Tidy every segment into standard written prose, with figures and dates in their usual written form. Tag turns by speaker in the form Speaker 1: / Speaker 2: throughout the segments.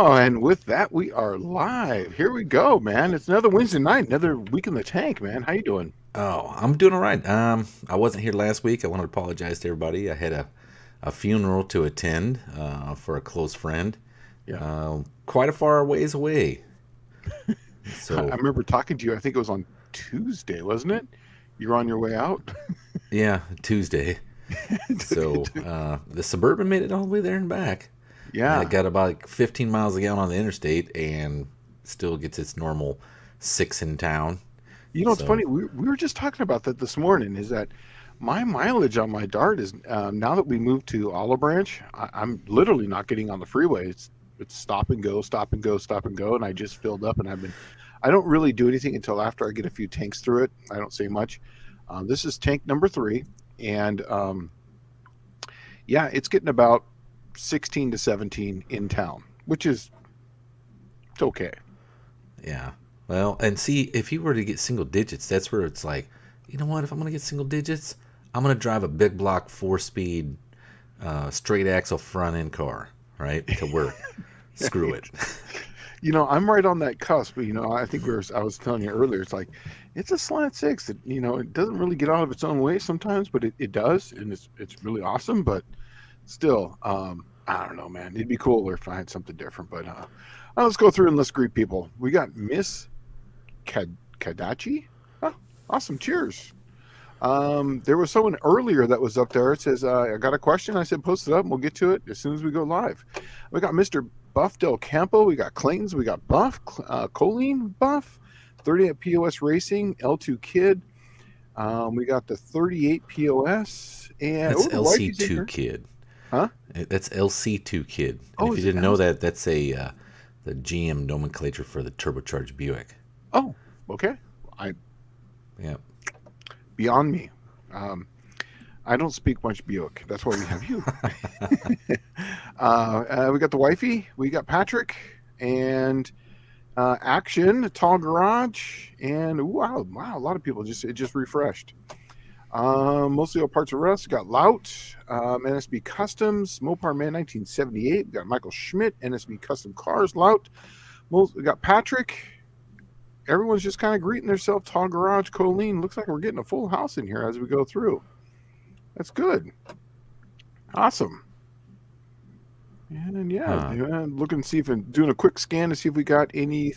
Speaker 1: Oh, and with that, we are live. Here we go, man. It's another Wednesday night, another week in the tank, man. How you doing?
Speaker 2: Oh, I'm doing all right. I wasn't here last week. I want to apologize to everybody. I had a funeral to attend for a close friend,
Speaker 1: Yeah,
Speaker 2: quite a far ways away.
Speaker 1: I
Speaker 2: So,
Speaker 1: remember talking to you. I think it was on Tuesday, wasn't it? You were on your way out.
Speaker 2: yeah, Tuesday. So, the Suburban made it all the way there and back. It
Speaker 1: Yeah.
Speaker 2: got about like 15 miles a gallon on the interstate and still gets its normal six in town.
Speaker 1: You know, it's
Speaker 2: So,
Speaker 1: funny. We were just talking about that this morning. Is that my mileage on my Dart is now that we moved to Olive Branch, I'm literally not getting on the freeway. It's stop and go, stop and go, stop and go, and I just filled up. And I don't really do anything until after I get a few tanks through it. I don't say much. This is tank number three, and yeah, it's getting about 16 to 17 in town, which is it's okay.
Speaker 2: yeah. Well, and see, if you were to get single digits, that's where it's like, you know what? If I'm gonna get single digits, I'm gonna drive a big block four speed straight axle front end car, right? To work. Screw it.
Speaker 1: You know, I'm right on that cusp. You know, I think I was telling you earlier, it's like it's a slant six that, you know, it doesn't really get out of its own way sometimes, but it does, and it's really awesome. But still, I don't know, man. It'd be cooler if I had something different. But let's go through and let's greet people. We got Miss Kadachi. Oh, awesome. Cheers. There was someone earlier that was up there. It says, I got a question. I said, post it up and we'll get to it as soon as we go live. We got Mr. Buff Del Campo. We got Clayton's. We got Buff, Colleen Buff, 38 POS Racing, L2 Kid. We got the 38 POS. And,
Speaker 2: That's
Speaker 1: oh, the wifey's in
Speaker 2: LC2
Speaker 1: here.
Speaker 2: kid.
Speaker 1: Huh?
Speaker 2: That's LC2 kid. And
Speaker 1: Oh,
Speaker 2: if you
Speaker 1: is it
Speaker 2: didn't know
Speaker 1: Alice?
Speaker 2: that, that's the GM nomenclature for the turbocharged Buick.
Speaker 1: Oh, okay. I
Speaker 2: Yeah.
Speaker 1: Beyond me. Um, I don't speak much Buick. That's why we have you. We got the wifey. We got Patrick and Action, Tall Garage, and ooh, wow, a lot of people it just refreshed. Mostly all parts of Rust. Got Lout, NSB Customs, Mopar Man 1978. We got Michael Schmidt, NSB Custom Cars, Lout. We got Patrick. Everyone's just kind of greeting themselves. Tall Garage, Colleen. Looks like we're getting a full house in here as we go through. That's good. Awesome. And yeah,
Speaker 2: Huh.
Speaker 1: looking to see if doing a quick scan to see if we got any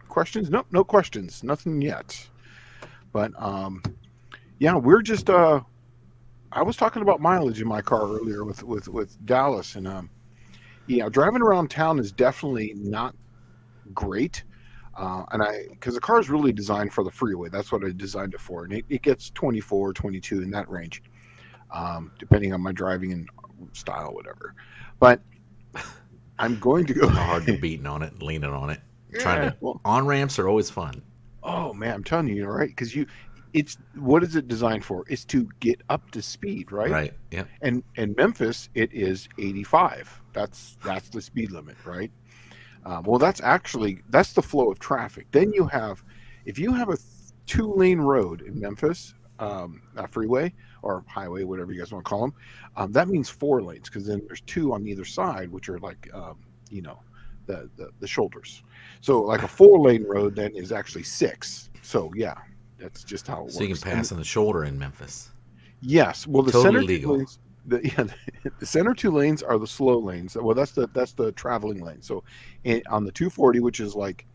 Speaker 1: questions. Nope, no questions. Nothing yet. But yeah, we're just I was talking about mileage in my car earlier with Dallas, and yeah, driving around town is definitely not great. And because the car is really designed for the freeway. That's what I designed it for. And it gets 24, 22 in that range, depending on my driving and style, whatever. But I'm going to go.
Speaker 2: No hard to beating on it, leaning on it. Trying
Speaker 1: Yeah.
Speaker 2: to
Speaker 1: Well,
Speaker 2: on ramps are always fun.
Speaker 1: oh man, I'm telling you, right? Because it's what is it designed for? It's to get up to speed, right?
Speaker 2: Right. Yep.
Speaker 1: And in Memphis, it is 85. That's the speed limit, right? Well, that's the flow of traffic. Then you have, if you have a two-lane road in Memphis, a freeway or highway, whatever you guys want to call them, that means four lanes because then there's two on either side, which are like, you know, the shoulders. So like a four-lane road then is actually six. So yeah, that's just how it
Speaker 2: So you can
Speaker 1: works. And
Speaker 2: pass on the shoulder in Memphis.
Speaker 1: yes, well, the
Speaker 2: Totally
Speaker 1: center two
Speaker 2: legal.
Speaker 1: lanes, the center two lanes are the slow lanes. Well, that's the traveling lane. So, on the 240, which is like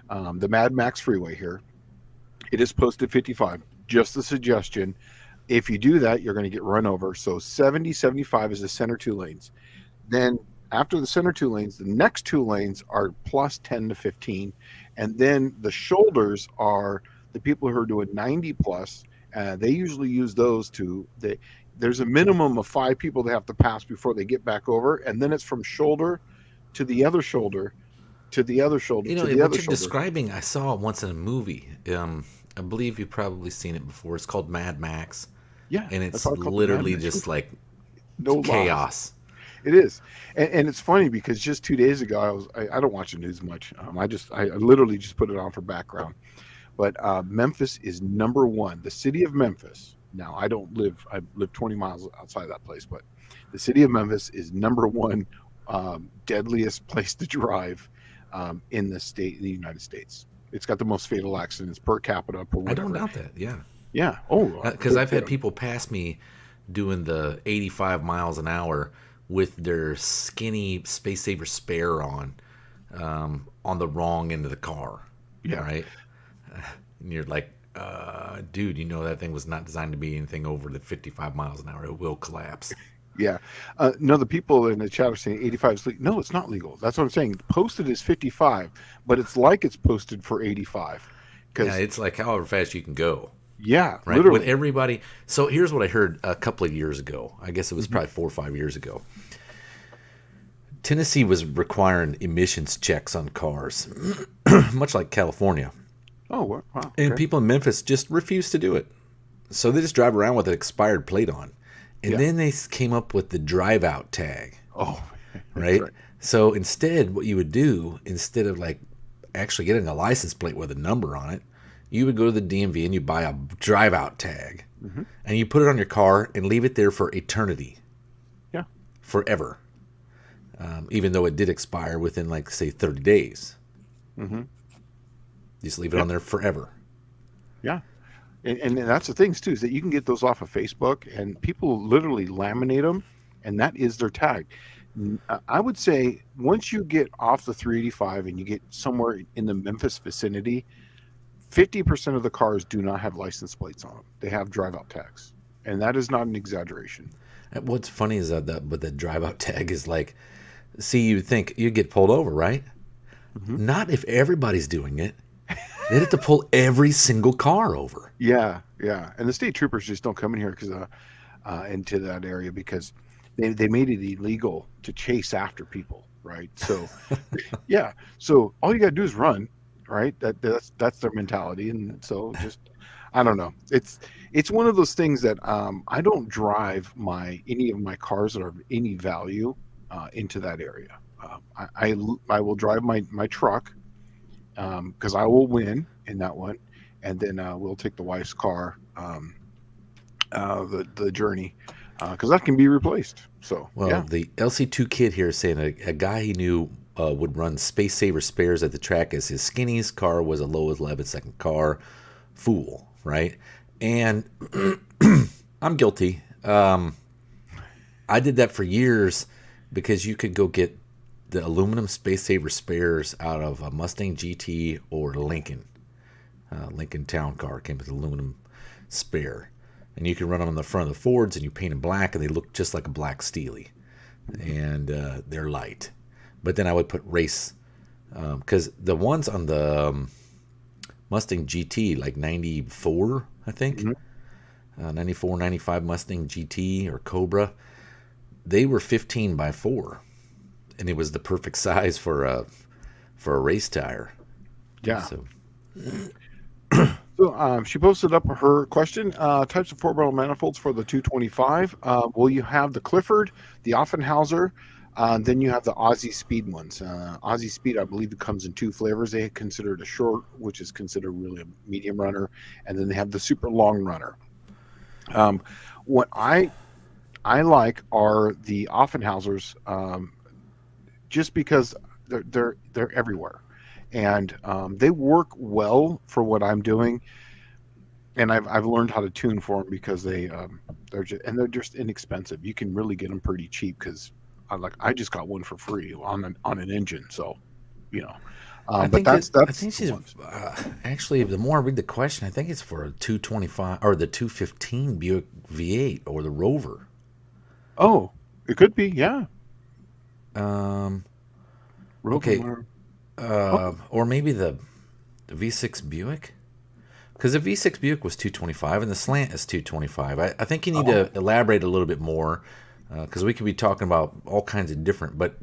Speaker 1: the Mad Max freeway here, it is posted 55. Just a suggestion. If you do that, you're going to get run over. So 70, 75 is the center two lanes. Then after the center two lanes, the next two lanes are plus 10 to 15, and then the shoulders are the people who are doing 90 plus. They usually use those there's a minimum of five people they have to pass before they get back over, and then it's from shoulder to the other shoulder to the other shoulder
Speaker 2: You know
Speaker 1: to the
Speaker 2: what
Speaker 1: other
Speaker 2: you're
Speaker 1: shoulder.
Speaker 2: describing. I saw it once in a movie. I believe you've probably seen it before. It's called Mad Max,
Speaker 1: Yeah,
Speaker 2: and
Speaker 1: that's
Speaker 2: it's
Speaker 1: why I call it the Mad
Speaker 2: literally
Speaker 1: Max.
Speaker 2: just like
Speaker 1: No laws.
Speaker 2: chaos.
Speaker 1: It is, and it's funny because just 2 days ago I don't watch the news much. I literally just put it on for background. But Memphis is number one. The city of Memphis. Now I live 20 miles outside that place, but the city of Memphis is number one deadliest place to drive. in the United States. It's got the most fatal accidents per capita per
Speaker 2: I don't
Speaker 1: whatever.
Speaker 2: doubt that. Yeah,
Speaker 1: Yeah. Oh,
Speaker 2: because I've had people pass me doing the 85 miles an hour with their skinny Space Saver spare on the wrong end of the car,
Speaker 1: yeah.
Speaker 2: right? And you're like, dude, you know that thing was not designed to be anything over the 55 miles an hour. It will collapse.
Speaker 1: Yeah. No, the people in the chat are saying 85 is legal. No, it's not legal. That's what I'm saying. Posted is 55, but it's like it's posted for 85.
Speaker 2: Yeah,
Speaker 1: Because,
Speaker 2: it's like however fast you can go,
Speaker 1: yeah,
Speaker 2: right? When
Speaker 1: literally.
Speaker 2: everybody. So here's what I heard a couple of years ago. I guess it was
Speaker 1: Mhm.
Speaker 2: probably 4 or 5 years ago. Tennessee was requiring emissions checks on cars, much like California.
Speaker 1: Oh, wow.
Speaker 2: And
Speaker 1: Okay.
Speaker 2: people in Memphis just refused to do it. So they just drive around with an expired plate on. And
Speaker 1: Yeah.
Speaker 2: then they came up with the drive out tag,
Speaker 1: Oh, that's
Speaker 2: right?
Speaker 1: right.
Speaker 2: So instead, what you would do, instead of like actually getting a license plate with a number on it, you would go to the DMV and you buy a drive out tag
Speaker 1: Hmm.
Speaker 2: and you put it on your car and leave it there for eternity,
Speaker 1: Yeah.
Speaker 2: forever. Even though it did expire within, like, say, 30 days.
Speaker 1: Hmm.
Speaker 2: Just leave it
Speaker 1: Yeah.
Speaker 2: on there forever.
Speaker 1: Yeah. And that's the things too, is that you can get those off of Facebook and people literally laminate them and that is their tag. I would say once you get off the 385 and you get somewhere in the Memphis vicinity, 50% of the cars do not have license plates on them. They have drive out tags. And that is not an exaggeration.
Speaker 2: What's funny is that, but the drive out tag is like, see, you think you get pulled over, right?
Speaker 1: Hmm.
Speaker 2: Not if everybody's doing it. They'd have to pull every single car over.
Speaker 1: Yeah, yeah. And the state troopers just don't come in here because into that area because they made it illegal to chase after people, right? So yeah, so all you got to do is run, right? That's their mentality, and so just I don't know. It's one of those things that I don't drive any of my cars that are of any value into that area. I will drive my truck because I will win in that one, and then we'll take the wife's car, the journey, because that can be replaced. So
Speaker 2: Well,
Speaker 1: yeah.
Speaker 2: the LC2 kid here is saying a guy he knew would run Space Saver spares at the track as his skinny's car was a low 11-second car. Fool, right? And I'm guilty. I did that for years because you could go get the aluminum Space Saver spares out of a Mustang GT or Lincoln. Lincoln Town Car came with aluminum spare. And you can run them on the front of the Fords and you paint them black and they look just like a black Steely. And they're light. But then I would put race, because the ones on the Mustang GT, like 94, I think,
Speaker 1: Mhm.
Speaker 2: 94, 95 Mustang GT or Cobra, they were 15 by 4. And it was the perfect size for a race tire.
Speaker 1: Yeah.
Speaker 2: So
Speaker 1: So she posted up her question: types of 4-barrel manifolds for the 225. Will you have the Clifford, the Offenhauser? Then you have the Aussie Speed ones. Aussie Speed, I believe, it comes in 2 flavors. They consider it a short, which is considered really a medium runner, and then they have the super long runner. What I like are the Offenhausers, just because they're everywhere, and they work well for what I'm doing. And I've learned how to tune for them because they're just inexpensive. You can really get them pretty cheap because I just got one for free on an engine, so you know. But that's
Speaker 2: I think
Speaker 1: the
Speaker 2: she's
Speaker 1: ones.
Speaker 2: actually, the more I read the question, I think it's for a 225 or the 215 Buick V8 or the Rover.
Speaker 1: Oh, it could be, yeah.
Speaker 2: Um,
Speaker 1: Rover
Speaker 2: okay,
Speaker 1: Motor. Oh,
Speaker 2: or maybe the V6 Buick. Because the V6 Buick was 225 and the Slant is 225. I think you need
Speaker 1: oh,
Speaker 2: to elaborate a little bit more, because we could be talking about all kinds of different. But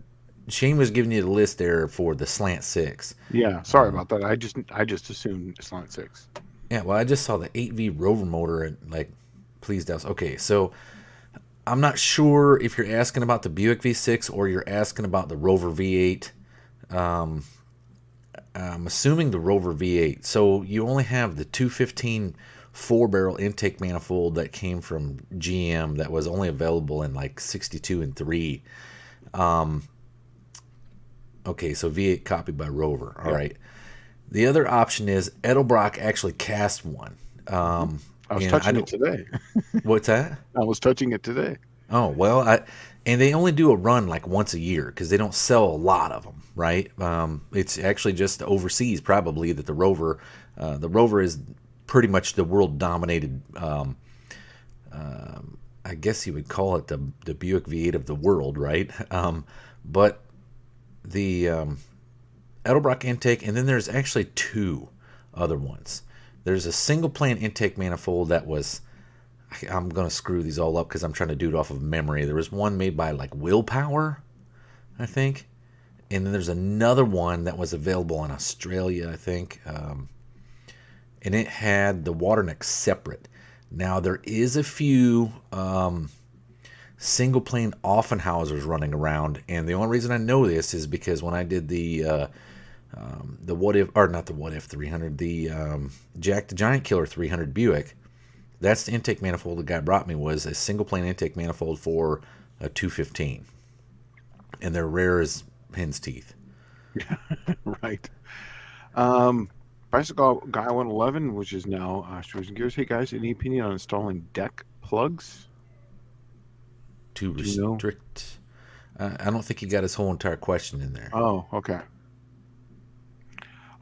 Speaker 2: Shane was giving you the list there for the Slant 6.
Speaker 1: yeah. Sorry about that. I just assumed it's not 6.
Speaker 2: Yeah, well, I just saw the 8V Rover motor and like, please, Dallas. Okay, so I'm not sure if you're asking about the Buick V6 or you're asking about the Rover V8. I'm assuming the Rover V8. So you only have the 215 4-barrel intake manifold that came from GM that was only available in like 62 and 3. Okay, so V8 copied by Rover. All
Speaker 1: Yeah.
Speaker 2: right. The other option is Edelbrock actually cast one.
Speaker 1: Mhm. I was
Speaker 2: And I
Speaker 1: touching it
Speaker 2: don't.
Speaker 1: today.
Speaker 2: What's that?
Speaker 1: I was touching it today.
Speaker 2: Oh well, and they only do a run like once a year because they don't sell a lot of them, right? It's actually just overseas probably that the Rover is pretty much the world dominated. I guess you would call it the Buick V8 of the world, right? But the Edelbrock intake, and then there's actually two other ones. There's a single plane intake manifold that was. I'm gonna screw these all up because I'm trying to do it off of memory. There was one made by like Willpower, I think, and then there's another one that was available in Australia, I think, and it had the water neck separate. Now there is a few single plane Offenhausers running around, and the only reason I know this is because when I did the what if, or not the what if 300, the Jack the Giant Killer 300 Buick. That's the intake manifold the guy brought me, was a single plane intake manifold for a 215, and they're rare as hen's teeth.
Speaker 1: Right. Bicycle Guy 111, which is now switching gears. Hey guys, any opinion on installing deck plugs?
Speaker 2: To
Speaker 1: Do you know?
Speaker 2: restrict, I don't think he got his whole entire question in there.
Speaker 1: Oh, okay.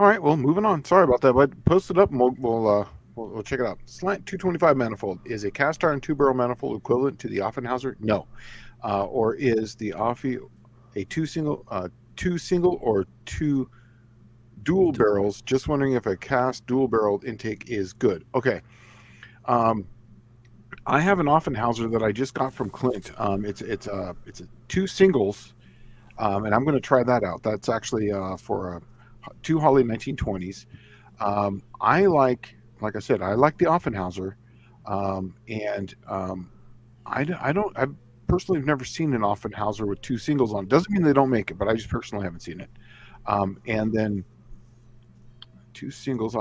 Speaker 1: All right. Well, moving on. Sorry about that, but post it up and we'll check it out. Slant 225 manifold is a cast iron two barrel manifold equivalent to the Offenhauser? No. Or is the Offie a two single or two dual barrels? Just wondering if a cast dual barreled intake is good. Okay. I have an Offenhauser that I just got from Clint. It's a two singles, and I'm going to try that out. That's actually for two Holley 1920s. Like I said, I like the Offenhauser, and I personally have never seen an Offenhauser with two singles on. Doesn't mean they don't make it, but I just personally haven't seen it. And then two singles.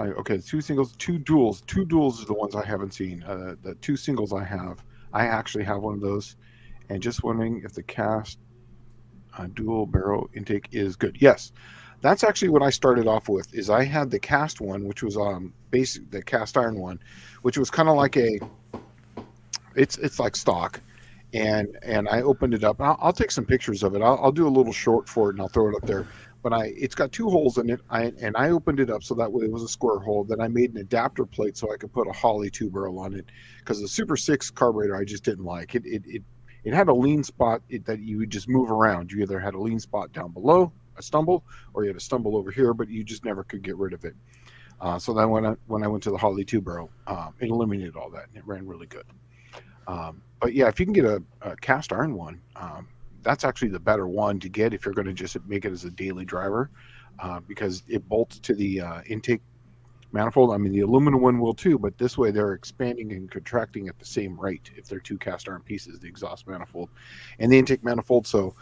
Speaker 1: Two singles, two duals. Two duals are the ones I haven't seen. The two singles I actually have one of those. And just wondering if the cast dual barrel intake is good. Yes, that's actually what I started off with. Is I had the cast one, which was the cast iron one, which was kind of like it's like stock, and I opened it up. I'll take some pictures of it. I'll do a little short for it and I'll throw it up there. But it's got two holes in it. I opened it up so that way it was a square hole. Then I made an adapter plate so I could put a Holley two barrel on it, because the Super 6 carburetor I just didn't like. It had a lean spot that you would just move around. You either had a lean spot down below a stumble, or you had a stumble over here, but you just never could get rid of it. So then when I went to the Holley two barrel, it eliminated all that and it ran really good. But yeah, if you can get a cast iron one, that's actually the better one to get if you're going to just make it as a daily driver, because it bolts to the intake manifold. I mean, the aluminum one will too, but this way they're expanding and contracting at the same rate if they're two cast iron pieces, the exhaust manifold and the intake manifold. So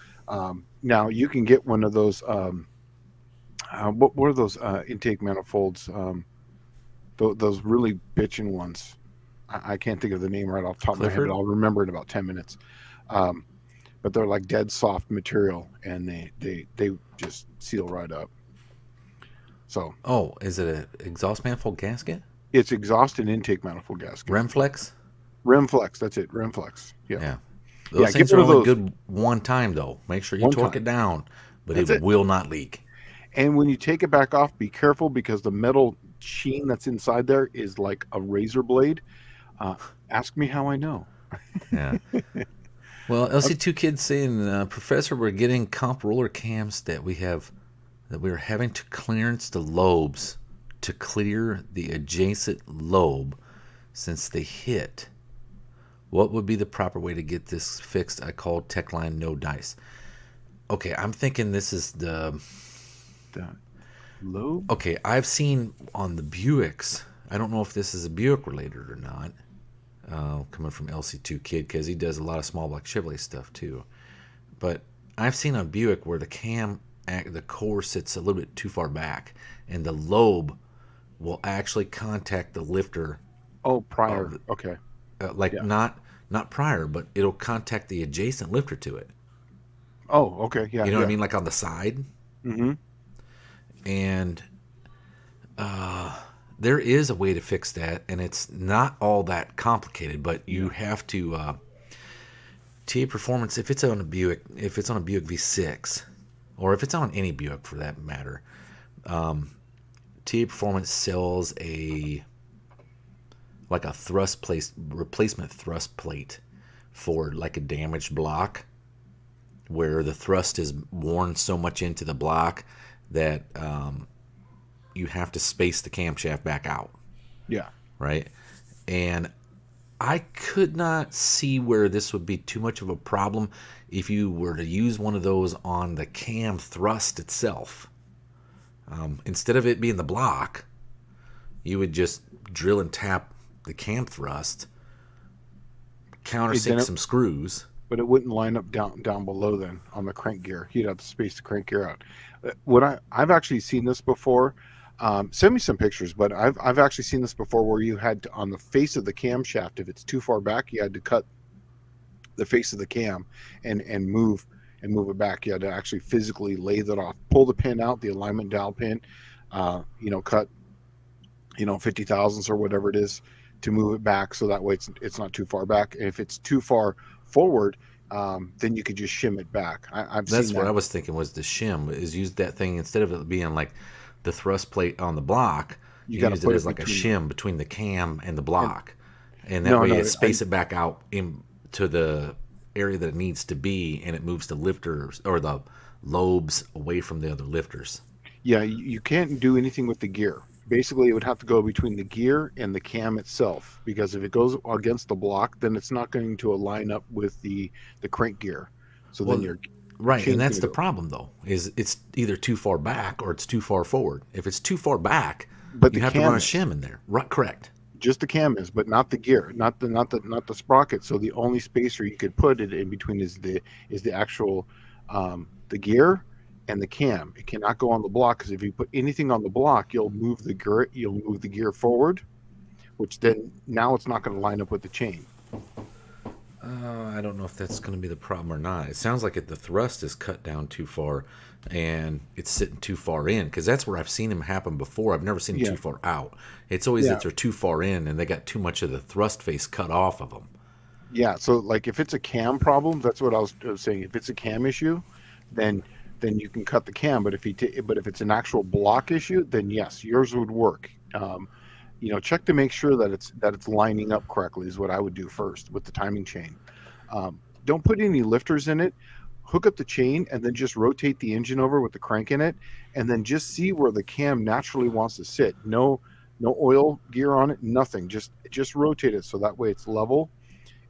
Speaker 1: now you can get one of those. What were those intake manifolds? Those really bitchin' ones. I can't think of the name right off the top of my head, but I'll remember in about 10 minutes. But they're like dead soft material, and they just seal right up. So,
Speaker 2: is it an exhaust manifold gasket?
Speaker 1: It's exhaust and intake manifold gasket.
Speaker 2: Remflex?
Speaker 1: Remflex, that's it. Remflex.
Speaker 2: Yeah. Those things are only good one time, though. Make sure you torque it down, but it will not leak.
Speaker 1: And when you take it back off, be careful, because the metal sheen that's inside there is like a razor blade. Ask me how I know.
Speaker 2: Yeah. Well, LC2 Kid's saying, Professor, we're getting comp roller cams that we're having to clearance the lobes to clear the adjacent lobe since they hit. What would be the proper way to get this fixed? I called Techline No Dice. Okay, I'm thinking this is the
Speaker 1: lobe.
Speaker 2: Okay, I've seen on the Buicks. I don't know if this is a Buick related or not. Coming from LC2 Kid, because he does a lot of small block Chevrolet stuff too. But I've seen on Buick where the core sits a little bit too far back, and the lobe will actually contact the lifter.
Speaker 1: Oh, prior. Okay.
Speaker 2: Not prior, but it'll contact the adjacent lifter to it.
Speaker 1: Oh, okay. Yeah.
Speaker 2: You know what I mean? Like on the side.
Speaker 1: Hmm.
Speaker 2: And there is a way to fix that, and it's not all that complicated. But you
Speaker 1: Yeah.
Speaker 2: have to TA Performance, if it's on a Buick, V6, or if it's on any Buick for that matter, TA Performance sells a like a thrust place replacement thrust plate for like a damaged block where the thrust is worn so much into the block that you have to space the camshaft back out,
Speaker 1: Yeah.
Speaker 2: right? And I could not see where this would be too much of a problem if you were to use one of those on the cam thrust itself. Instead of it being the block, you would just drill and tap the cam thrust,
Speaker 1: Then
Speaker 2: countersink some screws.
Speaker 1: but it wouldn't line up down below then on the crank gear. You'd have to space the crank gear out. What I've actually seen this before. Send me some pictures, but I've actually seen this before where you had to, on the face of the camshaft, if it's too far back, you had to cut the face of the cam and move it back. You had to actually physically lay that off, pull the pin out, the alignment dial pin, cut 50 thousandths or whatever it is to move it back so that way it's not too far back. And if it's too far forward, then you could just shim it back. I've
Speaker 2: That's
Speaker 1: seen
Speaker 2: what
Speaker 1: that.
Speaker 2: I was thinking was the shim is use that thing instead of it being like the thrust plate on the block.
Speaker 1: You
Speaker 2: You
Speaker 1: got to
Speaker 2: used it
Speaker 1: put
Speaker 2: as
Speaker 1: it
Speaker 2: like a
Speaker 1: between.
Speaker 2: shim between the cam and the
Speaker 1: And
Speaker 2: block, and that
Speaker 1: no,
Speaker 2: way
Speaker 1: no,
Speaker 2: it space it back out into the area that it needs to be, and it moves the lifters or the lobes away from the other lifters.
Speaker 1: yeah, you can't do anything with the gear. Basically, it would have to go between the gear and the cam itself because if it goes against the block, then it's not going to align up with the crank gear. So then
Speaker 2: Well,
Speaker 1: your
Speaker 2: right, and
Speaker 1: chain's
Speaker 2: that's
Speaker 1: going to
Speaker 2: the
Speaker 1: go.
Speaker 2: problem though. Is it's either too far back or it's too far forward. If it's too far back,
Speaker 1: But
Speaker 2: you
Speaker 1: the
Speaker 2: have to run
Speaker 1: cam
Speaker 2: a
Speaker 1: is
Speaker 2: shim in there. Right, correct.
Speaker 1: just the cam is, but not the gear, not the sprocket. So the only spacer you could put it in between is the actual the gear and the cam. It cannot go on the block because if you put anything on the block, you'll move the gear forward, which then now it's not going to line up with the chain.
Speaker 2: I don't know if that's going to be the problem or not. It sounds like the thrust is cut down too far, and it's sitting too far in. Because that's where I've seen them happen before. I've never seen them
Speaker 1: Yeah,
Speaker 2: too far out. It's always
Speaker 1: yeah,
Speaker 2: that they're too far in, and they got too much of the thrust face cut off of them.
Speaker 1: yeah. So like if it's a cam problem, that's what I was saying. If it's a cam issue, then you can cut the cam. But if it's an actual block issue, then yes, yours would work. Check to make sure that it's lining up correctly is what I would do first with the timing chain. Don't put any lifters in it. Hook up the chain and then just rotate the engine over with the crank in it, and then just see where the cam naturally wants to sit. No oil gear on it, nothing. Just rotate it so that way it's level,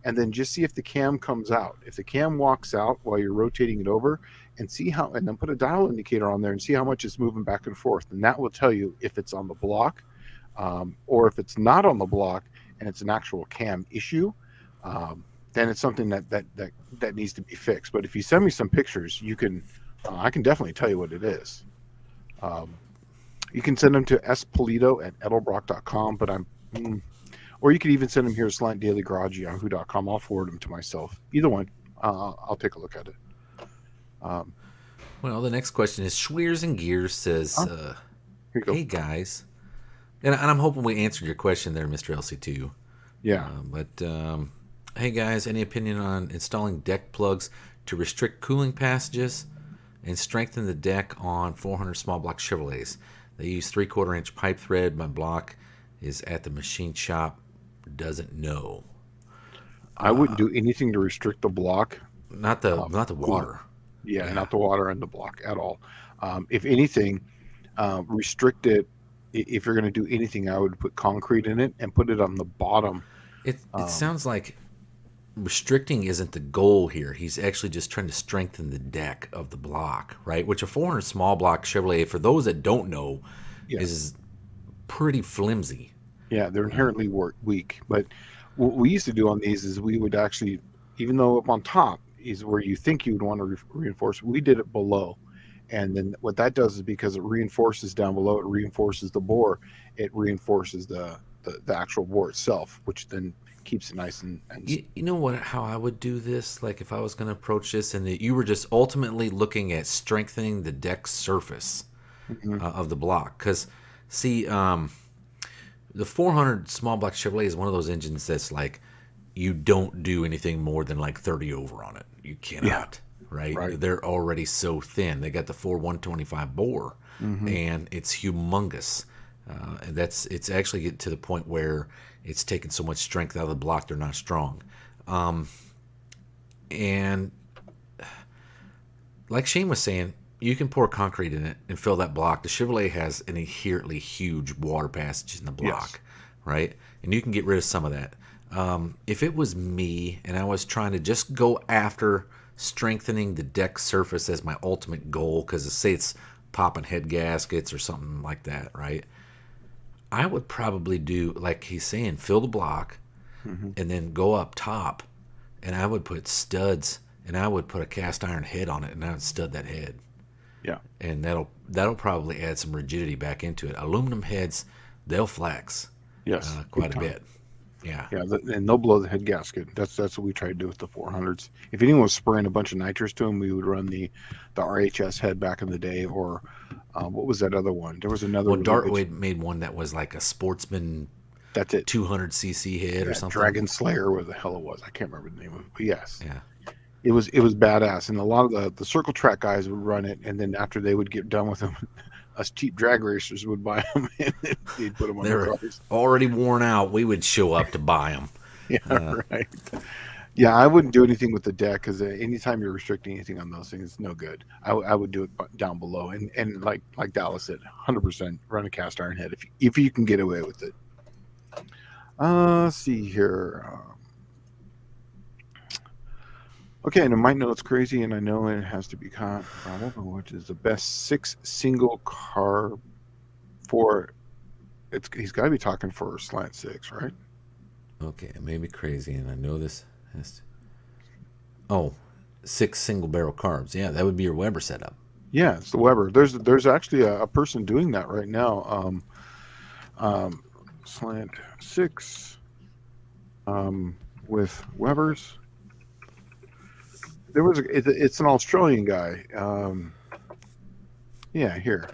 Speaker 1: and then just see if the cam comes out. If the cam walks out while you're rotating it over, and then put a dial indicator on there and see how much it's moving back and forth, and that will tell you if it's on the block, or if it's not on the block and it's an actual cam issue. Then it's something that needs to be fixed. But if you send me some pictures, I can definitely tell you what it is. Um, you can send them to spolito@edelbrock.com, or you could even send them here at slantdailygarage@yahoo.com. I'll forward them to myself. Either one, I'll take a look at it. Um,
Speaker 2: Well, the next question is Schweers and Gears says,
Speaker 1: Here you go.
Speaker 2: "Hey guys," and I'm hoping we answered your question there, Mr. LC2.
Speaker 1: Yeah.
Speaker 2: But hey guys, any opinion on installing deck plugs to restrict cooling passages and strengthen the deck on 400 small block Chevrolets? They use 3/4 inch pipe thread. My block is at the machine shop. Doesn't know.
Speaker 1: I wouldn't do anything to restrict the block.
Speaker 2: Not the
Speaker 1: Cooling.
Speaker 2: water.
Speaker 1: Yeah,
Speaker 2: Yeah.
Speaker 1: not the water and the block at all. If anything, restrict it. If you're going to do anything, I would put concrete in it and put it on the bottom.
Speaker 2: It
Speaker 1: Um,
Speaker 2: sounds like restricting isn't the goal here. He's actually just trying to strengthen the deck of the block, right? Which a 400 small block Chevrolet, for those that don't know,
Speaker 1: yeah,
Speaker 2: is pretty flimsy.
Speaker 1: yeah, they're inherently weak. But what we used to do on these is we would actually, even though up on top is where you think you would want to reinforce, we did it below. And then what that does is because it reinforces down below, it reinforces the bore, it reinforces the actual bore itself, which then keeps it nice and
Speaker 2: You know what? How I would do this, like if I was going to approach this, and that you were just ultimately looking at strengthening the deck surface
Speaker 1: Mhm.
Speaker 2: of the block, because see, the 400 small block Chevrolet is one of those engines that's like you don't do anything more than like 30 over on it. You
Speaker 1: Yeah,
Speaker 2: cannot, right?
Speaker 1: right.
Speaker 2: They're already so thin. They got the 125 bore,
Speaker 1: Hmm.
Speaker 2: and it's humongous. And it's actually get to the point where it's taken so much strength out of the block they're not strong. And like Shane was saying, you can pour concrete in it and fill that block. The Chevrolet has an inherently huge water passage in the
Speaker 1: Yes.
Speaker 2: block, right? And you can get rid of some of that. If it was me and I was trying to just go after strengthening the deck surface as my ultimate goal, because say it's popping head gaskets or something like that, right? I would probably do like he's saying, fill the block
Speaker 1: Hmm.
Speaker 2: and then go up top, and I would put studs and I would put a cast iron head on it and I would stud that head,
Speaker 1: Yeah.
Speaker 2: and that'll probably add some rigidity back into it. Aluminum heads, they'll flex
Speaker 1: Yes. Big
Speaker 2: quite a
Speaker 1: time.
Speaker 2: bit. Yeah.
Speaker 1: Yeah, and they'll blow the head gasket. That's what we tried to do with the 400s. If anyone was spraying a bunch of nitrous to them, we would run the RHS head back in the day, or what was that other one? There was another
Speaker 2: Well,
Speaker 1: really good.
Speaker 2: Dartway made one that was like a sportsman
Speaker 1: That's it.
Speaker 2: 200cc head or
Speaker 1: Yeah,
Speaker 2: something.
Speaker 1: Dragon Slayer, where the hell it was. I can't remember the name of it. But yes,
Speaker 2: Yeah.
Speaker 1: it was badass, and a lot of the circle track guys would run it, and then after they would get done with them, us cheap drag racers would buy them and they'd put them on
Speaker 2: They
Speaker 1: their
Speaker 2: were
Speaker 1: cars.
Speaker 2: already worn out. We would show up to buy them.
Speaker 1: Yeah, right. Yeah, I wouldn't do anything with the deck because anytime you're restricting anything on those things, it's no good. I would do it down below, and like Dallas said, 100% run a cast iron head if you can get away with it. Let's see here. Okay, and I might know it's crazy, and I know it has to be brought up, which is the best 6 single car for. He's got to be talking for slant 6, right?
Speaker 2: Okay, it may be crazy, and I know this has to. Oh, 6 single barrel carbs. Yeah, that would be your Weber setup.
Speaker 1: Yeah, it's the Weber. There's actually a person doing that right now. Um, slant 6 with Webers. It's an Australian guy. Yeah, here.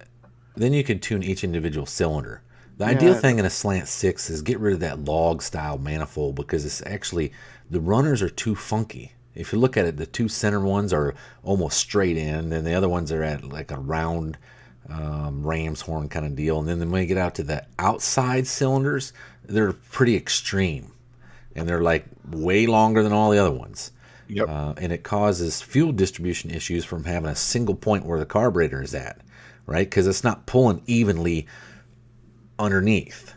Speaker 2: Then you can tune each individual cylinder. The ideal
Speaker 1: Yeah,
Speaker 2: thing in a slant 6 is get rid of that log style manifold, because it's actually, the runners are too funky. If you look at it, the two center ones are almost straight in, and the other ones are at like a round ram's horn kind of deal. And then when you get out to the outside cylinders, they're pretty extreme, and they're like way longer than all the other ones.
Speaker 1: yep.
Speaker 2: And it causes fuel distribution issues from having a single point where the carburetor is at, right? Because it's not pulling evenly underneath.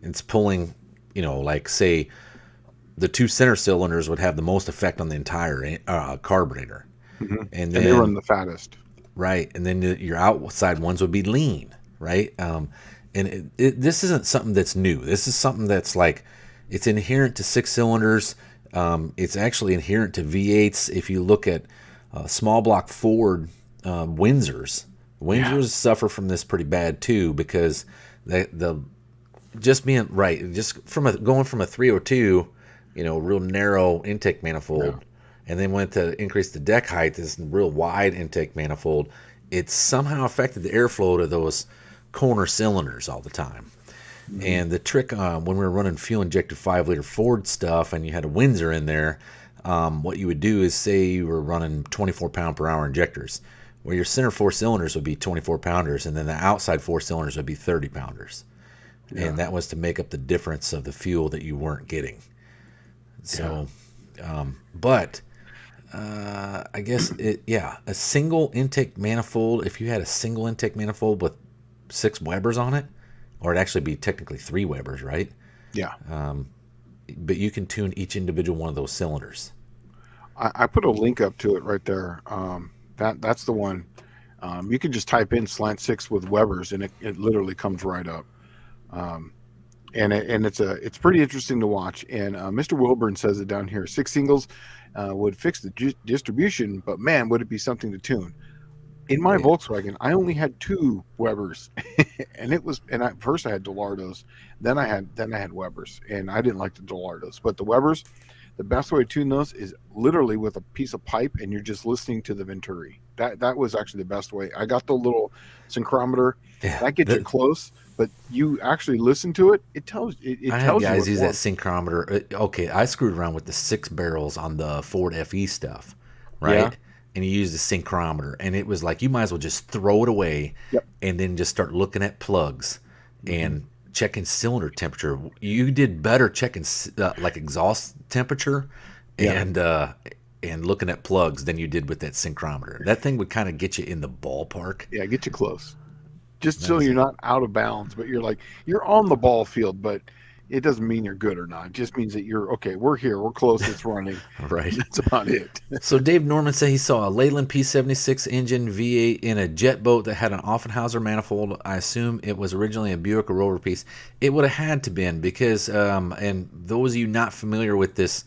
Speaker 2: It's pulling, like say the two center cylinders would have the most effect on the entire carburetor,
Speaker 1: Hmm.
Speaker 2: and
Speaker 1: And they run
Speaker 2: then
Speaker 1: the fattest.
Speaker 2: right, and then your outside ones would be lean, right? And this isn't something that's new. This is something that's like it's inherent to 6 cylinders. It's actually inherent to V8s. If you look at small block Ford Windsors, Windsors suffer from this pretty bad too, because the just being right, just going from a 302, real narrow intake manifold,
Speaker 1: Yeah.
Speaker 2: and then went to increase the deck height, this real wide intake manifold. It somehow affected the airflow to those corner cylinders all the time.
Speaker 1: Hmm.
Speaker 2: And the trick when we were running fuel injected 5 liter Ford stuff, and you had a Windsor in there, what you would do is say you were running 24 pound per hour injectors, where your center 4 cylinders would be 24 pounders, and then the outside 4 cylinders would be 30 pounders.
Speaker 1: Yeah.
Speaker 2: And that was to make up the difference of the fuel that you weren't getting. So, but I guess a single intake manifold, if you had a single intake manifold with 6 Webers on it, or it'd actually be technically 3 Webers, right?
Speaker 1: Yeah.
Speaker 2: But you can tune each individual one of those cylinders.
Speaker 1: I put a link up to it right there. That's the one. You can just type in slant 6 with Webers, and it literally comes right up. And it's pretty interesting to watch. And Mr. Wilburn says it down here. 6 singles would fix the distribution, but man, would it be something to tune. In my
Speaker 2: Yeah.
Speaker 1: Volkswagen, I only had two Webers, and it was and at first I had Delardos, then I had Webers, and I didn't like the Delardos, but the Webers, the best way to tune those is literally with a piece of pipe, and you're just listening to the Venturi. That was actually the best way. I got the little synchrometer
Speaker 2: Yeah.
Speaker 1: that gets you close, but you actually listen to it. It
Speaker 2: I had
Speaker 1: tells you
Speaker 2: guys
Speaker 1: what it
Speaker 2: use that
Speaker 1: wants.
Speaker 2: synchrometer. Okay, I screwed around with the 6 barrels on the Ford FE stuff,
Speaker 1: Yeah.
Speaker 2: right? And you use the synchrometer, and it was like you might as well just throw it away
Speaker 1: Yep.
Speaker 2: and then just start looking at plugs
Speaker 1: Hmm.
Speaker 2: and checking cylinder temperature. You did better checking like exhaust temperature
Speaker 1: Yeah.
Speaker 2: and looking at plugs than you did with that synchrometer. That thing would kind of get you in the ballpark.
Speaker 1: Yeah. Get you close. Just
Speaker 2: That
Speaker 1: so
Speaker 2: was
Speaker 1: you're not out of bounds, but you're on the ball field, but it doesn't mean you're good or not. It just means that you're okay. We're here. We're close. It's running.
Speaker 2: right.
Speaker 1: That's about it.
Speaker 2: So Dave Norman said he saw a Leyland P76 engine V8 in a jet boat that had an Offenhauser manifold. I assume it was originally a Buick or Rover piece. It would have had to been because, and those of you not familiar with this,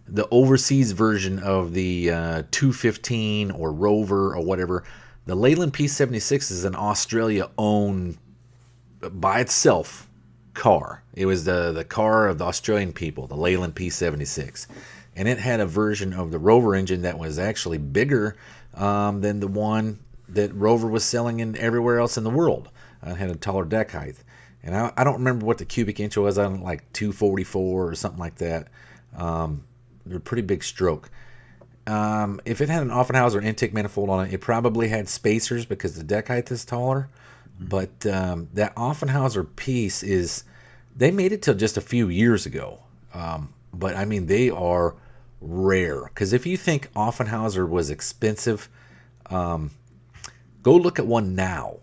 Speaker 2: the overseas version of the 215 or Rover or whatever, the Leyland P76 is an Australia-owned by itself car. It was the car of the Australian people, the Leyland P76, and it had a version of the Rover engine that was actually bigger than the one that Rover was selling in everywhere else in the world. It had a taller deck height, and I don't remember what the cubic inch was. I don't like 244 or something like that. They're a pretty big stroke. If it had an Offenhauser intake manifold on it, it probably had spacers because the deck height is taller. But that Offenhauser piece is, they made it till just a few years ago. But I mean, they are rare. Because if you think Offenhauser was expensive, go look at one now,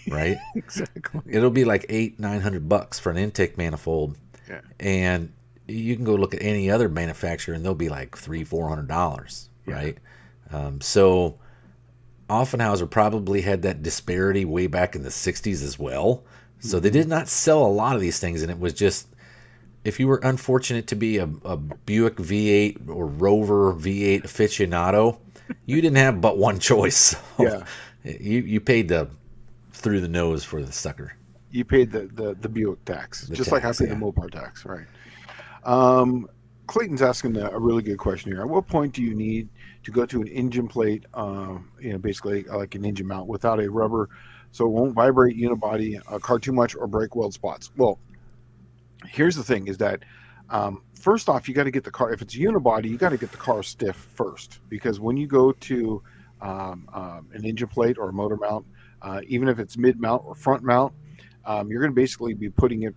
Speaker 2: right?
Speaker 1: Exactly.
Speaker 2: It'll be like $800-900 for an intake manifold,
Speaker 1: Yeah.
Speaker 2: and you can go look at any other manufacturer, and they'll be like $300-400,
Speaker 1: Yeah.
Speaker 2: right? So Offenhauser probably had that disparity way back in the 60s as well. So they
Speaker 1: Hmm.
Speaker 2: did not sell a lot of these things, and it was just, if you were unfortunate to be a Buick V8 or Rover V8 aficionado, you didn't have but one choice. So
Speaker 1: Yeah.
Speaker 2: you paid the through the nose for the sucker,
Speaker 1: You paid the Buick tax,
Speaker 2: the
Speaker 1: just like I
Speaker 2: tax.
Speaker 1: paid the
Speaker 2: Yeah.
Speaker 1: Mopar tax, right? Um, Clayton's asking a really good question here. At what point do you need to go to an engine plate, basically like an engine mount without a rubber, so it won't vibrate unibody car too much or break weld spots? Well, here's the thing: is that first off, you got to get the car. If it's unibody, you got to get the car stiff first, because when you go to an engine plate or a motor mount, even if it's mid mount or front mount, you're going to basically be putting it,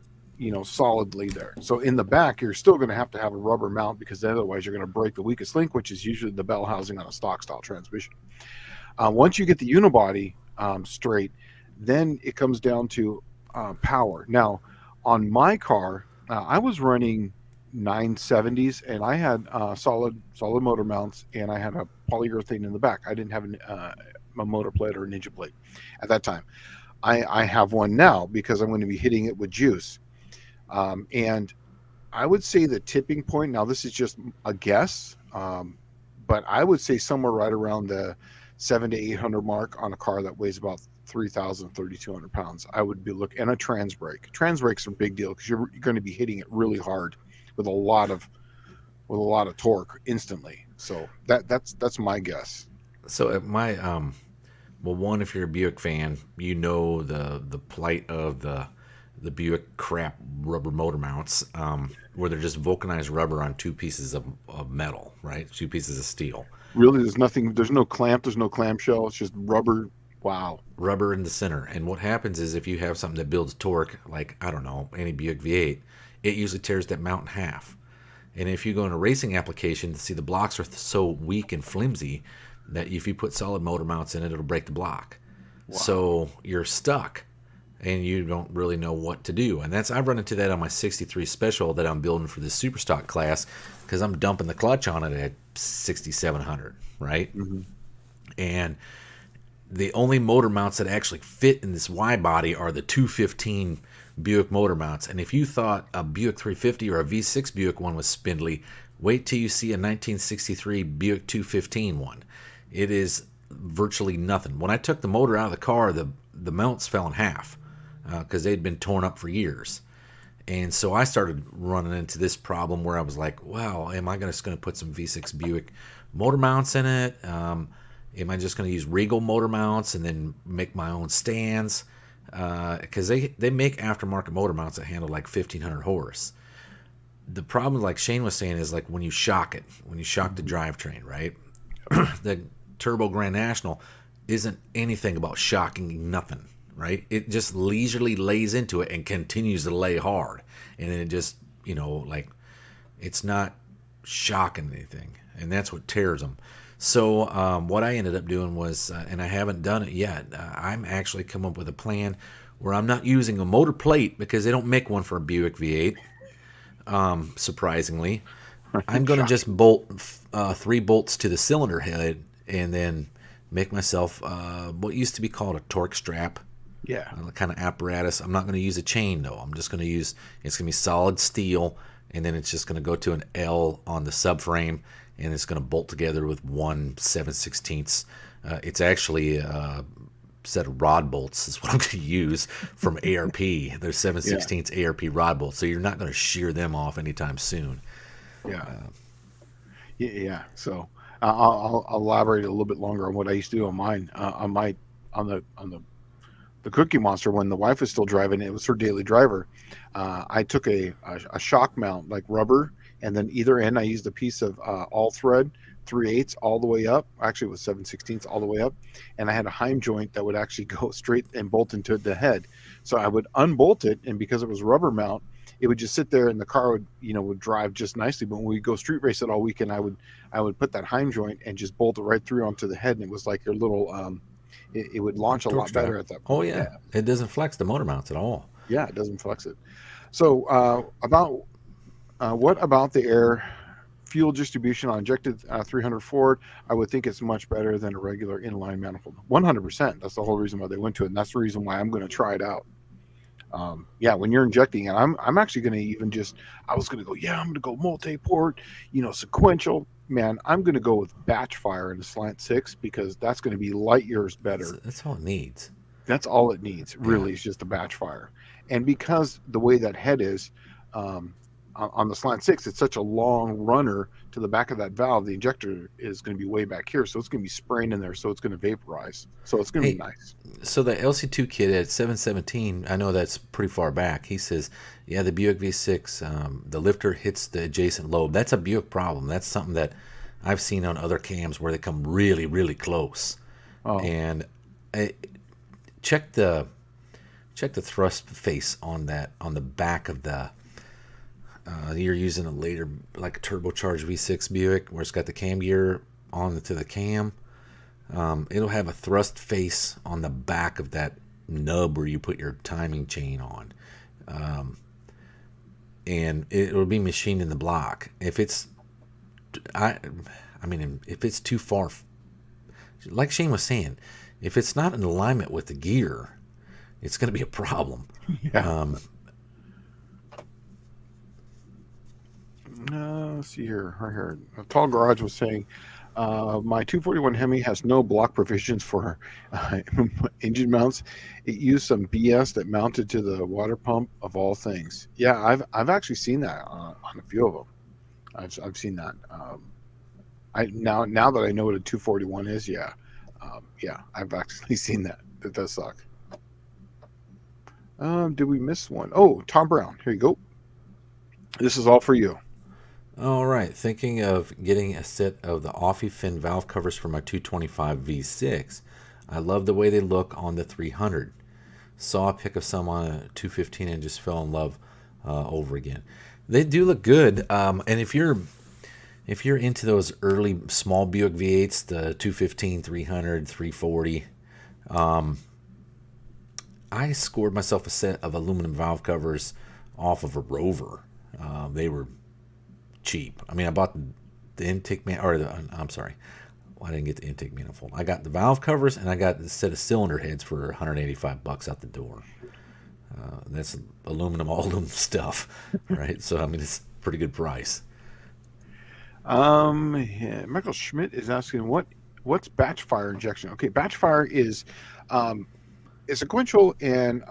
Speaker 1: solidly there. So in the back, you're still going to have a rubber mount, because otherwise you're going to break the weakest link, which is usually the bell housing on a stock style transmission. Once you get the unibody straight, then it comes down to power. Now, on my car, I was running 970s, and I had solid motor mounts, and I had a polyurethane in the back. I didn't have a motor plate or an engine plate at that time. I have one now because I'm going to be hitting it with juice. And I would say the tipping point, now this is just a guess, but I would say somewhere right around the 700 to 800 mark on a car that weighs about 3,200 pounds. I would be looking, and a trans brake. Trans brakes are a big deal because you're going to be hitting it really hard with a lot of torque instantly. So that's my guess.
Speaker 2: So at my well, one, if you're a Buick fan, you know the plight of the Buick crap rubber motor mounts, where they're just vulcanized rubber on two pieces of metal, right? Two pieces of steel,
Speaker 1: Really, there's nothing. There's no clamp. There's no clamshell. It's just rubber. Wow.
Speaker 2: rubber in the center. And what happens is if you have something that builds torque, like I don't know, any Buick V8, it usually tears that mount in half. And if you go in a racing application, see the blocks are so weak and flimsy that if you put solid motor mounts in it, it'll break the block.
Speaker 1: Wow.
Speaker 2: So you're stuck and you don't really know what to do. And that's, I've run into that on my 63 Special that I'm building for this super stock class, because I'm dumping the clutch on it at 6,700, right?
Speaker 1: Hmm.
Speaker 2: And the only motor mounts that actually fit in this Y body are the 215 Buick motor mounts. And if you thought a Buick 350 or a V6 Buick one was spindly, wait till you see a 1963 Buick 215 one. It is virtually nothing. When I took the motor out of the car, the mounts fell in half because they'd been torn up for years. And so I started running into this problem where I was like, wow, am I just going to put some V6 Buick motor mounts in it? Am I just going to use Regal motor mounts and then make my own stands? Because they make aftermarket motor mounts that handle like 1,500 horse. The problem, like Shane was saying, is like when you shock it, when you shock the drivetrain, right? The Turbo Grand National isn't anything about shocking nothing, right? It just leisurely lays into it and continues to lay hard. And then it just, like it's not shocking anything. And that's what tears them. So what I ended up doing was, and I haven't done it yet, I'm actually come up with a plan where I'm not using a motor plate because they don't make one for a Buick V8, surprisingly. I'm going to just bolt 3 bolts to the cylinder head and then make myself what used to be called a torque strap.
Speaker 1: Yeah.
Speaker 2: Kind of apparatus. I'm not going to use a chain though. I'm just going to use, it's going to be solid steel, and then it's just going to go to an L on the subframe, and it's going to bolt together with 1 7/16. It's actually a set of rod bolts is what I'm going to use from ARP. They're 7/16 ARP rod bolts, so you're not going to shear them off anytime soon.
Speaker 1: Yeah. Yeah. So I'll elaborate a little bit longer on what I used to do on mine. On the Cookie Monster, when the wife was still driving, it was her daily driver. I took a shock mount, like rubber, and then either end I used a piece of all thread 3/8 all the way up. Actually, it was 7/16 all the way up, and I had a Heim joint that would actually go straight and bolt into the head. So I would unbolt it, and because it was rubber mount, it would just sit there, and the car would drive just nicely. But when we go street race it all weekend, I would put that Heim joint and just bolt it right through onto the head, and it was like your little it would launch a lot better at that point.
Speaker 2: Oh yeah. It doesn't flex the motor mounts at all.
Speaker 1: Yeah, it doesn't flex it. So what about the air fuel distribution on injected 300 Ford? I would think it's much better than a regular inline manifold. 100%. That's the whole reason why they went to it, and that's the reason why I'm going to try it out. When you're injecting it, I'm actually going to even I was going to go, I'm going to go multi-port, sequential. Man, I'm going to go with batch fire in the Slant 6 because that's going to be light years better.
Speaker 2: That's all it needs.
Speaker 1: That's all it needs, really, is just a batch fire. And because the way that head is, on the Slant 6, it's such a long runner to the back of that valve, the injector is going to be way back here, so it's going to be spraying in there, so it's going to vaporize. So it's going to be nice.
Speaker 2: So the LC2 kid at 717, I know that's pretty far back. He says, the Buick V6, the lifter hits the adjacent lobe. That's a Buick problem. That's something that I've seen on other cams where they come really, really close. Oh. And check the thrust face on the back of the. You're using a later, like a turbocharged V6 Buick where it's got the cam gear on to the cam. It'll have a thrust face on the back of that nub where you put your timing chain on. And it'll be machined in the block. If it's, if it's too far, like Shane was saying, if it's not in alignment with the gear, it's going to be a problem.
Speaker 1: Yeah. Let's see here. Right here. A Tall Garage was saying, my 241 Hemi has no block provisions for engine mounts. It used some BS that mounted to the water pump of all things. Yeah, I've actually seen that on a few of them. I've seen that. Now that I know what a 241 is, I've actually seen that. It does suck. Did we miss one? Oh, Tom Brown. Here you go. This is all for you.
Speaker 2: All right. Thinking of getting a set of the Offie fin valve covers for my 225 V6. I love the way they look on the 300. Saw a pic of some on a 215 and just fell in love over again. They do look good. And if you're into those early small Buick V8s, the 215, 300, 340, I scored myself a set of aluminum valve covers off of a Rover. They were cheap. I mean, I bought the intake I'm sorry, I didn't get the intake manifold. I got the valve covers and I got the set of cylinder heads for $185 out the door. That's all aluminum stuff, right? So I mean, it's a pretty good price.
Speaker 1: Michael Schmidt is asking, what what's batch fire injection? Okay, batch fire um, is sequential and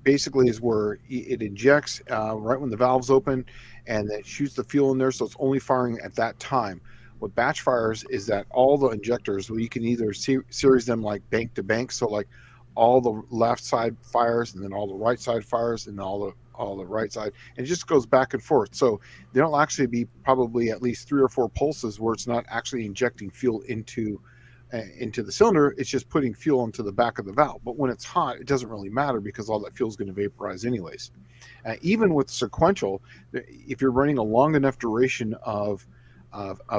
Speaker 1: basically is where it injects right when the valve's open, and then it shoots the fuel in there, so it's only firing at that time. What batch fires is that all the injectors, well, you can either series them like bank to bank, so like all the left side fires, and then all the right side fires, and all the right side, and it just goes back and forth. So there'll actually be probably at least 3 or 4 pulses where it's not actually injecting fuel into the cylinder. It's just putting fuel into the back of the valve. But when it's hot, it doesn't really matter because all that fuel is going to vaporize anyways. Even with sequential, if you're running a long enough duration of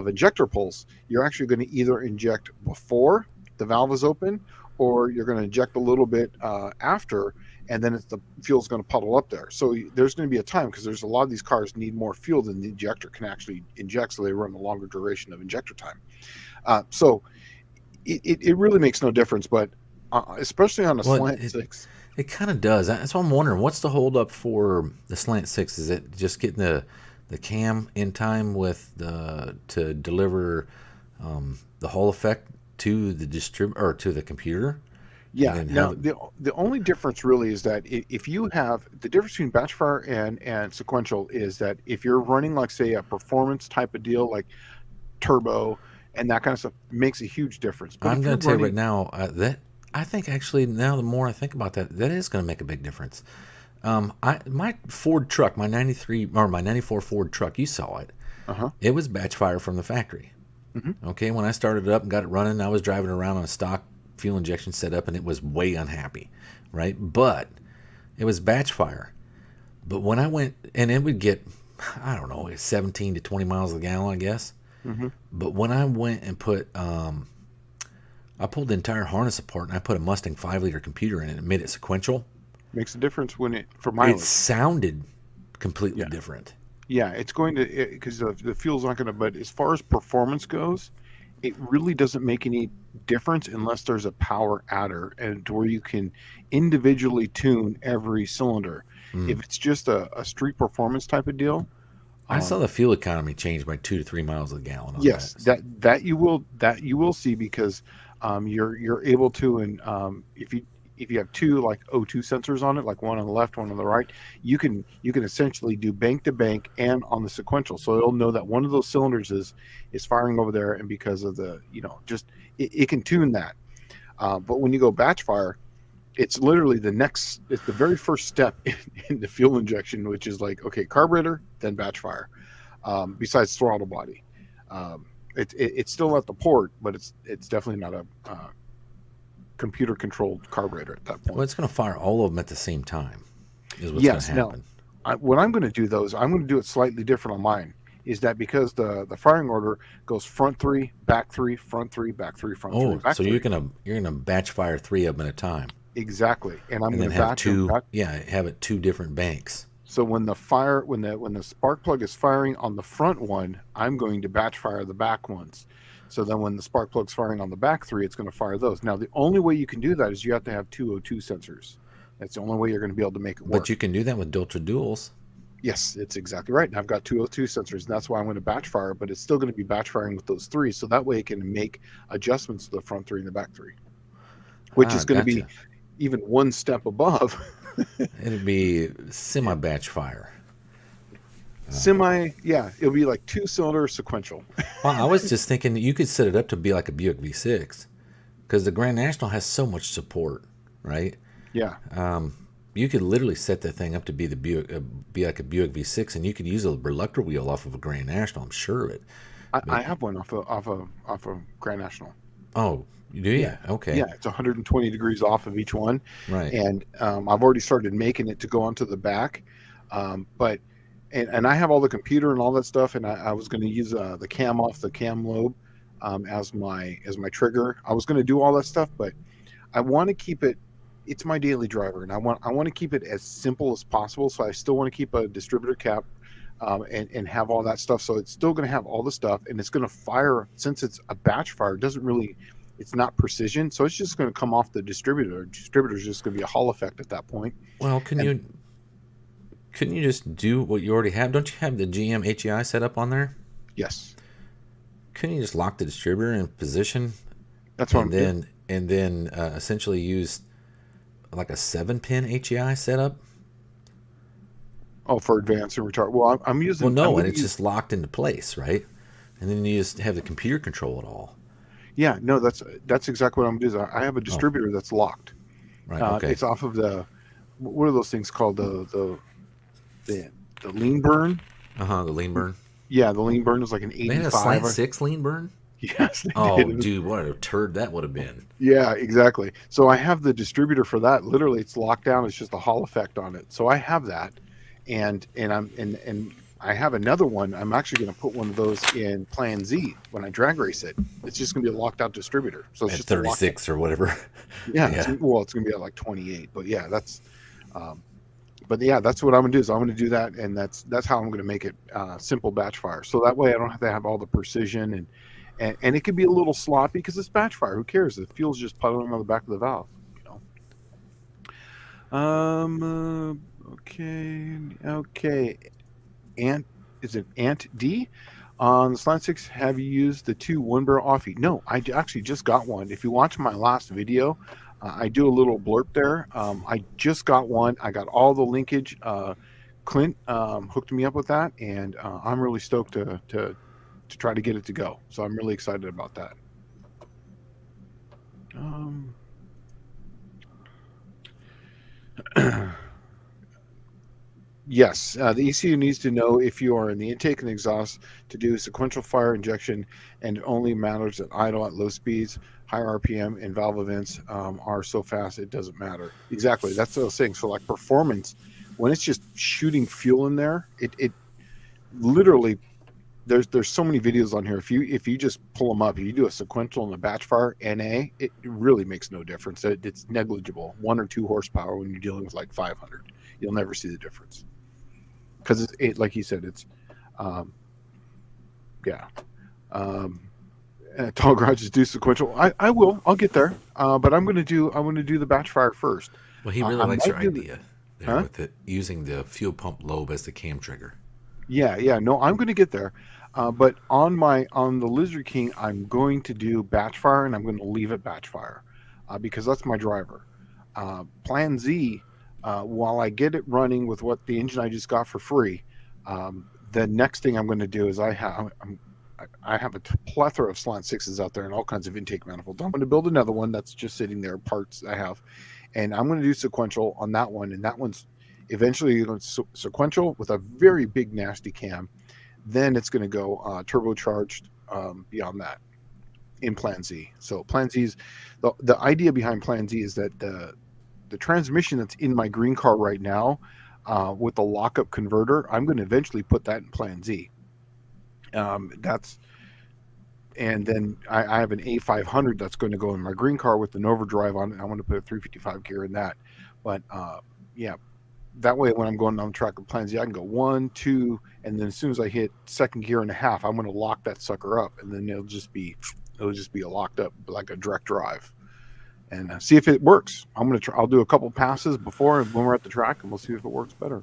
Speaker 1: injector pulse, you're actually going to either inject before the valve is open, or you're going to inject a little bit after, and then the fuel's going to puddle up there. So there's going to be a time, because there's a lot of these cars need more fuel than the injector can actually inject, so they run a longer duration of injector time. So it really makes no difference, but especially on a
Speaker 2: Well,
Speaker 1: slant
Speaker 2: it
Speaker 1: six.
Speaker 2: it kind of does. That's why I'm wondering what's the holdup for the Slant Six. Is it just getting the cam in time with the to deliver the Hall effect to the distrib or to the computer, and
Speaker 1: Yeah.
Speaker 2: then
Speaker 1: Now
Speaker 2: have
Speaker 1: the only difference really is that if you have the difference between batch fire and sequential is that if you're running like say a performance type of deal like turbo and that kind of stuff, makes a huge difference. But
Speaker 2: I'm
Speaker 1: if
Speaker 2: going
Speaker 1: you're
Speaker 2: to tell you right
Speaker 1: running,
Speaker 2: now that I think actually now the more I think about that, that is going to make a big difference. I my Ford truck, my '93 or my '94 Ford truck, you saw it.
Speaker 1: uh huh,
Speaker 2: It was batch fire from the factory.
Speaker 1: hmm,
Speaker 2: Okay, when I started it up and got it running, I was driving around on a stock fuel injection setup, and it was way unhappy, right? But it was batch fire. But when I went, and it would get, I don't know, 17 to 20 miles a gallon, I guess.
Speaker 1: hmm,
Speaker 2: But when I went and I pulled the entire harness apart and I put a Mustang 5-liter computer in it and made it sequential.
Speaker 1: makes a difference when it for
Speaker 2: It
Speaker 1: mileage.
Speaker 2: sounded completely
Speaker 1: Yeah,
Speaker 2: different.
Speaker 1: yeah, it's going to because the fuel's not going to. But as far as performance goes, it really doesn't make any difference unless there's a power adder and to where you can individually tune every cylinder.
Speaker 2: Mm.
Speaker 1: If it's just a street performance type of deal,
Speaker 2: I saw
Speaker 1: um,
Speaker 2: the fuel economy change by 2 to 3 miles a gallon on
Speaker 1: yes,
Speaker 2: those.
Speaker 1: that you will see because you're able to, and if you have two like O2 sensors on it, like one on the left, one on the right, you can essentially do bank to bank and on the sequential, so it'll know that one of those cylinders is firing over there, and because of the just it can tune that. But when you go batch fire, it's the very first step in the fuel injection, which is like, okay, carburetor, then batch fire, besides throttle body. It's still at the port, but it's definitely not a computer controlled carburetor at that
Speaker 2: Well,
Speaker 1: point.
Speaker 2: it's going to fire all of them at the same time, is what's going to
Speaker 1: Yes. Now,
Speaker 2: happen.
Speaker 1: what I'm going to do though is I'm going to do it slightly different on mine. Is that because the firing order goes front three, back three, front three, back three, front three,
Speaker 2: Oh,
Speaker 1: back
Speaker 2: so you're
Speaker 1: three.
Speaker 2: gonna batch fire 3 of them at a time,
Speaker 1: Exactly, and I'm
Speaker 2: and
Speaker 1: going
Speaker 2: then
Speaker 1: to
Speaker 2: have
Speaker 1: batch them
Speaker 2: two.
Speaker 1: back.
Speaker 2: Yeah, have it two different banks.
Speaker 1: So when the spark plug is firing on the front one, I'm going to batch fire the back ones. So then when the spark plug's firing on the back three, it's going to fire those. Now the only way you can do that is you have to have two O2 sensors. That's the only way you're going to be able to make it
Speaker 2: But
Speaker 1: work.
Speaker 2: you can do that with Delta Duals.
Speaker 1: Yes, it's exactly right. And I've got two O2 sensors, and that's why I'm going to batch fire, but it's still going to be batch firing with those three. So that way it can make adjustments to the front three and the back three, which
Speaker 2: Ah,
Speaker 1: is going to be
Speaker 2: gotcha.
Speaker 1: even one step above.
Speaker 2: It'd be
Speaker 1: Yeah.
Speaker 2: semi batch fire.
Speaker 1: Yeah, it'll be like two cylinder sequential.
Speaker 2: Well, I was just thinking that you could set it up to be like a Buick V6 because the Grand National has so much support, right?
Speaker 1: Yeah.
Speaker 2: You could literally set that thing up to be the Buick, be like a Buick V6, and you could use a reluctor wheel off of a Grand National. I'm sure of it.
Speaker 1: I
Speaker 2: But
Speaker 1: have one off of Grand National.
Speaker 2: oh, you do you?
Speaker 1: Yeah,
Speaker 2: Okay,
Speaker 1: yeah, it's 120 degrees off of each one,
Speaker 2: right.
Speaker 1: and I've already started making it to go onto the back, but and I have all the computer and all that stuff, and I was going to use the cam off the cam lobe as my trigger. I was going to do all that stuff, but I want to keep it. It's my daily driver, and I want to keep it as simple as possible. So I still want to keep a distributor cap, and have all that stuff. So it's still going to have all the stuff, and it's going to fire since it's a batch fire. It doesn't really, it's not precision, so it's just going to come off the distributor. Distributor is just going to be a Hall effect at that point.
Speaker 2: Well,
Speaker 1: And
Speaker 2: couldn't you just do what you already have? Don't you have the GM HEI set up on there?
Speaker 1: yes,
Speaker 2: couldn't you just lock the distributor in position
Speaker 1: That's what I'm doing.
Speaker 2: and then essentially use like a 7-pin HEI setup?
Speaker 1: Oh, for advance and retard. Well, I'm
Speaker 2: Well,
Speaker 1: using. I'm
Speaker 2: no,
Speaker 1: going
Speaker 2: and
Speaker 1: to
Speaker 2: it's
Speaker 1: use.
Speaker 2: just locked into place, right? And then you just have the computer control it all.
Speaker 1: Yeah, no, that's exactly what I'm doing. I have a
Speaker 2: Oh,
Speaker 1: distributor that's locked.
Speaker 2: right, okay.
Speaker 1: It's off of the. What are those things called? The the lean burn.
Speaker 2: Uh huh. The lean burn.
Speaker 1: Yeah, the lean burn is like an
Speaker 2: They had a
Speaker 1: 85.
Speaker 2: slant six lean burn.
Speaker 1: Yes, they did.
Speaker 2: Oh,
Speaker 1: It was,
Speaker 2: dude, what a turd that would have been.
Speaker 1: yeah, exactly. So I have the distributor for that. Literally, it's locked down. It's just a Hall effect on it. So I have that, and I have another one. I'm actually going to put one of those in Plan Z when I drag race it. It's just going to be a locked out distributor. So it's
Speaker 2: At
Speaker 1: just a locked.
Speaker 2: 36 or whatever.
Speaker 1: Yeah,
Speaker 2: Yeah.
Speaker 1: it's going to be at like 28. But yeah, um, but yeah, that's what I'm going to do. Is I'm going to do that, and that's how I'm going to make it simple batch fire. So that way I don't have to have all the precision and it could be a little sloppy because it's batch fire. Who cares? The fuel's just puddling on the back of the valve. You know. Okay. Okay. Ant is it Ant D? On the Slant 6, have you used the two one barrel offie? No, actually just got one. If you watch my last video, I do a little blurb there. I just got one. I got all the linkage. Clint hooked me up with that, and I'm really stoked to try to get it to go. So I'm really excited about that. Um, yes, the ECU needs to know if you are in the intake and exhaust to do sequential fire injection, and it only matters at idle at low speeds. High RPM and valve events are so fast it doesn't matter. Exactly, that's what I was saying. So like performance, when it's just shooting fuel in there, it literally there's so many videos on here. If you just pull them up, if you do a sequential and a batch fire NA, it really makes no difference. It's negligible, 1 or 2 horsepower when you're dealing with like 500. You'll never see the difference because like you said, it's um, yeah. Um, Tall garages do sequential. I'll get there. But I'm gonna do the batch fire first.
Speaker 2: Well, he really
Speaker 1: I
Speaker 2: likes your
Speaker 1: might do the,
Speaker 2: idea there
Speaker 1: huh?
Speaker 2: with it using the fuel pump lobe as the cam trigger.
Speaker 1: Yeah. No, I'm gonna get there. But on the Lizard King, I'm going to do batch fire, and I'm going to leave it batch fire because that's my driver. Plan Z, while I get it running with what the engine I just got for free, the next thing I'm going to do is I have a plethora of Slant Sixes out there and all kinds of intake manifolds. I'm going to build another one that's just sitting there, parts I have, and I'm going to do sequential on that one, and that one's eventually going to sequential with a very big nasty cam. Then it's going to go turbocharged beyond that in Plan Z. So Plan Z is the idea behind Plan Z is that the transmission that's in my green car right now with the lockup converter, I'm going to eventually put that in Plan Z. That's and then I have an A500 that's going to go in my green car with an overdrive on it. I want to put a 355 gear in that, but yeah, that way when I'm going on the track with Plan Z, I can go 1, 2, and then as soon as I hit second gear and a half, I'm going to lock that sucker up, and then it'll just be a locked up like a direct drive, and see if it works. I'll do a couple passes before when we're at the track, and we'll see if it works better.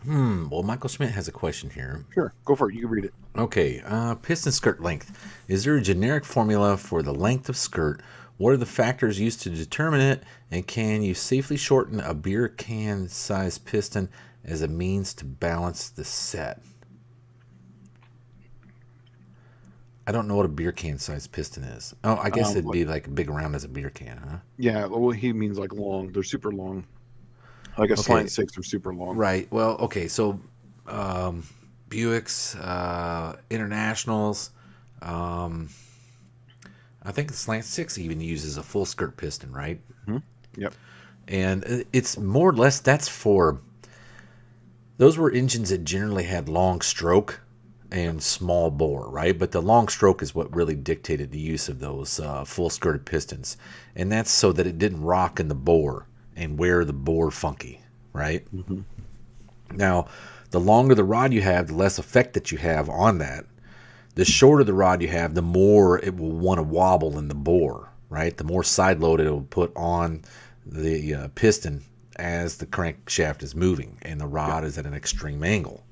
Speaker 2: Well, Michael Schmidt has a question here.
Speaker 1: Sure, go for it. You can read it.
Speaker 2: Okay, piston skirt length. Is there a generic formula for the length of skirt? What are the factors used to determine it? And can you safely shorten a beer can size piston as a means to balance the set? I don't know what a beer can size piston is. Oh, I guess it'd be like big round as a beer can, huh?
Speaker 1: Yeah, well, he means like long. They're super long. Like a
Speaker 2: Okay,
Speaker 1: Slant 6 are super long.
Speaker 2: right. Well, okay, so Buicks, Internationals, um, I think the Slant 6 even uses a full skirt piston, right?
Speaker 1: Hmm. Yep.
Speaker 2: And it's more or less those were engines that generally had long stroke and small bore, right? But the long stroke is what really dictated the use of those full skirted pistons. And that's so that it didn't rock in the bore and wear the bore funky, right?
Speaker 1: Mm-hmm.
Speaker 2: Now, the longer the rod you have, the less effect that you have on that. The shorter the rod you have, the more it will want to wobble in the bore, right? The more side load it will put on the piston as the crankshaft is moving and the rod is at an extreme angle.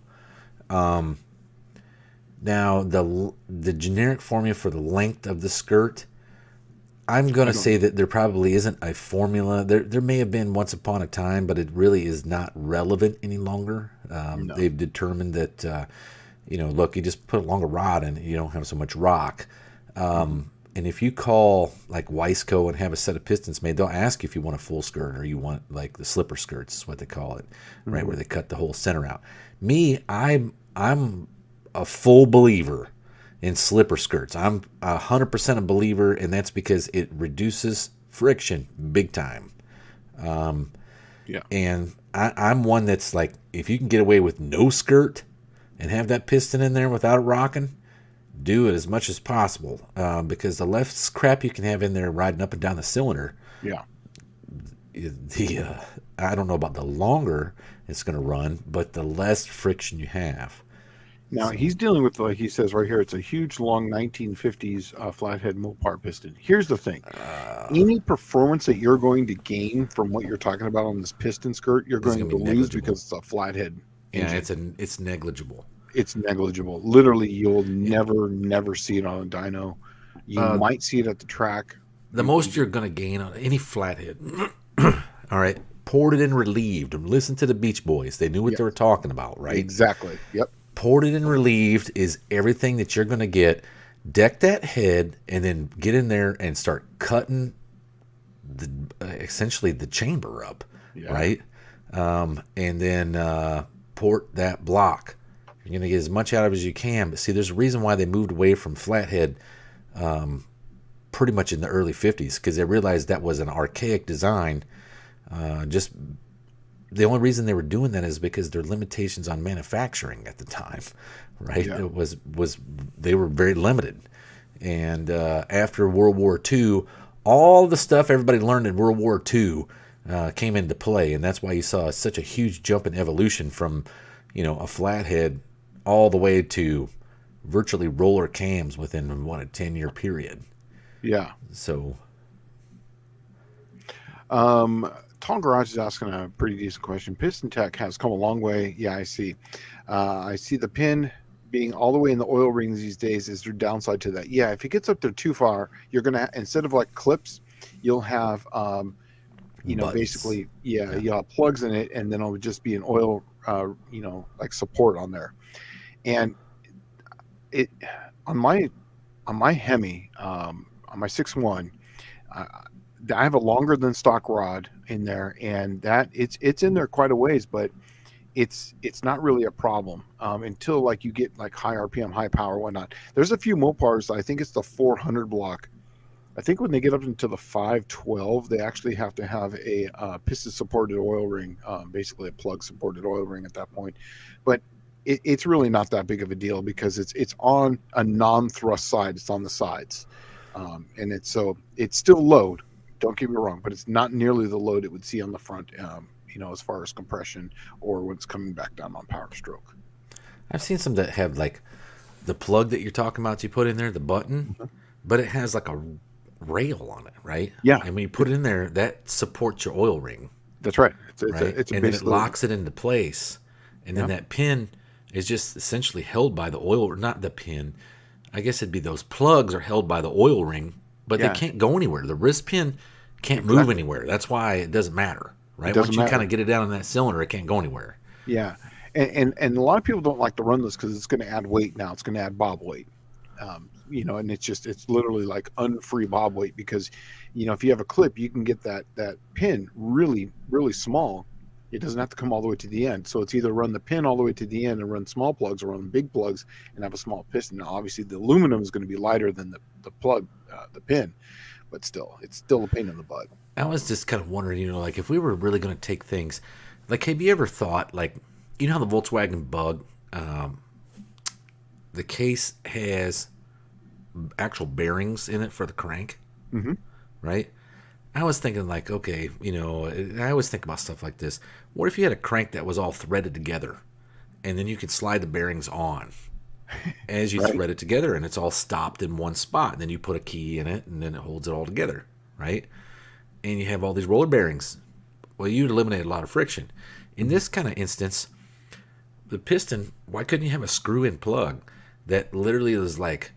Speaker 2: Now, the generic formula for the length of the skirt, I'm going
Speaker 1: I
Speaker 2: to
Speaker 1: don't.
Speaker 2: say that there probably isn't a formula. There may have been once upon a time, but it really is not relevant any longer.
Speaker 1: No.
Speaker 2: They've determined that, look, you just put a longer rod in it, you don't have so much rock.
Speaker 1: Hmm.
Speaker 2: And if you call like Wiseco and have a set of pistons made, they'll ask you if you want a full skirt or you want like the slipper skirts, is what they call it, right,
Speaker 1: Hmm.
Speaker 2: where they cut the whole center out. Me, I'm a full believer in slipper skirts. I'm 100% a believer, and that's because it reduces friction big time.
Speaker 1: Yeah.
Speaker 2: And I'm one that's like, if you can get away with no skirt and have that piston in there without it rocking, do it as much as possible, because the less crap you can have in there riding up and down the cylinder,
Speaker 1: Yeah.
Speaker 2: the I don't know about the longer it's going to run, but the less friction you have.
Speaker 1: Now
Speaker 2: So
Speaker 1: he's dealing with, like he says right here, it's a huge, long 1950s flathead Mopar piston. Here's the thing: any performance that you're going to gain from what you're talking about on this piston skirt, you're
Speaker 2: this is going
Speaker 1: going
Speaker 2: to
Speaker 1: to
Speaker 2: be
Speaker 1: lose
Speaker 2: negligible.
Speaker 1: because it's a flathead
Speaker 2: Yeah,
Speaker 1: engine.
Speaker 2: it's negligible.
Speaker 1: It's negligible. Literally, you'll
Speaker 2: Yeah.
Speaker 1: never see it on a dyno. You
Speaker 2: Uh,
Speaker 1: might see it at the track.
Speaker 2: the most you're going to gain on any flathead, all right, ported and relieved. Listen to the Beach Boys; they knew what
Speaker 1: Yeah,
Speaker 2: they were talking about, right?
Speaker 1: exactly. Yep.
Speaker 2: Ported and relieved is everything that you're going to get. Deck that head and then get in there and start cutting the essentially the chamber up,
Speaker 1: Yeah.
Speaker 2: right? And then port that block. You're going to get as much out of it as you can. But see, there's a reason why they moved away from flathead pretty much in the early 50s, because they realized that was an archaic design. Just the only reason they were doing that is because their limitations on manufacturing at the time, right?
Speaker 1: Yeah.
Speaker 2: It was they were very limited, and after World War II, all the stuff everybody learned in World War II came into play, and that's why you saw such a huge jump in evolution from, a flathead all the way to virtually roller cams within what, a 10-year period.
Speaker 1: Yeah.
Speaker 2: So
Speaker 1: Tom Garage is asking a pretty decent question. Piston Tech has come a long way. Yeah, I see. I see the pin being all the way in the oil rings these days. Is there downside to that? Yeah, if it gets up there too far, you're gonna, instead of like clips, you'll have
Speaker 2: buttons,
Speaker 1: basically, yeah,
Speaker 2: yeah.
Speaker 1: you'll have plugs in it, and then it'll just be an oil, like support on there. And it on my Hemi, on my 6.1, I have a longer than stock rod in there, and that it's in there quite a ways, but it's not really a problem until like you get like high RPM, high power, whatnot. There's a few Mopars. I think it's the 400 block. I think when they get up into the 512, they actually have to have a piston supported oil ring, basically a plug supported oil ring at that point. But it's really not that big of a deal because it's on a non-thrust side. It's on the sides, and it's still load. Don't get me wrong, but it's not nearly the load it would see on the front. As far as compression or when it's coming back down on power stroke.
Speaker 2: I've seen some that have like the plug that you're talking about, you put in there, the button,
Speaker 1: Mhm.
Speaker 2: but it has like a rail on it, right?
Speaker 1: Yeah,
Speaker 2: And when you put it in there, that supports your oil ring,
Speaker 1: that's right.
Speaker 2: right?
Speaker 1: It's a
Speaker 2: And then it
Speaker 1: basically,
Speaker 2: locks it into place. And then
Speaker 1: yeah,
Speaker 2: that pin is just essentially held by the oil, or not the pin. I guess it'd be those plugs are held by the oil ring, but they
Speaker 1: yeah,
Speaker 2: can't go anywhere. The wrist pin can't move
Speaker 1: exactly.
Speaker 2: anywhere. That's why it doesn't matter,
Speaker 1: It
Speaker 2: right?
Speaker 1: doesn't
Speaker 2: Once you kind
Speaker 1: matter.
Speaker 2: of get it down in that cylinder, it can't go anywhere.
Speaker 1: Yeah, and a lot of people don't like to run this because it's going to add weight. Now it's going to add bob weight. And it's literally like unfree bob weight because, if you have a clip, you can get that pin really really small. It doesn't have to come all the way to the end. So it's either run the pin all the way to the end and run small plugs, or run big plugs and have a small piston. Now, obviously, the aluminum is going to be lighter than the plug, the pin, but still, it's still a pain in the butt.
Speaker 2: I was just kind of wondering, like if we were really going to take things, like have you ever thought, like, how the Volkswagen Bug, the case has actual bearings in it for the crank,
Speaker 1: Hmm.
Speaker 2: right? I was thinking like, okay, I always think about stuff like this. What if you had a crank that was all threaded together, and then you could slide the bearings on as you
Speaker 1: Right?
Speaker 2: thread it together, and it's all stopped in one spot. And then you put a key in it, and then it holds it all together, right? And you have all these roller bearings. Well, you'd eliminate a lot of friction. In
Speaker 1: Hmm.
Speaker 2: this kind of instance, the piston, why couldn't you have a screw-in plug that literally is like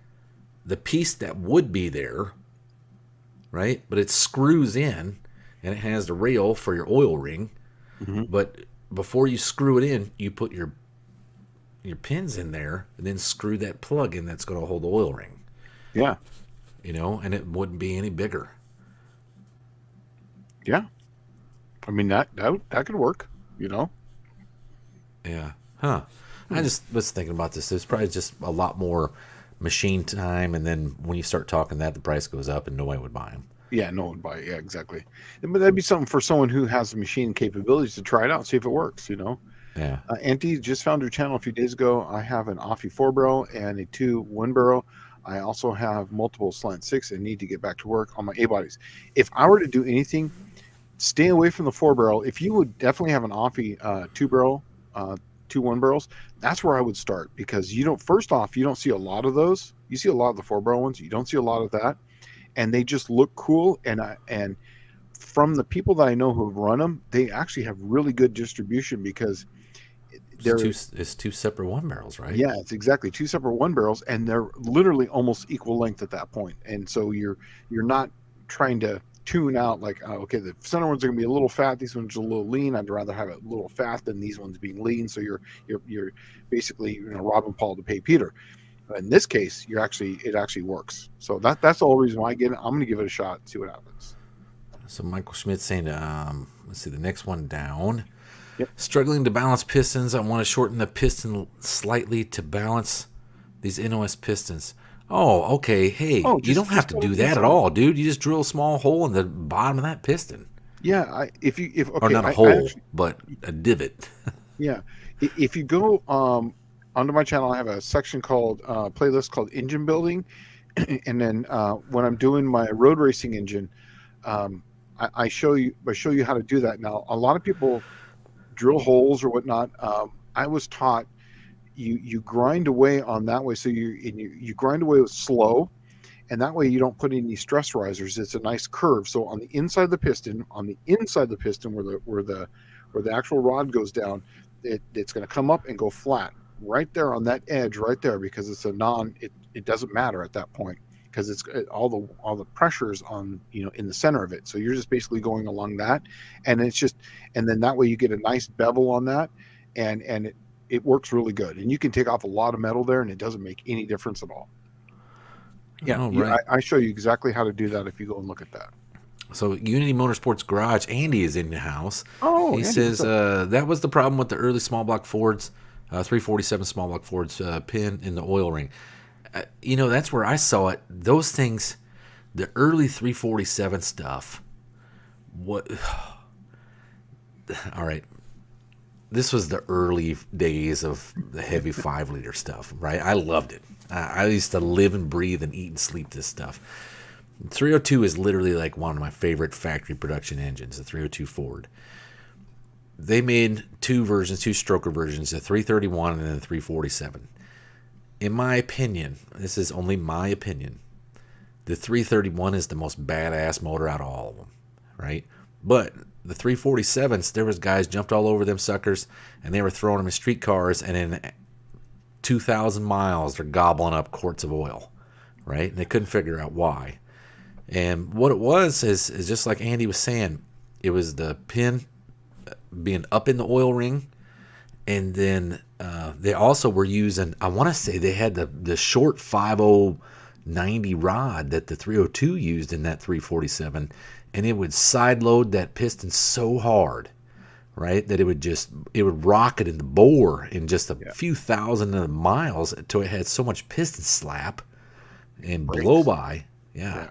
Speaker 2: the piece that would be there, right? But it screws in, and it has the rail for your oil ring.
Speaker 1: Hmm.
Speaker 2: But before you screw it in, you put your pins in there, and then screw that plug in that's going to hold the oil ring.
Speaker 1: Yeah.
Speaker 2: And it wouldn't be any bigger.
Speaker 1: Yeah. I mean, that could work,
Speaker 2: Yeah. Huh. I just was thinking about this. There's probably just a lot more machine time, and then when you start talking that, the price goes up, and nobody would buy them.
Speaker 1: Yeah, no one would buy it. Yeah, exactly. But that'd be something for someone who has the machine capabilities to try it out, see if it works.
Speaker 2: Yeah.
Speaker 1: Auntie just found her channel a few days ago. I have an Offie 4-barrel and a 2 1-barrel. I also have multiple slant 6 and need to get back to work on my A bodies. If I were to do anything, stay away from the 4-barrel. If you would definitely have an Offie 2-barrel, 2 1-barrels, that's where I would start, because first off, you don't see a lot of those. You see a lot of the 4-barrel ones. You don't see a lot of that. And they just look cool. And from the people that I know who have run them, they actually have really good distribution, because
Speaker 2: It's two separate 1-barrels, right?
Speaker 1: yeah, it's exactly 2 separate 1-barrels, and they're literally almost equal length at that point. And so you're not trying to tune out like, okay, the center ones are going to be a little fat, these ones are a little lean. I'd rather have it a little fat than these ones being lean. So you're basically robbing Paul to pay Peter. In this case, it actually works. So that's the whole reason why I get it. I'm going to give it a shot, see what happens.
Speaker 2: So Michael Schmidt's saying, let's see the next one down.
Speaker 1: Yep.
Speaker 2: Struggling to balance pistons. I want to shorten the piston slightly to balance these NOS pistons. Oh, okay. Hey, you don't have to do that at all, dude. You just drill a small hole in the bottom of that piston.
Speaker 1: Yeah,
Speaker 2: Or not a hole, but a divot.
Speaker 1: Yeah, if you go onto my channel, I have a section called playlist called Engine Building, and then when I'm doing my road racing engine, I show you how to do that. Now, a lot of people drill holes or whatnot. I was taught you grind away on that way, so you grind away with slow, and that way you don't put any stress risers. It's a nice curve. So on the inside of the piston, where the actual rod goes down, it's going to come up and go flat right there on that edge right there, because it's it doesn't matter at that point, because it's all the pressures on in the center of it. So you're just basically going along that, and then that way you get a nice bevel on that, and it works really good. And you can take off a lot of metal there, and it doesn't make any difference at all. Yeah,
Speaker 2: right.
Speaker 1: I show you exactly how to do that if you go and look at that.
Speaker 2: So Unity Motorsports Garage, Andy is in the house.
Speaker 1: Oh,
Speaker 2: he
Speaker 1: Andy,
Speaker 2: says that was the problem with the early small block Fords, 347 small block Fords pin in the oil ring. That's where I saw it. Those things, the early 347 stuff. What? All right. This was the early days of the heavy 5-liter stuff, right? I loved it. I used to live and breathe and eat and sleep this stuff. 302 is literally like one of my favorite factory production engines, the 302 Ford. They made two stroker versions, the 331 and the 347. In my opinion, this is only my opinion, the 331 is the most badass motor out of all of them, right? But the 347s, there was guys jumped all over them suckers, and they were throwing them in street cars, and in 2,000 miles, they're gobbling up quarts of oil, right? And they couldn't figure out why. And what it was is just like Andy was saying, it was the pin being up in the oil ring, and then they also were using, I want to say they had the short 5090 rod that the 302 used in that 347, and it would side load that piston so hard, right, that it would rocket in the bore in just a few thousand of miles until it had so much piston slap and blow by. Yeah.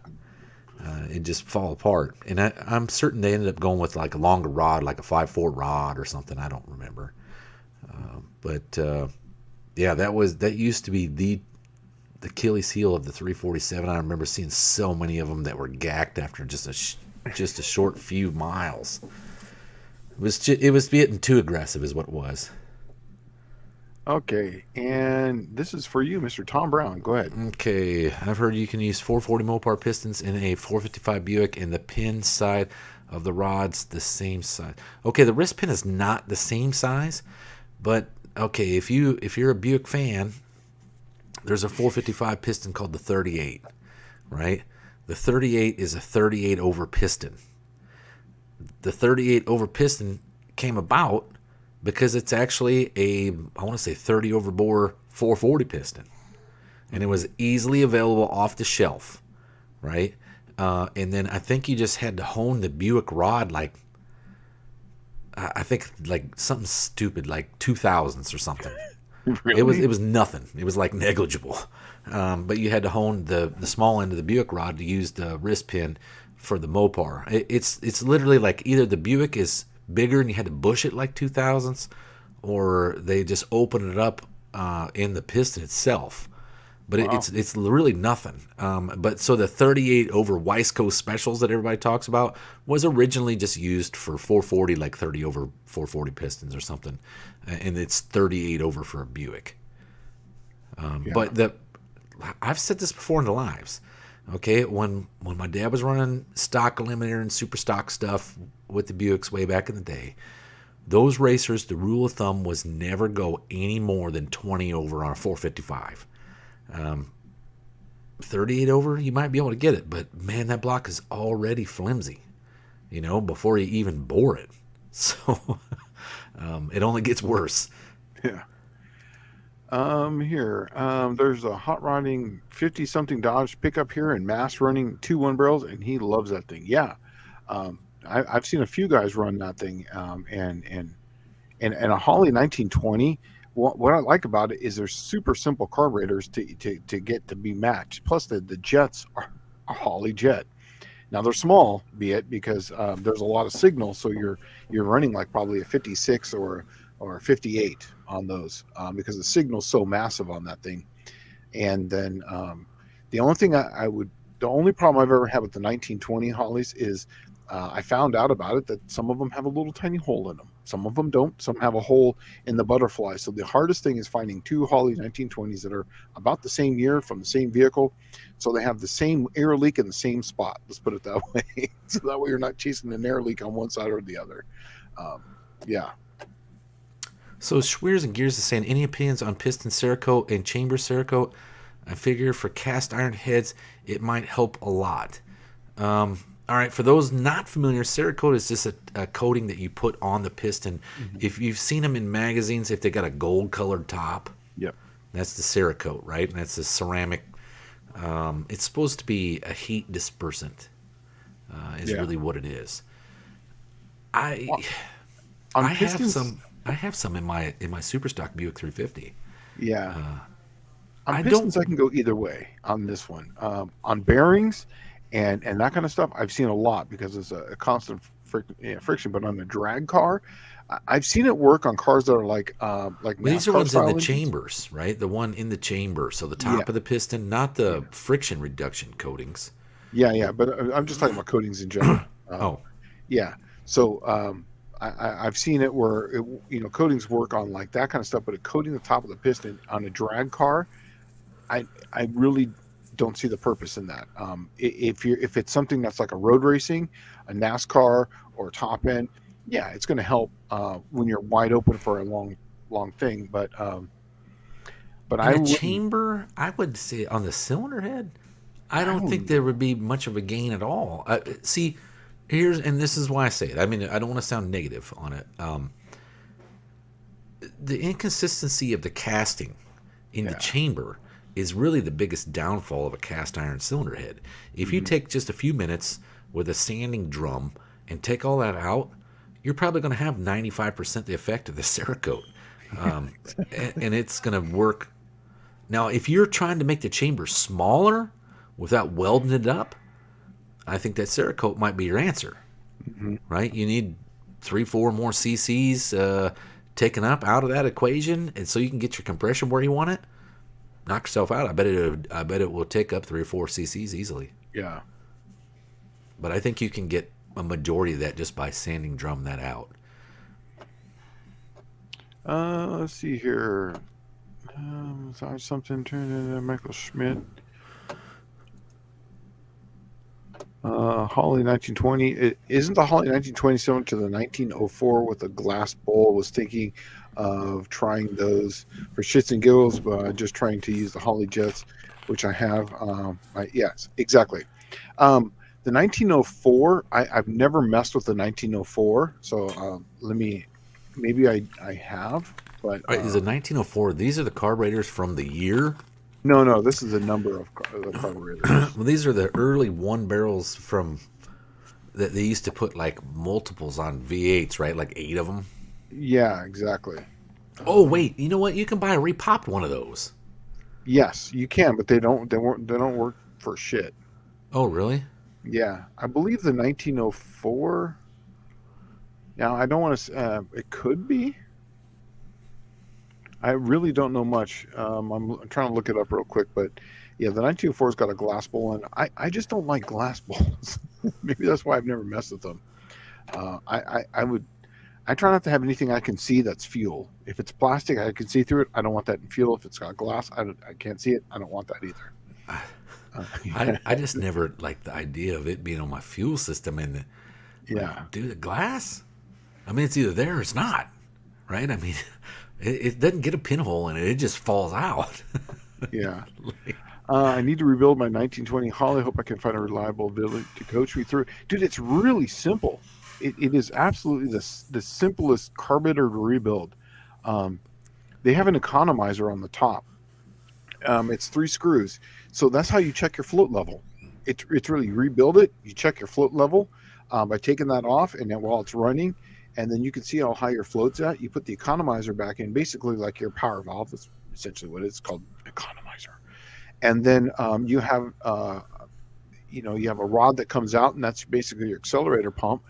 Speaker 2: It just fall apart. And I'm certain they ended up going with like a longer rod, like a 5.4 rod or something. I don't remember. Yeah, that used to be the Achilles heel of the 347. I remember seeing so many of them that were gacked after just a short few miles. It was getting too aggressive, is what it was.
Speaker 1: Okay, and this is for you, Mr. Tom Brown. Go ahead.
Speaker 2: Okay, I've heard you can use 440 Mopar pistons in a 455 Buick, and the pin side of the rod's the same size. Okay, the wrist pin is not the same size, but okay, if you're a Buick fan, There's a 455 piston called the 38, right? The 38 is a 38 over piston. The 38 over piston came about because it's actually I want to say 30 over bore 440 piston. And it was easily available off the shelf, right? And then I think you just had to hone the Buick rod like, I think like something stupid like 2000s or something.
Speaker 1: Really?
Speaker 2: It was nothing. It was like negligible. But you had to hone the small end of the Buick rod to use the wrist pin for the Mopar. It's literally like either the Buick is bigger and you had to bush it like 2000s, or they just opened it up in the piston itself. But
Speaker 1: Wow.
Speaker 2: it's really nothing. But so the 38 over Wiseco specials that everybody talks about was originally just used for 440, like 30 over 440 pistons or something, and it's 38 over for a Buick.
Speaker 1: Yeah.
Speaker 2: But I've said this before in the lives. Okay, when my dad was running stock eliminator and super stock stuff with the Buicks way back in the day, those racers, the rule of thumb was never go any more than 20 over on a 455. 38 over, you might be able to get it, but man, that block is already flimsy, before you even bore it. So it only gets worse.
Speaker 1: Yeah. Here, there's a hot rodding 50 something Dodge pickup here in Mass running 2 1 barrels, and he loves that thing. Yeah. I've seen a few guys run that thing, and a Holly 1920. What I like about it is they're super simple carburetors to get to be matched. Plus, the jets are a Holly jet. Now they're small, be it because there's a lot of signal, so you're running like probably a 56 or a 58 on those because the signal's so massive on that thing. And then the only thing the only problem I've ever had with the 1920 Hollies is I found out about it that some of them have a little tiny hole in them. Some of them don't. Some have a hole in the butterfly. So the hardest thing is finding 2 Holly 1920s that are about the same year from the same vehicle. So they have the same air leak in the same spot. Let's put it that way. So that way you're not chasing an air leak on one side or the other. Yeah.
Speaker 2: So Schweers and Gears is saying, any opinions on piston Cerakote and chamber Cerakote? I figure for cast iron heads, it might help a lot. All right, for those not familiar, Cerakote is just a coating that you put on the piston.
Speaker 1: Mm-hmm.
Speaker 2: If you've seen them in magazines, if they got a gold-colored top,
Speaker 1: Yep.
Speaker 2: that's the Cerakote, right? And that's a ceramic. It's supposed to be a heat dispersant. Is really what it is. I
Speaker 1: On
Speaker 2: I have
Speaker 1: pistons,
Speaker 2: some. I have some in my Superstock Buick 350.
Speaker 1: yeah. On
Speaker 2: I
Speaker 1: pistons,
Speaker 2: don't.
Speaker 1: I can go either way on this one. On bearings and that kind of stuff, I've seen a lot because it's a constant friction. But on a drag car, I've seen it work on cars that are like
Speaker 2: Well, these are
Speaker 1: NASCAR
Speaker 2: ones in the
Speaker 1: style engines.
Speaker 2: chambers, right? The one in the chamber, so the
Speaker 1: Yeah,
Speaker 2: top of the piston, not the friction reduction coatings.
Speaker 1: yeah. But I'm just talking about coatings in general.
Speaker 2: Oh,
Speaker 1: Yeah. So I've seen it where coatings work on like that kind of stuff, but coating the top of the piston on a drag car, I really don't see the purpose in that. If it's something that's like a road racing, a NASCAR or top end, yeah, it's going to help when you're wide open for a long thing. But
Speaker 2: in
Speaker 1: I
Speaker 2: a
Speaker 1: wouldn't.
Speaker 2: chamber, I would say on the cylinder head, I
Speaker 1: I
Speaker 2: don't think
Speaker 1: don't
Speaker 2: there
Speaker 1: know.
Speaker 2: would be much of a gain at all. See, and this is why I say it. I mean, I don't want to sound negative on it. The inconsistency of the casting in the
Speaker 1: Yeah.
Speaker 2: chamber is really the biggest downfall of a cast iron cylinder head. If you
Speaker 1: Hmm.
Speaker 2: take just a few minutes with a sanding drum and take all that out, you're probably going to have 95% the effect of the Cerakote. And it's going to work. Now, if you're trying to make the chamber smaller without welding it up, I think that Cerakote might be your answer,
Speaker 1: Hmm.
Speaker 2: right? You need 3, 4 more cc's taken up out of that equation, and so you can get your compression where you want it. Knock yourself out. I bet it will take up 3 or 4 cc's easily.
Speaker 1: Yeah.
Speaker 2: But I think you can get a majority of that just by sanding drum that out.
Speaker 1: Let's see here. Something turned into Michael Schmidt. Holly 1920. Isn't the Holly 1920 similar to the 1904 with a glass bowl? Was thinking of trying those for shits and giggles, but just trying to use the Holly Jets, which I have. Yes, exactly. The 1904, I've never messed with the 1904, so let me, maybe I have, but
Speaker 2: All right, is it 1904? These are the carburetors from the year.
Speaker 1: no, this is a number of the carburetors.
Speaker 2: Well, these are the early one barrels from that they used to put like multiples on V8s, right? Like 8 of them.
Speaker 1: Yeah, exactly.
Speaker 2: Oh wait, you know what? You can buy a repopped one of those.
Speaker 1: Yes, you can, but they don't work for shit.
Speaker 2: Oh really?
Speaker 1: Yeah, I believe the 1904. Now I don't want to. It could be. I really don't know much. I'm trying to look it up real quick, but yeah, the 1904's got a glass bowl, and I just don't like glass bowls. Maybe that's why I've never messed with them. I try not to have anything I can see that's fuel. If it's plastic, I can see through it. I don't want that in fuel. If it's got glass, I can't see it. I don't want that either.
Speaker 2: I just never liked the idea of it being on my fuel system and
Speaker 1: Yeah,
Speaker 2: do the glass. I mean, it's either there or it's not, right? I mean, it doesn't get a pinhole in it; it just falls out.
Speaker 1: yeah. I need to rebuild my 1920 Holly. Hope I can find a reliable village to coach me through. Dude, it's really simple. It is absolutely the simplest carburetor to rebuild. Um, they have an economizer on the top. It's 3 screws. So that's how you check your float level. It's really, you rebuild it, you check your float level by taking that off, and then while it's running, and then you can see how high your float's at. You put the economizer back in, basically like your power valve. That's essentially what it's called, economizer. And then you have a rod that comes out, and that's basically your accelerator pump,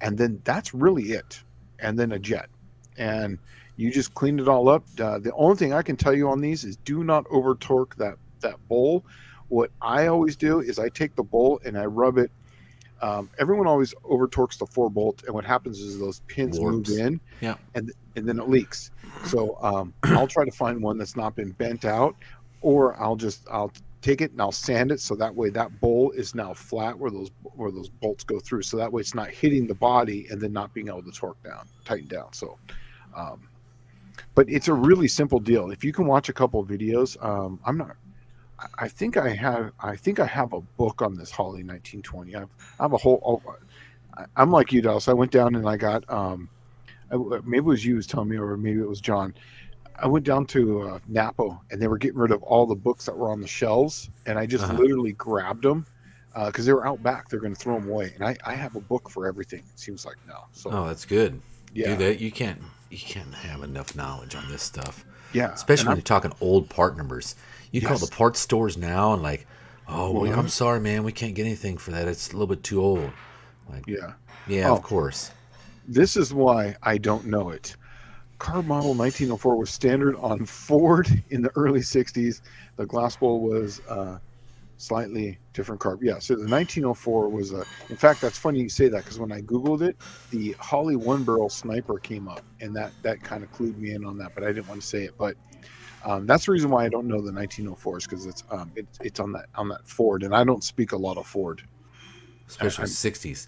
Speaker 1: and then that's really it. And then a jet, and you just clean it all up. The only thing I can tell you on these is do not over torque that bowl. What I always do is I take the bolt and I rub it. Everyone always over torques the 4 bolt, and what happens is those pins move
Speaker 2: Warps.
Speaker 1: in,
Speaker 2: Yeah.
Speaker 1: and then it leaks. So I'll try to find one that's not been bent out, or I'll take it and I'll sand it so that way that bowl is now flat where those bolts go through. So that way it's not hitting the body and then not being able to tighten down. So, but it's a really simple deal. If you can watch a couple of videos, I'm not. I think I have a book on this Holly 1920. I have a whole. I'm like you, Dallas. I went down and I got. Maybe it was you was telling me, or maybe it was John. I went down to Napo, and they were getting rid of all the books that were on the shelves, and I just literally grabbed them because they were out back. They're going to throw them away, and I have a book for everything. It seems like now. So
Speaker 2: Oh, that's good.
Speaker 1: yeah,
Speaker 2: Do that. You can't have enough knowledge on this stuff,
Speaker 1: yeah,
Speaker 2: especially
Speaker 1: and
Speaker 2: when you're talking old part numbers. You call the
Speaker 1: yes,
Speaker 2: parts stores now and like, oh,
Speaker 1: well,
Speaker 2: I'm sorry, man, we can't get anything for that. It's a little bit too old. Like,
Speaker 1: yeah.
Speaker 2: yeah, of
Speaker 1: Oh,
Speaker 2: course.
Speaker 1: this is why I don't know it. Car model 1904 was standard on Ford in the early 60s. The glass bowl was slightly different carb. Yeah, so the 1904 was in fact, that's funny you say that because when I Googled it, the Holly one barrel sniper came up, and that kind of clued me in on that, but I didn't want to say it. But that's the reason why I don't know the 1904s because it's on that Ford, and I don't speak a lot of Ford.
Speaker 2: Especially
Speaker 1: I'm,
Speaker 2: 60s.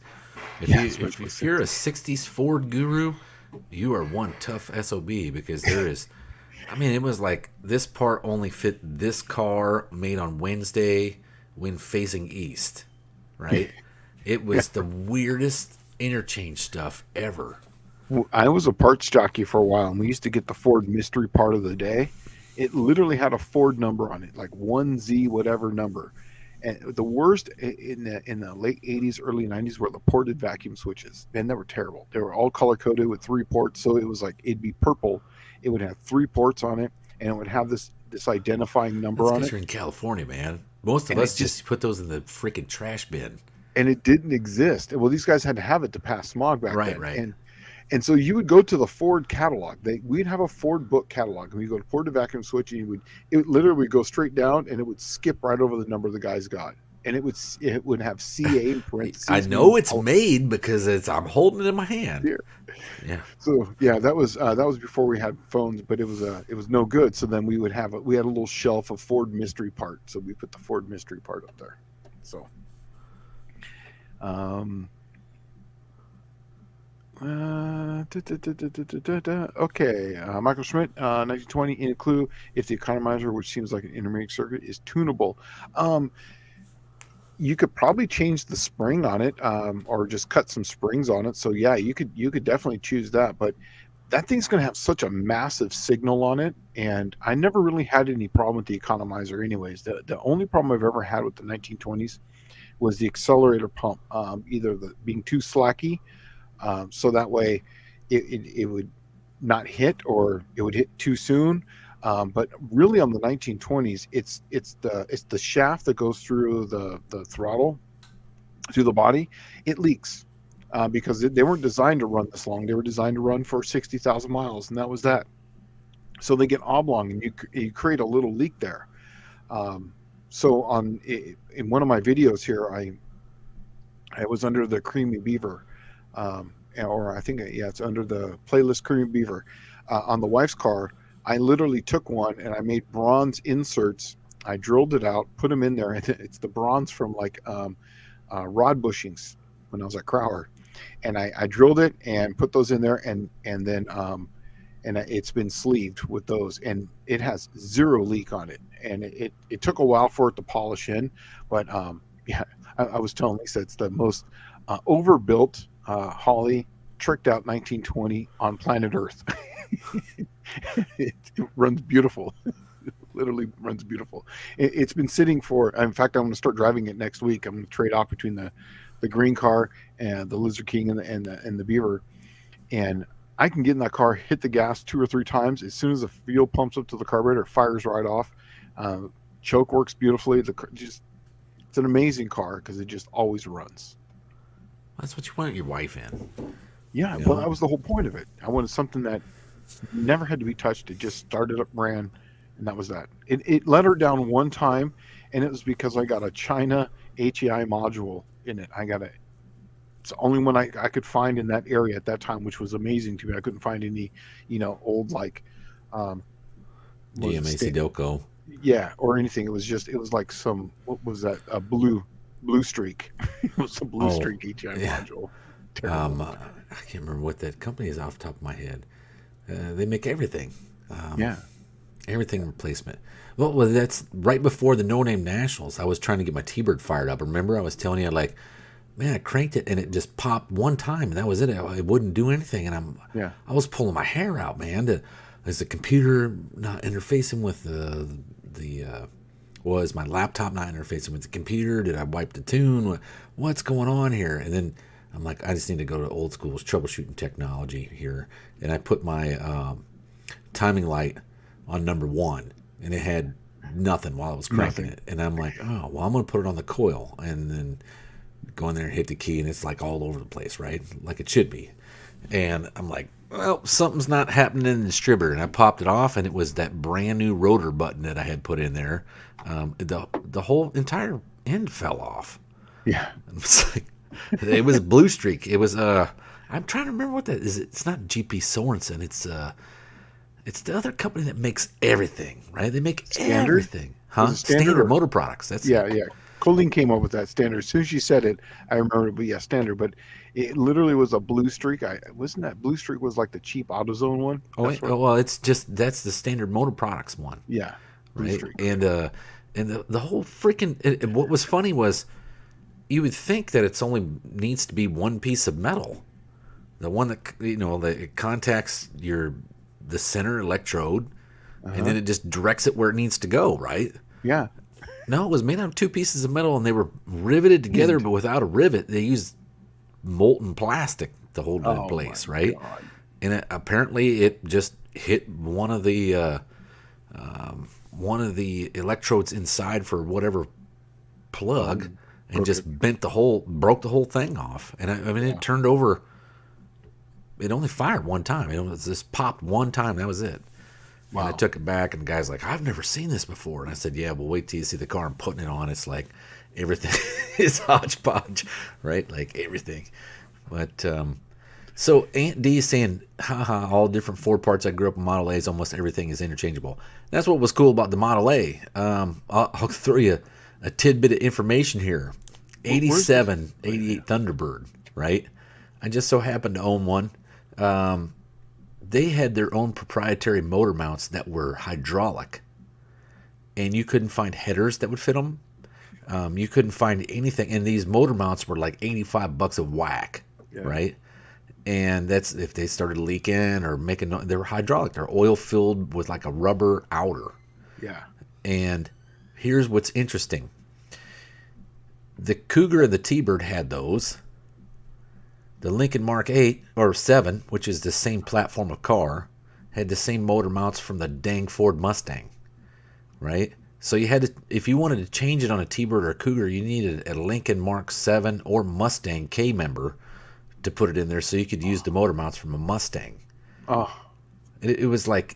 Speaker 1: yeah, especially
Speaker 2: If you're a
Speaker 1: 60s.
Speaker 2: 60s Ford guru, you are one tough SOB because there is. I mean, it was like this part only fit this car made on Wednesday when facing east, right? It
Speaker 1: Yeah.
Speaker 2: was the weirdest interchange stuff ever.
Speaker 1: I was a parts jockey for a while, and we used to get the Ford mystery part of the day. It literally had a Ford number on it, like 1Z whatever number. And the worst in the late 80s, early 90s were the ported vacuum switches. Man, they were terrible. They were all color coded with 3 ports, so it was like it'd be purple. It would have 3 ports on it, and it would have this identifying
Speaker 2: That's
Speaker 1: number on
Speaker 2: because
Speaker 1: it,
Speaker 2: you're in California, man. Most of
Speaker 1: and
Speaker 2: us
Speaker 1: it just
Speaker 2: just put those in the freaking trash bin.
Speaker 1: and it didn't exist. Well, these guys had to have it to pass smog back
Speaker 2: Right,
Speaker 1: then,
Speaker 2: right.
Speaker 1: and so you would go to the Ford catalog. We'd have a Ford book catalog, and we go to Ford to vacuum switch, and it literally would go straight down, and it would skip right over the number the guys got, and it would have CA in
Speaker 2: I
Speaker 1: parentheses,
Speaker 2: know
Speaker 1: meaning
Speaker 2: it's made because I'm holding it in my hand.
Speaker 1: here.
Speaker 2: Yeah.
Speaker 1: So yeah, that was before we had phones, but it was no good. So then we had a little shelf of Ford mystery part, so we put the Ford mystery part up there. So Um, Okay, Michael Schmidt, 1920 include if the economizer, which seems like an intermediate circuit, is tunable. Um, you could probably change the spring on it, or just cut some springs on it. So yeah, you could definitely choose that. But that thing's going to have such a massive signal on it, and I never really had any problem with the economizer. Anyways, the only problem I've ever had with the 1920s was the accelerator pump, either the being too slacky, so that way it would not hit, or it would hit too soon. But really, on the 1920s, it's the shaft that goes through the throttle through the body. It leaks, because they weren't designed to run this long. They were designed to run for 60,000 miles, and that was that. So they get oblong, and you create a little leak there. So in one of my videos here, I was under the Creamy Beaver, or I think, yeah, it's under the playlist Creamy Beaver, on the wife's car. I literally took one and I made bronze inserts. I drilled it out, put them in there, and it's the bronze from like rod bushings when I was at Crowher, and I drilled it and put those in there, and then it's been sleeved with those, and it has zero leak on it, and it took a while for it to polish in, but yeah, I was telling Lisa it's the most overbuilt Holly tricked out 1920 on planet Earth. it runs beautiful. Literally runs beautiful. It's been sitting for. In fact, I'm going to start driving it next week. I'm going to trade off between the green car and the Lizard King and the Beaver, and I can get in that car, hit the gas 2 or 3 times. As soon as the fuel pumps up to the carburetor, it fires right off. Choke works beautifully. It's an amazing car because it just always runs.
Speaker 2: That's what you want your wife in.
Speaker 1: Yeah,
Speaker 2: You
Speaker 1: well,
Speaker 2: know?
Speaker 1: that was the whole point of it. I wanted something that never had to be touched. It just started up, ran, and that was that. It let her down one time, and it was because I got a China HEI module in it. It's the only one I could find in that area at that time, which was amazing to me. I couldn't find any, old like, um, what was it,
Speaker 2: GMAC Delco.
Speaker 1: yeah, or anything. It was like some, what was that? A blue streak. It was a blue
Speaker 2: Oh,
Speaker 1: streak HEI
Speaker 2: yeah.
Speaker 1: module. Terrible.
Speaker 2: I can't remember what that company is off the top of my head. They make everything.
Speaker 1: Yeah.
Speaker 2: Everything replacement. Well, that's right before the No Name Nationals. I was trying to get my T-Bird fired up. Remember, I was telling you, like, man, I cranked it and it just popped one time, and that was it. It wouldn't do anything, and
Speaker 1: Yeah.
Speaker 2: I was pulling my hair out, man. Is the computer not interfacing with was my laptop not interfacing with the computer? Did I wipe the tune? What's going on here? And then I'm like, I just need to go to old school's troubleshooting technology here, and I put my timing light on number 1, and it had nothing while I was cranking
Speaker 1: Nothing.
Speaker 2: it. And I'm like, oh, well, I'm going to put it on the coil, and then go in there and hit the key, and it's like all over the place, right? Like it should be. And I'm like, well, something's not happening in the distributor. And I popped it off, and it was that brand new rotor button that I had put in there. The whole entire end fell off.
Speaker 1: Yeah.
Speaker 2: It's like, it was Blue Streak. It was I'm trying to remember what that is. It's not GP Sorensen. It's the other company that makes everything, right? They make
Speaker 1: Standard?
Speaker 2: everything. Huh?
Speaker 1: Was it Standard
Speaker 2: Standard
Speaker 1: or-
Speaker 2: Motor Products. That's
Speaker 1: Yeah, yeah. Colleen came up with that standard. As soon as she said it, I remember. But yeah, standard. But it literally was a blue streak. I wasn't that blue streak was like the cheap AutoZone one.
Speaker 2: Oh,
Speaker 1: That's what-
Speaker 2: well, it's just that's the Standard Motor Products one,
Speaker 1: yeah, blue
Speaker 2: right?
Speaker 1: streak.
Speaker 2: And the whole freaking what was funny was you would think that it's only needs to be one piece of metal, the one that that it contacts the center electrode, and then it just directs it where it needs to go, right?
Speaker 1: Yeah,
Speaker 2: No, it was made out of 2 pieces of metal, and they were riveted together, but without a rivet. They used molten plastic to hold it in place,
Speaker 1: my
Speaker 2: right?
Speaker 1: God.
Speaker 2: And apparently, it just hit one of the electrodes inside for whatever plug, and just broke the whole thing off. And I mean, it turned over. It only fired one time. It just popped one time. That was it.
Speaker 1: Wow.
Speaker 2: And I took it back, and the guy's like, I've never seen this before. And I said, yeah, well, wait till you see the car I'm putting it on. It's like everything is hodgepodge, right? Like everything. But so Aunt D is saying, haha, all different Ford parts. I grew up in Model A's. Almost everything is interchangeable. That's what was cool about the Model A. I'll throw you a tidbit of information here.
Speaker 1: Where's this?
Speaker 2: 87, 88 Thunderbird, right? I just so happened to own one. Um, they had their own proprietary motor mounts that were hydraulic, and you couldn't find headers that would fit them. You couldn't find anything, and these motor mounts were like $85 a whack,
Speaker 1: Yeah,
Speaker 2: right? And that's if they started leaking or making. They were hydraulic. They're oil filled with like a rubber outer.
Speaker 1: yeah,
Speaker 2: And here's what's interesting: the Cougar and the T-Bird had those. The Lincoln Mark 8 or 7, which is the same platform of car, had the same motor mounts from the dang Ford Mustang, right? So you had to, if you wanted to change it on a T-Bird or a Cougar, you needed a Lincoln Mark 7 or Mustang K member to put it in there so you could use the motor mounts from a Mustang.
Speaker 1: oh,
Speaker 2: It was like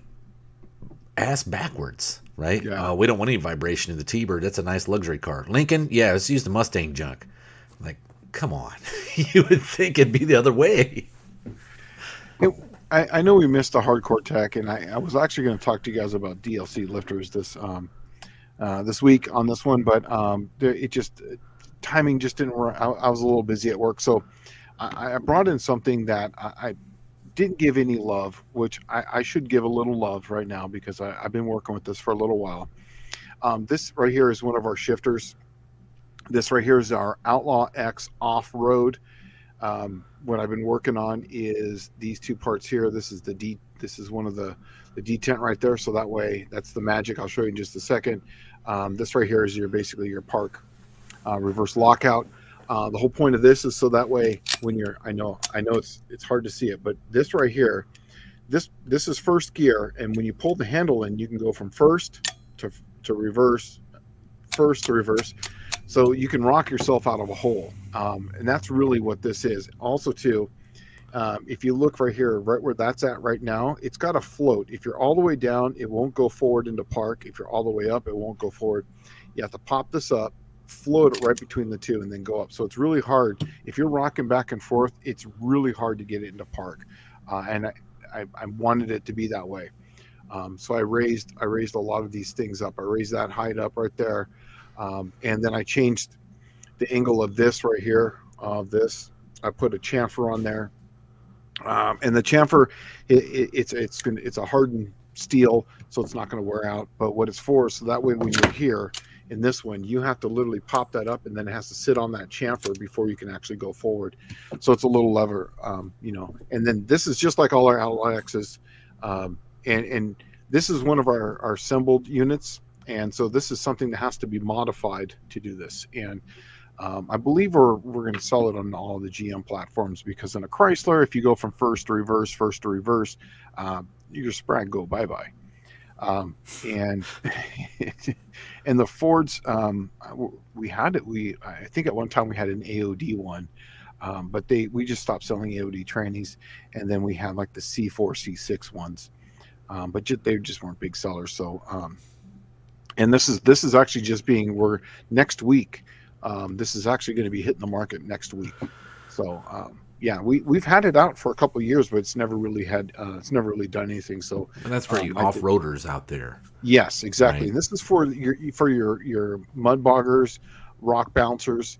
Speaker 2: ass backwards, right?
Speaker 1: yeah.
Speaker 2: We don't want any vibration in the T-Bird. That's a nice luxury car. Lincoln, yeah, let's use the Mustang junk. Like, come on. You would think it'd be the other way.
Speaker 1: It, I know we missed a hardcore tech, and I was actually going to talk to you guys about DLC lifters this week on this one, but it just timing just didn't work. I was a little busy at work, so I brought in something that I didn't give any love, which I should give a little love right now because I've been working with this for a little while. This right here is one of our shifters. This right here is our Outlaw X off-road. What I've been working on is these two parts here. This is the D. This is one of the detent right there. So that way, that's the magic. I'll show you in just a second. This right here is basically your park reverse lockout. The whole point of this is so that way when you're, I know it's hard to see it, but this right here, this is first gear, and when you pull the handle in, you can go from first to reverse, first to reverse. So you can rock yourself out of a hole, and that's really what this is. Also, too, if you look right here, right where that's at right now, it's got a float. If you're all the way down, it won't go forward into park. If you're all the way up, it won't go forward. You have to pop this up, float it right between the two, and then go up. So it's really hard. If you're rocking back and forth, it's really hard to get it into park. And I wanted it to be that way. So I raised a lot of these things up. I raised that height up right there. And then I changed the angle of this right here, of this. I put a chamfer on there. And the chamfer, it's a hardened steel, so it's not going to wear out. But what it's for, so that way when you're here in this one, you have to literally pop that up, and then it has to sit on that chamfer before you can actually go forward. So it's a little lever, And then this is just like all our Outlaw X's, and this is one of our assembled units. And so this is something that has to be modified to do this. And I believe we're going to sell it on all of the GM platforms, because in a Chrysler, if you go from first to reverse, your sprag go bye-bye. And and the Fords, we had it. I think at one time we had an AOD one, but we just stopped selling AOD trannies, and then we had like the C4, C6 ones, but they just weren't big sellers. So. And this is actually just we're next week. This is actually going to be hitting the market next week. So yeah, we've had it out for a couple of years, but it's never really done anything. So
Speaker 2: And that's for you off-roaders out there.
Speaker 1: Yes, exactly.
Speaker 2: Right.
Speaker 1: And this is for your mud boggers, rock bouncers.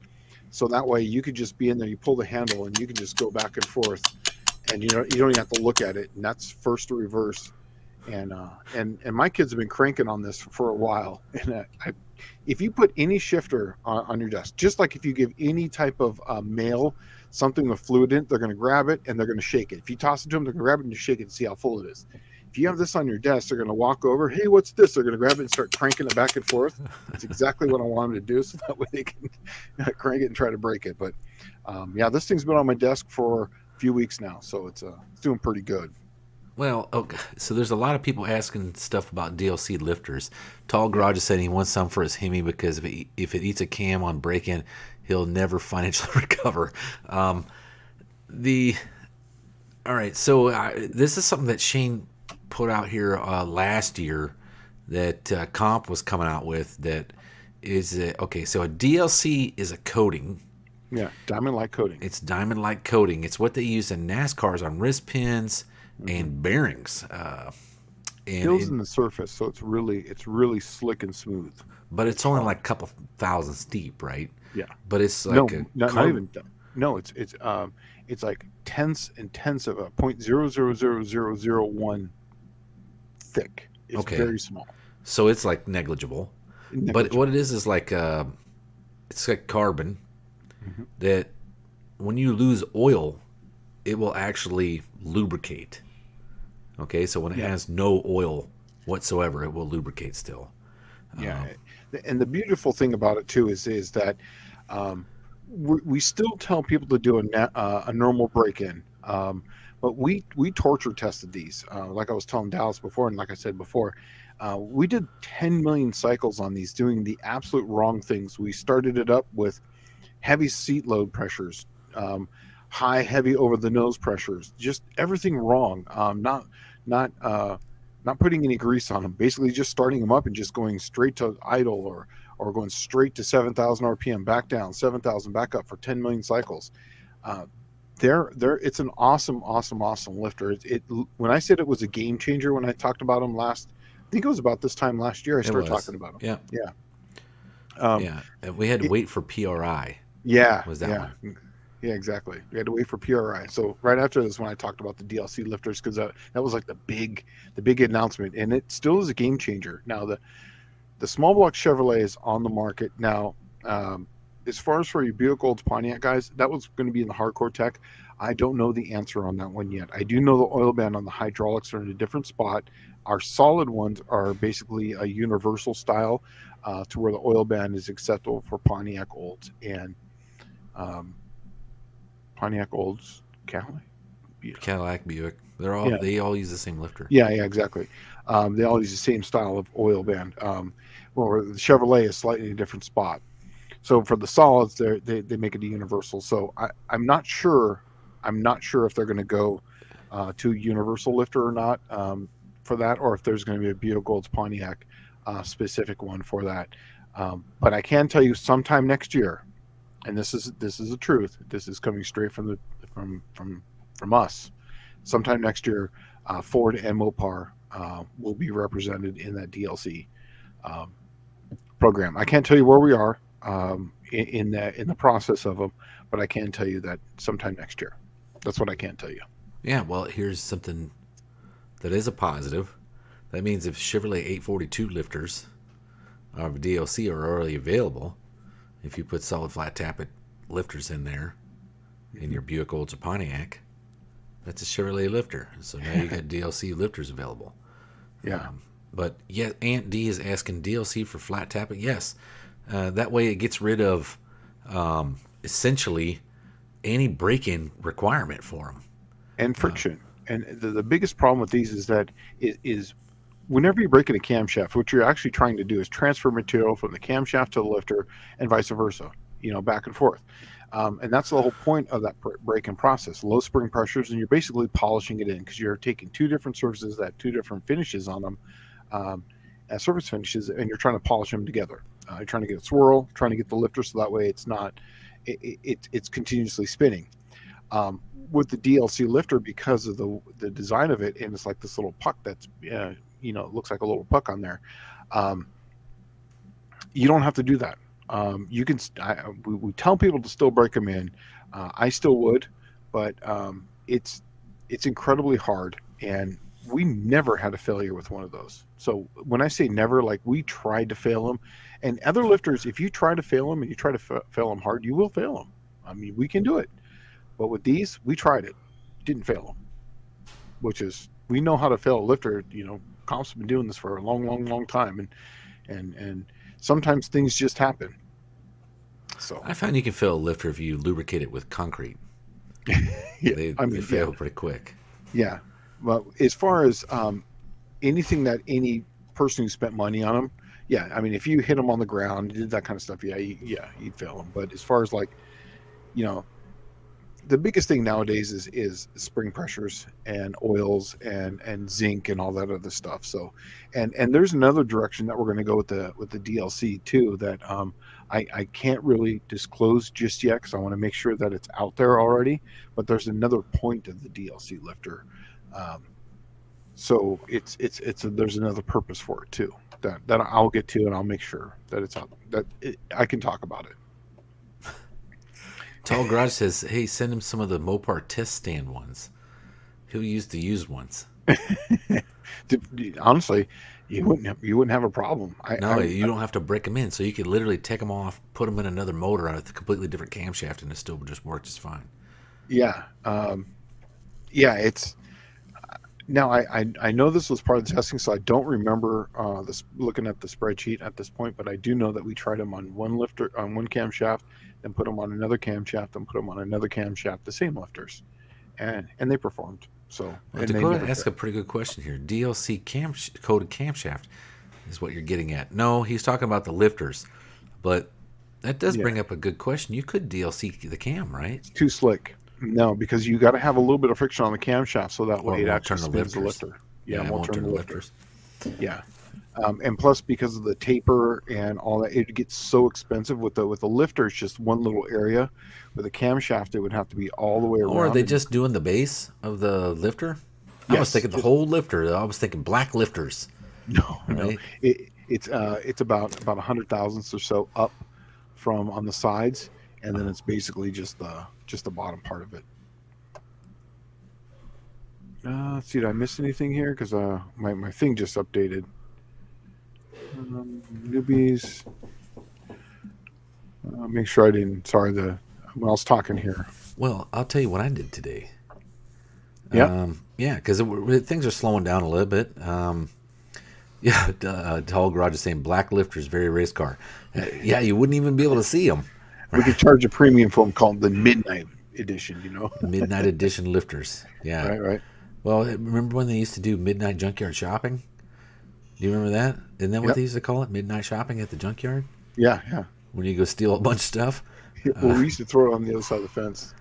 Speaker 1: So that way you could just be in there, you pull the handle, and you can just go back and forth, and you don't even have to look at it. And that's first to reverse. And my kids have been cranking on this for a while. And if you put any shifter on your desk, just like if you give any type of male something with fluid in it, they're going to grab it and they're going to shake it. If you toss it to them, they're going to grab it and you shake it and see how full it is. If you have this on your desk, they're going to walk over, hey, what's this? They're going to grab it and start cranking it back and forth. It's exactly what I want them to do, so that way they can crank it and try to break it. But yeah, this thing's been on my desk for a few weeks now, so it's doing pretty good.
Speaker 2: Well, okay. So there's a lot of people asking stuff about DLC lifters. Tall Garage is saying he wants some for his Hemi because if it eats a cam on break-in, he'll never financially recover. All right, so this is something that Shane put out here last year that Comp was coming out with. That is okay. So a DLC is a coating.
Speaker 1: Yeah, diamond-like coating.
Speaker 2: It's diamond-like coating. It's what they use in NASCARs on wrist pins and bearings.
Speaker 1: Fills in the surface, so it's really slick and smooth.
Speaker 2: But it's only like a couple thousand deep, right?
Speaker 1: Yeah.
Speaker 2: but it's
Speaker 1: No,
Speaker 2: like a
Speaker 1: not
Speaker 2: carbon.
Speaker 1: even. No, it's like tenths of a 0.000001 thick. It's
Speaker 2: Okay,
Speaker 1: very small,
Speaker 2: so it's like negligible. But what it
Speaker 1: negligible.
Speaker 2: is like it's like carbon
Speaker 1: Hmm.
Speaker 2: that when you lose oil, it will actually lubricate. Okay, so when it
Speaker 1: Yeah,
Speaker 2: has no oil whatsoever, it will lubricate still.
Speaker 1: yeah. And the beautiful thing about it too is that um, we still tell people to do a normal break-in, but we torture tested these. Like I was telling Dallas before, and like I said before, we did 10 million cycles on these, doing the absolute wrong things. We started it up with heavy seat load pressures, um, high, heavy over the nose pressures, just everything wrong. Not not putting any grease on them. Basically, just starting them up and just going straight to idle, or going straight to 7,000 RPM, back down 7,000, back up for 10 million cycles. Uh, there, it's an awesome lifter. When I said it was a game changer when I talked about them last, I think it was about this time last year I
Speaker 2: It
Speaker 1: started
Speaker 2: was,
Speaker 1: talking about them.
Speaker 2: yeah,
Speaker 1: Yeah. Um,
Speaker 2: yeah. And we had to
Speaker 1: it,
Speaker 2: wait for PRI.
Speaker 1: yeah,
Speaker 2: Was that
Speaker 1: yeah.
Speaker 2: one?
Speaker 1: Yeah, exactly. We had to wait for PRI. So right after this, when I talked about the DLC lifters, because that was like the big announcement, and it still is a game changer. Now the small block Chevrolet is on the market now. Um, as far as for your Buick Olds Pontiac guys, that was going to be in the hardcore tech. I don't know the answer on that one yet. I do know the oil band on the hydraulics are in a different spot. Our solid ones are basically a universal style, to where the oil band is acceptable for Pontiac Olds and um, Pontiac Olds Cadillac. Yeah,
Speaker 2: Cadillac, Buick.
Speaker 1: yeah,
Speaker 2: They all use the same lifter.
Speaker 1: yeah, exactly. They all use the same style of oil band. Well, the Chevrolet is slightly a different spot. So for the solids, they make it a universal. So I'm not sure. I'm not sure if they're going to go to universal lifter or not, for that, or if there's going to be a Buick Gold's Pontiac specific one for that. But I can tell you, sometime next year, and this is the truth. This is coming straight from from us. Sometime next year, Ford and Mopar will be represented in that DLC um, program. I can't tell you where we are in the process of them, but I can tell you that sometime next year. That's what I can tell you.
Speaker 2: Yeah, well, here's something that is a positive. That means if Chevrolet 842 lifters of DLC are already available, if you put solid flat tappet lifters in there in
Speaker 1: Mhm.
Speaker 2: your Buick Olds or Pontiac, that's a Chevrolet lifter. So now you got DLC lifters available.
Speaker 1: Yeah,
Speaker 2: But yeah, Aunt D is asking DLC for flat tapping. Yes, that way it gets rid of essentially any break-in requirement for them.
Speaker 1: and friction. And the biggest problem with these is that it is whenever you break in a camshaft, what you're actually trying to do is transfer material from the camshaft to the lifter and vice versa, back and forth. And that's the whole point of that break-in process. Low spring pressures, and you're basically polishing it in because you're taking two different surfaces that have two different finishes on them, um, as surface finishes, and you're trying to polish them together. You're trying to get a swirl, trying to get the lifter so that way it's not, it's continuously spinning. With the DLC lifter, because of the design of it, and it's like this little puck that's it looks like a little puck on there. Um, you don't have to do that. You can. We tell people to still break them in. I still would, but it's incredibly hard, and we never had a failure with one of those. So when I say never, like we tried to fail them, and other lifters, if you try to fail them and you try to fail them hard, you will fail them. I mean, we can do it, but with these, we tried it, didn't fail them, which is we know how to fail a lifter. Comps have been doing this for a long time, and sometimes things just happen. So
Speaker 2: I find you can fill a lifter if you lubricate it with concrete.
Speaker 1: yeah,
Speaker 2: They
Speaker 1: yeah,
Speaker 2: fail pretty quick.
Speaker 1: yeah. But as far as anything that any person who spent money on them, yeah, I mean, if you hit them on the ground, did that kind of stuff, yeah, you'd fail them. But as far as like, you know, the biggest thing nowadays is spring pressures and oils and zinc and all that other stuff. So, and there's another direction that we're going to go with the DLC too that I can't really disclose just yet because I want to make sure that it's out there already. But there's another point of the DLC lifter, um, so there's another purpose for it too that I'll get to, and I'll make sure that it's out, I can talk about it.
Speaker 2: Tall Garage says, "Hey, send him some of the Mopar test stand ones. He'll use the used ones."
Speaker 1: Honestly, you wouldn't have a problem.
Speaker 2: No, you don't have to break them in, so you could literally take them off, put them in another motor on a completely different camshaft, and it still would just work just fine.
Speaker 1: Yeah, yeah. It's now I know this was part of the testing, so I don't remember this looking at the spreadsheet at this point, but I do know that we tried them on one lifter on one camshaft, then put them on another camshaft, then put them on another camshaft, the same lifters, and they performed. So
Speaker 2: Well,
Speaker 1: and they
Speaker 2: Dakota
Speaker 1: never
Speaker 2: asked a pretty good question here. DLC coded camshaft is what you're getting at. No, he's talking about the lifters, but that does
Speaker 1: yeah,
Speaker 2: bring up a good question. You could DLC the cam, right?
Speaker 1: it's too slick. No, because you got to have a little bit of friction on the camshaft so that
Speaker 2: Or
Speaker 1: way
Speaker 2: it
Speaker 1: it
Speaker 2: won't
Speaker 1: actually
Speaker 2: turn the
Speaker 1: spins the
Speaker 2: lifters.
Speaker 1: lifter. Yeah,
Speaker 2: Yeah,
Speaker 1: it
Speaker 2: it
Speaker 1: won't
Speaker 2: won't
Speaker 1: turn
Speaker 2: turn
Speaker 1: the
Speaker 2: the
Speaker 1: lifter.
Speaker 2: lifters.
Speaker 1: Yeah. And plus, because of the taper and all that, it gets so expensive with the lifter. It's just one little area. With a camshaft, it would have to be all the way
Speaker 2: Or are
Speaker 1: around.
Speaker 2: they
Speaker 1: And
Speaker 2: just doing the base of the lifter? I was
Speaker 1: yes,
Speaker 2: thinking the
Speaker 1: just
Speaker 2: whole lifter. I was thinking black lifters,
Speaker 1: no.
Speaker 2: right?
Speaker 1: It's about 100 thousandths or so up from on the sides, and then
Speaker 2: Oh,
Speaker 1: it's basically just the bottom part of it. Let's see, did I miss anything here? Because my thing just updated. Newbies. Make sure I didn't. Sorry, when I was talking here.
Speaker 2: well, I'll tell you what I did today.
Speaker 1: Yep.
Speaker 2: Yeah, because things are slowing down a little bit. Yeah, Tall Garage is saying black lifters, very race car. Yeah, you wouldn't even be able to see them.
Speaker 1: We could charge a premium for them called the Midnight Edition, you know?
Speaker 2: Midnight edition lifters. Yeah.
Speaker 1: Right, right.
Speaker 2: Well, remember when they used to do midnight junkyard shopping? Do you remember that? Isn't that what
Speaker 1: Yep.
Speaker 2: they used to call it? Midnight shopping at the junkyard?
Speaker 1: Yeah, yeah.
Speaker 2: When you go steal a bunch of stuff?
Speaker 1: Well, we used to throw it on the other side of the fence.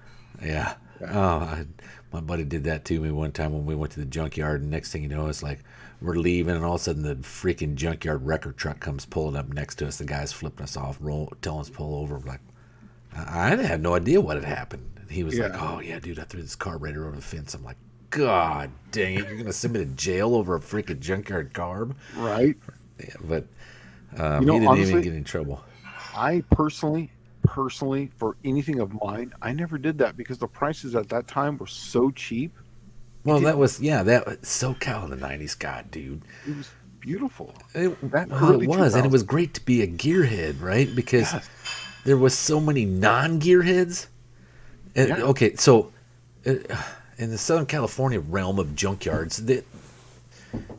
Speaker 2: Yeah.
Speaker 1: Yeah.
Speaker 2: Oh, my buddy did that to me one time when we went to the junkyard. And next thing you know, it's like we're leaving, and all of a sudden the freaking junkyard wrecker truck comes pulling up next to us. The guy's flipping us off, telling us to pull over. We're like, I had no idea what had happened. And he was like,
Speaker 1: Yeah.
Speaker 2: "Oh yeah, dude, I threw this carburetor over the fence." I'm like, "God dang it, you're gonna send me to jail over a freaking junkyard carb?"
Speaker 1: Right?
Speaker 2: Yeah, but
Speaker 1: You
Speaker 2: he
Speaker 1: know,
Speaker 2: didn't even
Speaker 1: honestly,
Speaker 2: get in trouble.
Speaker 1: I personally, for anything of mine, I never did that because the prices at that time were so cheap. It
Speaker 2: Well,
Speaker 1: didn't,
Speaker 2: that was that was SoCal in the '90s. God, dude,
Speaker 1: it was beautiful. That
Speaker 2: well, it
Speaker 1: early
Speaker 2: was, and it
Speaker 1: 2000s.
Speaker 2: was great to be a gearhead, right? Because
Speaker 1: Yes.
Speaker 2: there was so many non-gearheads. And,
Speaker 1: Yeah.
Speaker 2: okay, so uh, in the Southern California realm of junkyards,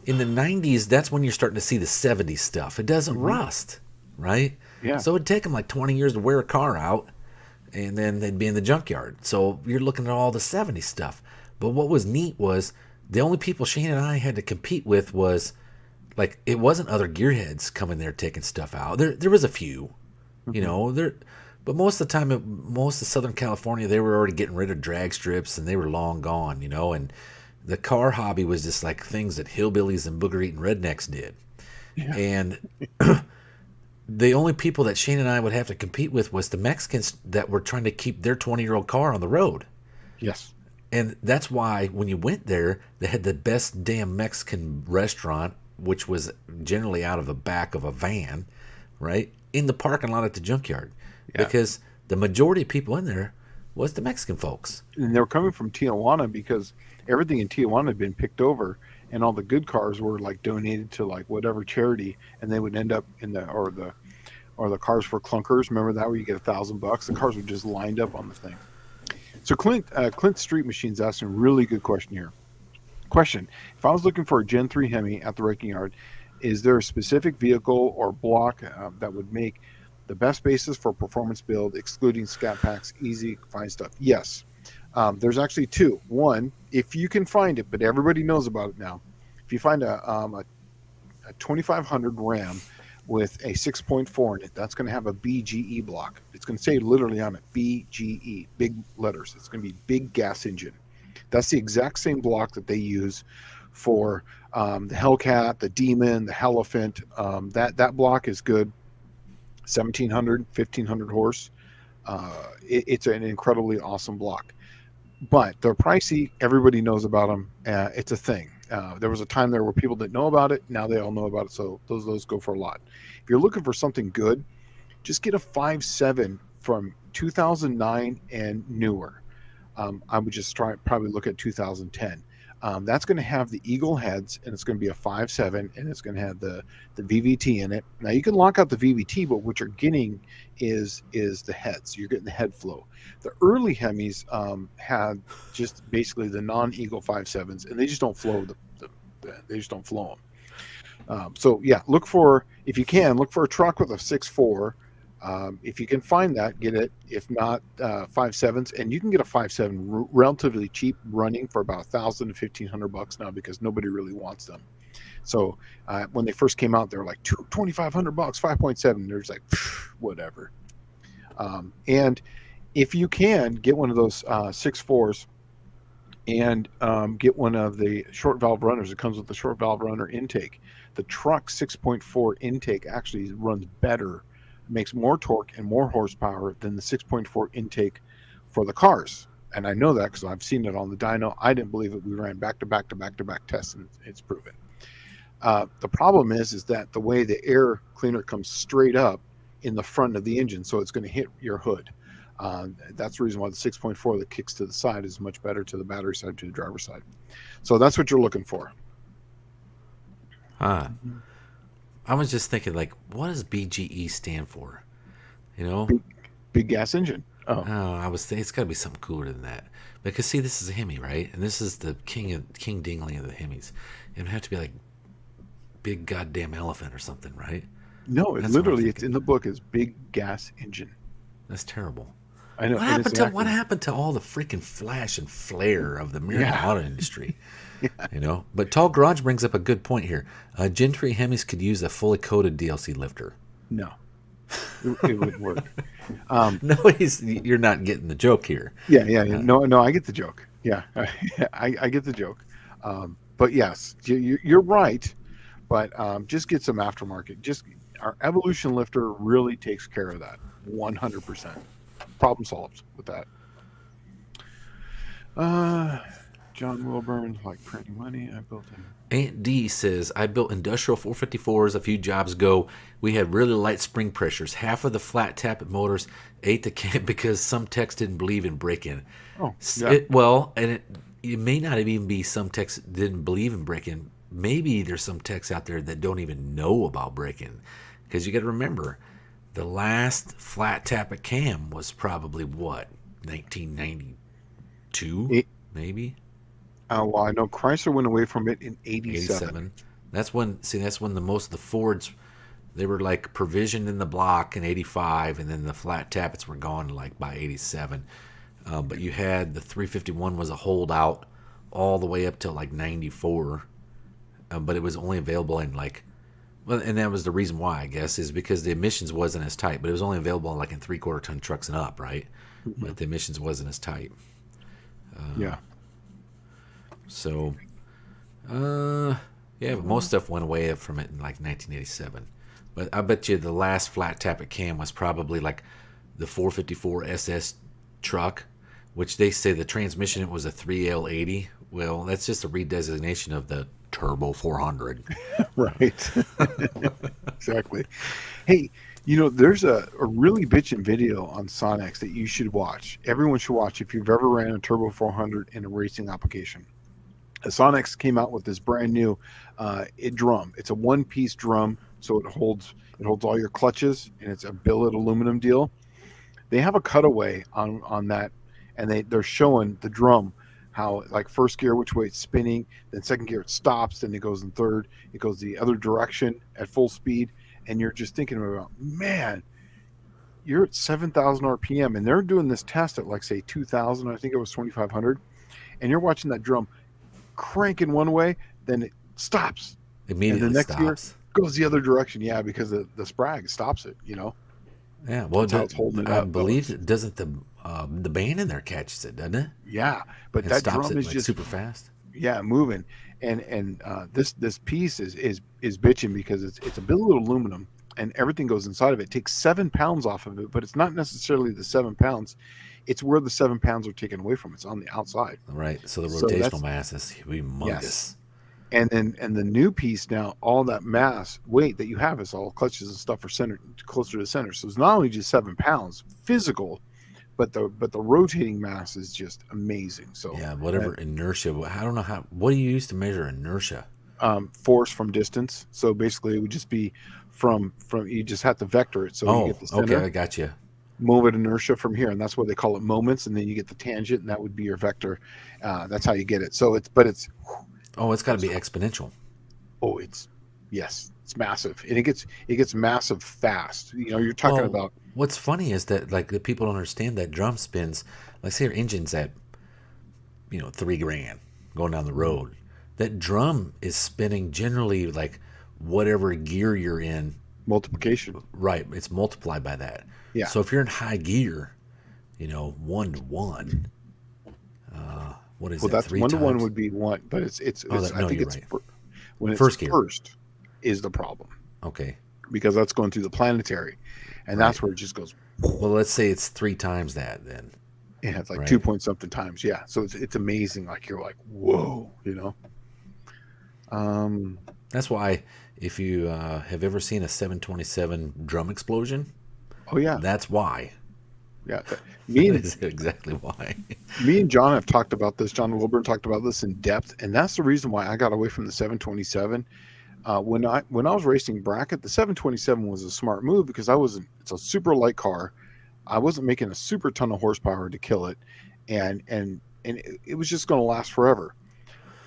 Speaker 2: in the '90s, that's when you're starting to see the '70s stuff. It doesn't
Speaker 1: Hmm.
Speaker 2: rust, right?
Speaker 1: Yeah.
Speaker 2: So it'd take them like 20 years to wear a car out, and then they'd be in the junkyard. So you're looking at all the '70s stuff. But what was neat was the only people Shane and I had to compete with was like it wasn't other gearheads coming there taking stuff out. There was a few, you
Speaker 1: Hmm.
Speaker 2: know, but most of the time, most of Southern California, they were already getting rid of drag strips and they were long gone, you know. And the car hobby was just like things that hillbillies and booger eating rednecks did.
Speaker 1: Yeah.
Speaker 2: And the only people that Shane and I would have to compete with was the Mexicans that were trying to keep their 20-year-old car on the road.
Speaker 1: Yes.
Speaker 2: And that's why when you went there, they had the best damn Mexican restaurant, which was generally out of the back of a van, right? In the parking lot at the junkyard.
Speaker 1: Yeah.
Speaker 2: Because the majority of people in there was the Mexican folks.
Speaker 1: And they were coming from Tijuana because everything in Tijuana had been picked over, and all the good cars were like donated to like whatever charity, and they would end up in the cars for clunkers. Remember that where you get $1,000? The cars were just lined up on the thing. So Clint Street Machines asked a really good question here. Question: if I was looking for a Gen 3 Hemi at the wrecking yard, is there a specific vehicle or block that would make the best basis for performance build, excluding scat packs, easy find stuff? Yes. There's actually two. One, if you can find it, but everybody knows about it now. If you find a 2500 Ram with a 6.4 in it, that's going to have a BGE block. It's going to say literally on it BGE, big letters. It's going to be big gas engine. That's the exact same block that they use for the Hellcat, the Demon, the Helephant. That block is good. 1700, 1500 horse. It's an incredibly awesome block, but they're pricey. Everybody knows about them. It's a thing. There was a time there where people didn't know about it. Now they all know about it. So those go for a lot. If you're looking for something good, just get a 5.7 from 2009 and newer. I would just probably look at 2010. That's going to have the Eagle heads, and it's going to be a 5.7, and it's going to have the VVT in it. Now you can lock out the VVT, but what you're getting is the heads. You're getting the head flow. The early Hemis had just basically the non-Eagle 5.7s, and they just don't flow they just don't flow them. So yeah, if you can look for a truck with a 6.4. If you can find that, get it. If not, 5.7s, and you can get a 5.7 relatively cheap, running for about $1,000 to $1,500 now because nobody really wants them. So when they first came out, they were like $2,500, 5.7. There's like whatever. And if you can get one of those 6.4s and get one of the short valve runners, it comes with the short valve runner intake. The truck 6.4 intake actually runs better, makes more torque and more horsepower than the 6.4 intake for the cars. And I know that because I've seen it on the dyno. I didn't believe it. We ran back to back tests, and it's proven. The problem is that the way the air cleaner comes straight up in the front of the engine, so it's going to hit your hood. That's the reason why the 6.4 that kicks to the side is much better to the battery side, to the driver's side. So that's what you're looking for.
Speaker 2: I was just thinking, like, what does BGE stand for? You know,
Speaker 1: big gas engine. Oh,
Speaker 2: I was thinking it's got to be something cooler than that. Because see, this is a Hemi, right? And this is the king dingling of the Hemis. It would have to be like big goddamn elephant or something, right?
Speaker 1: No, it's in the book as big gas engine.
Speaker 2: That's terrible.
Speaker 1: I know.
Speaker 2: What happened to all the freaking flash and flare of the American auto industry? You know, but Tall Garage brings up a good point here. Gentry Hemis could use a fully coated DLC lifter.
Speaker 1: No, it wouldn't work.
Speaker 2: No, you're not getting the joke here.
Speaker 1: Yeah. No, I get the joke. Yeah, I get the joke. But yes, you're right. But just get some aftermarket. Our Evolution lifter really takes care of that. 100%. Problem solved with that. John Wilburn, like printing money. I built him.
Speaker 2: Aunt D says, I built industrial 454s a few jobs ago. We had really light spring pressures. Half of the flat tappet motors ate the can because some techs didn't believe in break-in.
Speaker 1: Oh, yeah.
Speaker 2: It may not even be some techs didn't believe in break-in. Maybe there's some techs out there that don't even know about break-in. Because you got to remember, the last flat tappet cam was probably what, 1992, maybe.
Speaker 1: Well, I know Chrysler went away from it in 87.
Speaker 2: That's when the most of the Fords, they were like provisioned in the block in 85, and then the flat tappets were gone like by 87. But you had the 351 was a holdout all the way up till like 94. But it was only available in like, well, and that was the reason why, I guess, is because the emissions wasn't as tight, but it was only available like in 3/4 ton trucks and up, right? Mm-hmm. But the emissions wasn't as tight.
Speaker 1: Yeah.
Speaker 2: So, but most stuff went away from it in like 1987. But I bet you the last flat tappet cam was probably like the 454 SS truck, which they say the transmission, it was a 3L80. Well, that's just a redesignation of the Turbo 400.
Speaker 1: Right. Exactly. Hey, there's a really bitchin' video on Sonex that you should watch. Everyone should watch if you've ever ran a Turbo 400 in a racing application. Sonex came out with this brand new drum. It's a one-piece drum, so it holds all your clutches, and it's a billet aluminum deal. They have a cutaway on that, and they're showing the drum, how like first gear which way it's spinning, then second gear it stops, then it goes in third, it goes the other direction at full speed, and you're just thinking about, man, you're at 7,000 RPM, and they're doing this test at like say 2,000, I think it was 2,500, and you're watching that drum cranking one way, then it stops
Speaker 2: immediately.
Speaker 1: And the next gear goes the other direction. Yeah, because the sprag stops it.
Speaker 2: Yeah, well,
Speaker 1: it's holding it
Speaker 2: I
Speaker 1: up.
Speaker 2: believe it doesn't. The band in there catches it, doesn't it?
Speaker 1: Yeah, but
Speaker 2: it
Speaker 1: that
Speaker 2: stops
Speaker 1: drum
Speaker 2: it
Speaker 1: is
Speaker 2: like
Speaker 1: just
Speaker 2: super fast.
Speaker 1: Yeah, moving, and this piece is bitching because it's a billet of aluminum, and everything goes inside of it. It takes 7 pounds off of it, but it's not necessarily the 7 pounds. It's where the 7 pounds are taken away from. It's on the outside.
Speaker 2: Right. So the rotational mass is humongous.
Speaker 1: Yes. And the new piece now, all that mass weight that you have is all clutches and stuff are centered closer to the center. So it's not only just 7 pounds physical, but the rotating mass is just amazing. So
Speaker 2: Yeah, whatever inertia. I don't know how. What do you use to measure inertia?
Speaker 1: force from distance. So basically, it would just be from you just have to vector it. So you
Speaker 2: Oh,
Speaker 1: get the
Speaker 2: okay,
Speaker 1: center,
Speaker 2: I got you.
Speaker 1: moment inertia from here, and that's what they call it moments. And then you get the tangent, and that would be your vector. That's how you get it. So it's
Speaker 2: Oh, it's got to
Speaker 1: it's
Speaker 2: be exponential.
Speaker 1: oh it's yes, it's massive, and it gets massive fast. You're talking
Speaker 2: Well,
Speaker 1: about
Speaker 2: what's funny is that like the people don't understand that drum spins. Like say your engine's at 3 grand going down the road. That drum is spinning generally like whatever gear you're in.
Speaker 1: multiplication.
Speaker 2: Right, it's multiplied by that.
Speaker 1: Yeah.
Speaker 2: So if you're in high gear, 1 to 1. What is
Speaker 1: Well,
Speaker 2: that?
Speaker 1: that's
Speaker 2: Three
Speaker 1: 1 to 1
Speaker 2: times?
Speaker 1: would be one, but it's
Speaker 2: Oh,
Speaker 1: I
Speaker 2: no,
Speaker 1: think
Speaker 2: you're
Speaker 1: it's
Speaker 2: right.
Speaker 1: when it's
Speaker 2: First gear.
Speaker 1: first is the problem
Speaker 2: Okay,
Speaker 1: because that's going through the planetary, and
Speaker 2: right.
Speaker 1: that's where it just goes.
Speaker 2: Well, let's say it's 3 times that then.
Speaker 1: Yeah, it's like
Speaker 2: Right.
Speaker 1: 2 point something times. Yeah, so it's amazing. Like you're like, whoa. Um.
Speaker 2: That's why if you have ever seen a 727 drum explosion,
Speaker 1: Oh yeah,
Speaker 2: that's why.
Speaker 1: yeah.
Speaker 2: That
Speaker 1: Me and
Speaker 2: is exactly why.
Speaker 1: me and John have talked about this. John Wilburn talked about this in depth, and that's the reason why I got away from the 727. When I was racing bracket, the 727 was a smart move because I wasn't. It's a super light car. I wasn't making a super ton of horsepower to kill it, and it was just going to last forever.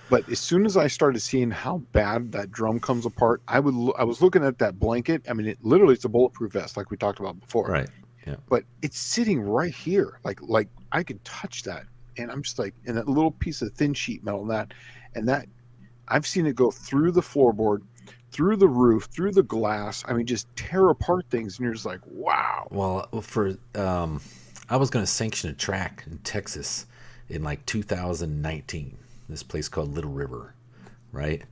Speaker 1: But as soon as I started seeing how bad that drum comes apart, I was looking at that blanket. I mean, it's a bulletproof vest, like we talked about before.
Speaker 2: Right. Yeah.
Speaker 1: But it's sitting right here, like I could touch that, and I'm just like, and that little piece of thin sheet metal, and that I've seen it go through the floorboard, through the roof, through the glass. I mean, just tear apart things, and you're just like, wow.
Speaker 2: Well, I was going to sanction a track in Texas in like 2019. This place called Little River, right?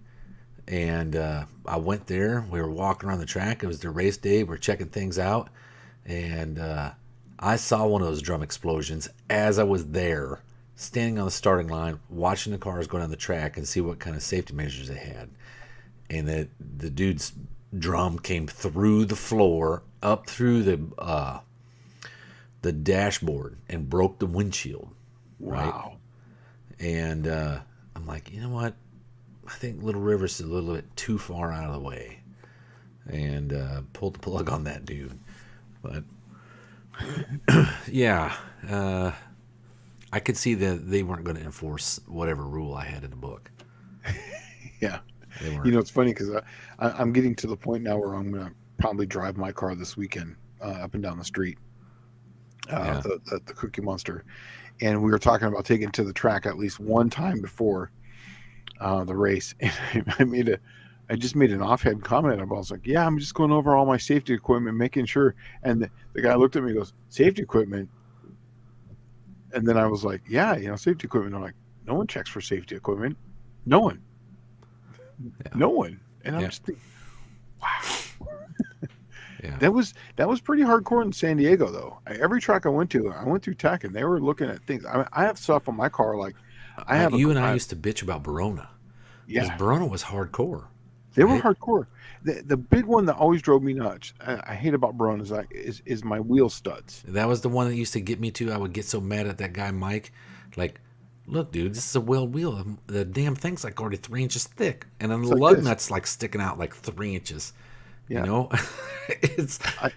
Speaker 2: And I went there. We were walking around the track. It was the race day. We're checking things out, and I saw one of those drum explosions as I was there, standing on the starting line, watching the cars go down the track and see what kind of safety measures they had. And the dude's drum came through the floor, up through the dashboard, and broke the windshield. Right?
Speaker 1: Wow.
Speaker 2: And I'm like, you know what? I think Little River's a little bit too far out of the way, and pulled the plug on that dude. But yeah, I could see that they weren't going to enforce whatever rule I had in the book.
Speaker 1: Yeah.
Speaker 2: They weren't.
Speaker 1: It's funny because I'm getting to the point now where I'm going to probably drive my car this weekend up and down the street,
Speaker 2: Yeah.
Speaker 1: the Cookie Monster. And we were talking about taking it to the track at least one time before the race. And I just made an offhand comment about. I was like, "Yeah, I'm just going over all my safety equipment, making sure." And the guy looked at me and goes, "Safety equipment?" And then I was like, "Yeah, safety equipment." I'm like, "No one checks for safety equipment. No one.
Speaker 2: Yeah.
Speaker 1: No one." And I'm
Speaker 2: Yeah.
Speaker 1: just thinking, wow.
Speaker 2: Yeah.
Speaker 1: That was pretty hardcore in San Diego, though. Every track I went through tech, and they were looking at things. I have stuff on my car like I have
Speaker 2: You and I used to bitch about Verona because
Speaker 1: yeah,
Speaker 2: Verona was hardcore.
Speaker 1: they were
Speaker 2: right?
Speaker 1: hardcore. The big one that always drove me nuts. I hate about Braun is my wheel studs.
Speaker 2: That was the one that used to get me too. I would get so mad at that guy Mike. Like, look, dude, this is a weld wheel. The damn thing's like already 3 inches thick, and then the
Speaker 1: like
Speaker 2: lug
Speaker 1: this.
Speaker 2: nut's like sticking out like 3 inches.
Speaker 1: Yeah.
Speaker 2: You know,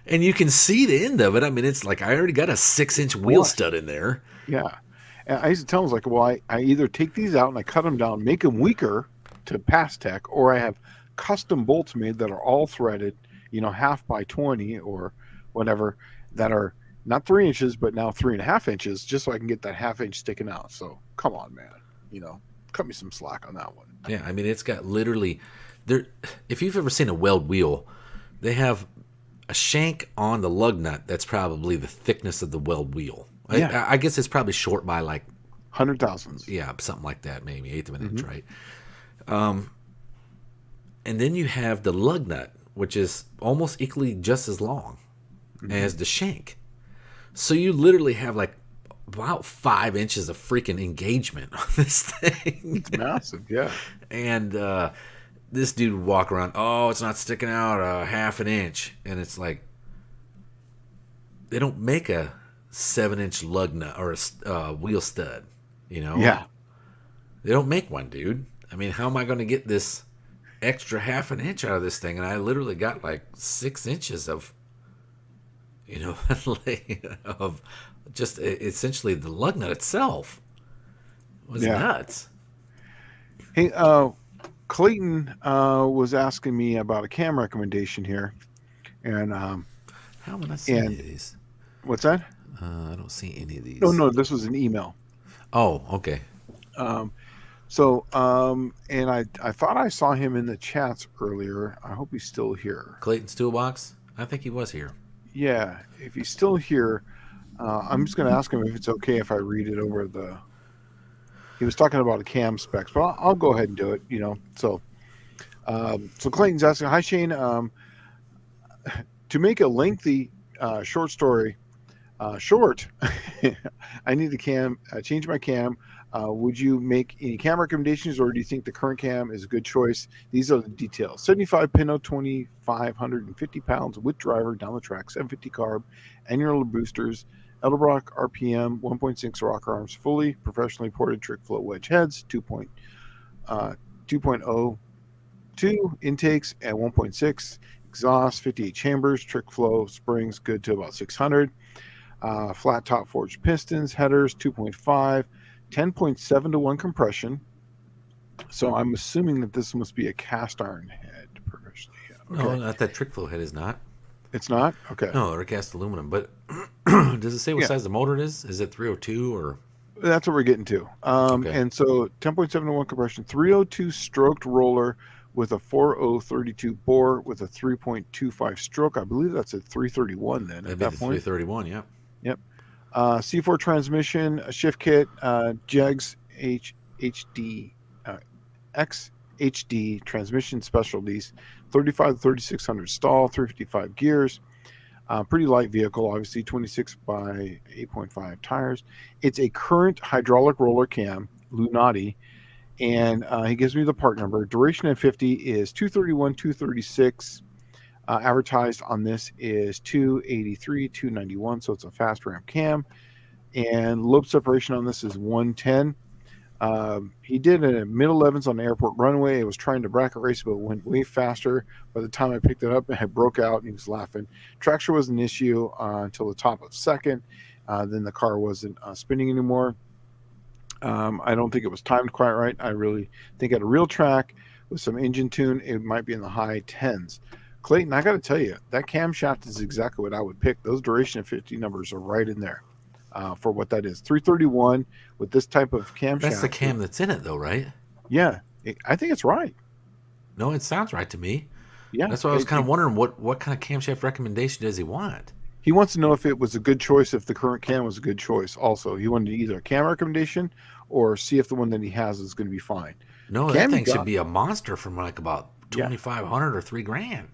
Speaker 2: and you can see the end of it. I mean, it's like I already got a 6-inch wheel
Speaker 1: What?
Speaker 2: stud in there.
Speaker 1: Yeah, and I used to tell them like, well, I either take these out and I cut them down, make them weaker to pass tech, or I have custom bolts made that are all threaded, half by 20 or whatever, that are not 3 inches but now 3.5 inches, just so I can get that half-inch sticking out. So come on, man, cut me some slack on that one.
Speaker 2: Yeah, I mean, it's got literally there. If you've ever seen a weld wheel, they have a shank on the lug nut that's probably the thickness of the weld wheel.
Speaker 1: Yeah.
Speaker 2: I guess it's probably short by like
Speaker 1: 100,000s.
Speaker 2: yeah, something like that, maybe eighth of an inch,
Speaker 1: Mhm.
Speaker 2: right? And then you have the lug nut, which is almost equally just as long as the shank. So you literally have like about 5 inches of freaking engagement on this thing.
Speaker 1: It's massive, yeah.
Speaker 2: And this dude would walk around, oh, it's not sticking out a half an inch. And it's like, they don't make a 7-inch lug nut or a wheel stud. You know,
Speaker 1: Yeah,
Speaker 2: they don't make one, dude. I mean, how am I going to get this extra half an inch out of this thing? And I literally got like 6 inches of, you know, of just essentially the lug nut itself. It was
Speaker 1: yeah.
Speaker 2: nuts.
Speaker 1: Hey, Clayton was asking me about a cam recommendation here, and
Speaker 2: How am I not seeing any
Speaker 1: and
Speaker 2: of these?
Speaker 1: what's that?
Speaker 2: I don't see any of
Speaker 1: No,
Speaker 2: these.
Speaker 1: no, this was an email.
Speaker 2: Oh, okay.
Speaker 1: Um, and I thought I saw him in the chats earlier. I hope he's still here.
Speaker 2: Clayton's toolbox. I think he was here.
Speaker 1: Yeah, if he's still here, I'm just going to ask him if it's okay if I read it over the. He was talking about a cam specs, but I'll go ahead and do it. So Clayton's asking, "Hi Shane, to make a lengthy short story short, I need the cam. Change my cam. Would you make any cam recommendations, or do you think the current cam is a good choice? These are the details: 75 Pinot, 2,550 pounds, with driver down the track, 750 carb, annular boosters, Edelbrock RPM, 1.6 rocker arms, fully professionally ported trick flow wedge heads, 2.02 intakes at 1.6 exhaust, 58 chambers, trick flow springs good to about 600. Flat top forged pistons, headers 2.5, 10.7 to 1 compression. So I'm assuming that this must be a cast iron head professionally. Yeah,
Speaker 2: No,
Speaker 1: okay.
Speaker 2: not that trick flow head is not.
Speaker 1: It's not? Okay.
Speaker 2: No, they're cast aluminum. But does it say what
Speaker 1: Yeah,
Speaker 2: size the motor it is? Is it 302 or
Speaker 1: that's what we're getting to.
Speaker 2: okay?
Speaker 1: And so 10.7 to 1 compression, 302 stroked roller with a 4032 bore with a 3.25 stroke. I believe that's a 331 then
Speaker 2: That'd
Speaker 1: at
Speaker 2: be
Speaker 1: that
Speaker 2: the
Speaker 1: point.
Speaker 2: 331. Yeah.
Speaker 1: Yep. C4 transmission, a shift kit, JEGS HD XHD transmission specialties, 35 to 3600 stall, 355 gears. Pretty light vehicle, obviously 26 by 8.5 tires. It's a current hydraulic roller cam, Lunati, and he gives me the part number. Duration at 50 is 231, 236. Advertised on this is 283, 291, so it's a fast ramp cam. And lobe separation on this is 110. He did a mid 11s on the airport runway. It was trying to bracket race, but went way faster. By the time I picked it up, it had broke out, and he was laughing. Traction was an issue until the top of second. Then the car wasn't spinning anymore. I don't think it was timed quite right. I really think at a real track with some engine tune, it might be in the high 10s. Clayton, I got to tell you, that camshaft is exactly what I would pick. Those duration of 50 numbers are right in there for what that is. 331 with this type of camshaft.
Speaker 2: That's the cam that's in it, though, right?
Speaker 1: Yeah, I think it's right.
Speaker 2: No, it sounds right to me.
Speaker 1: Yeah.
Speaker 2: That's why I was kind of wondering what kind of camshaft recommendation does he want?
Speaker 1: He wants to know if it was a good choice, if the current cam was a good choice. Also, he wanted either a cam recommendation or see if the one that he has is going to be fine.
Speaker 2: No, that
Speaker 1: Cam he
Speaker 2: thing should
Speaker 1: got,
Speaker 2: be a monster from like about
Speaker 1: yeah,
Speaker 2: 2,500 or $3,000.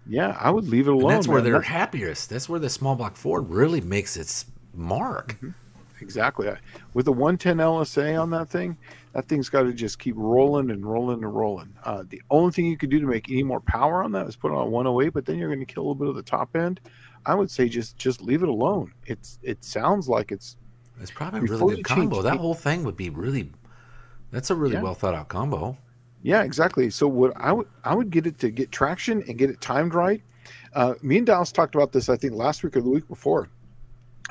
Speaker 1: yeah. I would leave it alone.
Speaker 2: And that's where
Speaker 1: man.
Speaker 2: they're happiest. That's where the small block Ford really makes its mark.
Speaker 1: Mhm. Exactly. With the 110 LSA on that thing's got to just keep rolling and rolling and rolling. The only thing you could do to make any more power on that is put it on 108, but then you're going to kill a little bit of the top end. I would say just leave it alone. It sounds like it's
Speaker 2: It's probably a really
Speaker 1: before
Speaker 2: good
Speaker 1: you
Speaker 2: combo.
Speaker 1: change.
Speaker 2: That whole thing would be really. That's a really
Speaker 1: Yeah,
Speaker 2: well thought out combo.
Speaker 1: yeah, exactly. So what I would get it to get traction and get it timed right. Me and Dallas talked about this, I think, last week or the week before.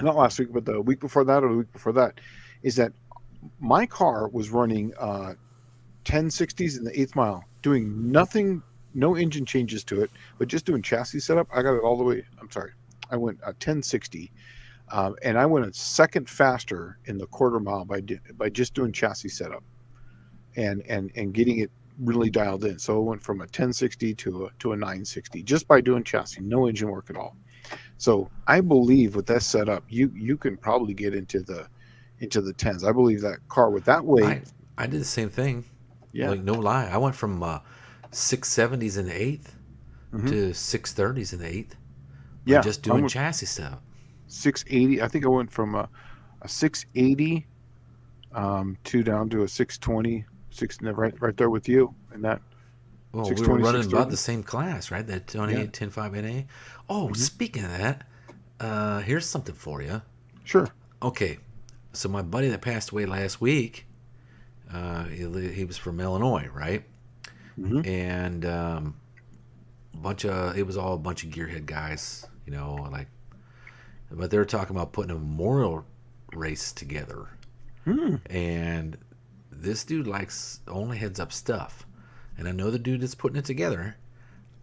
Speaker 1: Not last week, but the week before that or the week before that. Is that my car was running 1060s in the eighth mile, doing nothing, no engine changes to it, but just doing chassis setup. I got it all the way. I'm sorry, I went 1060, and I went a second faster in the quarter mile by just doing chassis setup and getting it really dialed in. So it went from a 1060 to a 960 just by doing chassis, no engine work at all. So I believe with that setup, you can probably get into the tens. I believe that car with that weight,
Speaker 2: I did the same thing.
Speaker 1: yeah,
Speaker 2: Like no lie, I went from 670s in the eighth
Speaker 1: hmm
Speaker 2: to 630s in the eighth by
Speaker 1: yeah,
Speaker 2: just
Speaker 1: I
Speaker 2: doing
Speaker 1: went
Speaker 2: chassis stuff.
Speaker 1: 680. I think I went from a 680 to down to a 620, right there with you, and that
Speaker 2: Well, we were
Speaker 1: 620,
Speaker 2: running about the
Speaker 1: 630.
Speaker 2: same class, right? That
Speaker 1: Yeah,
Speaker 2: 10.5 NA. Oh,
Speaker 1: hmm
Speaker 2: speaking of that, here's something for you.
Speaker 1: Sure.
Speaker 2: Okay, so my buddy that passed away last week, he was from Illinois, right?
Speaker 1: Hmm.
Speaker 2: And it was all a bunch of gearhead guys, like, but they were talking about putting a memorial race together.
Speaker 1: Hmm.
Speaker 2: And this dude likes only heads up stuff. And I know the dude that's putting it together.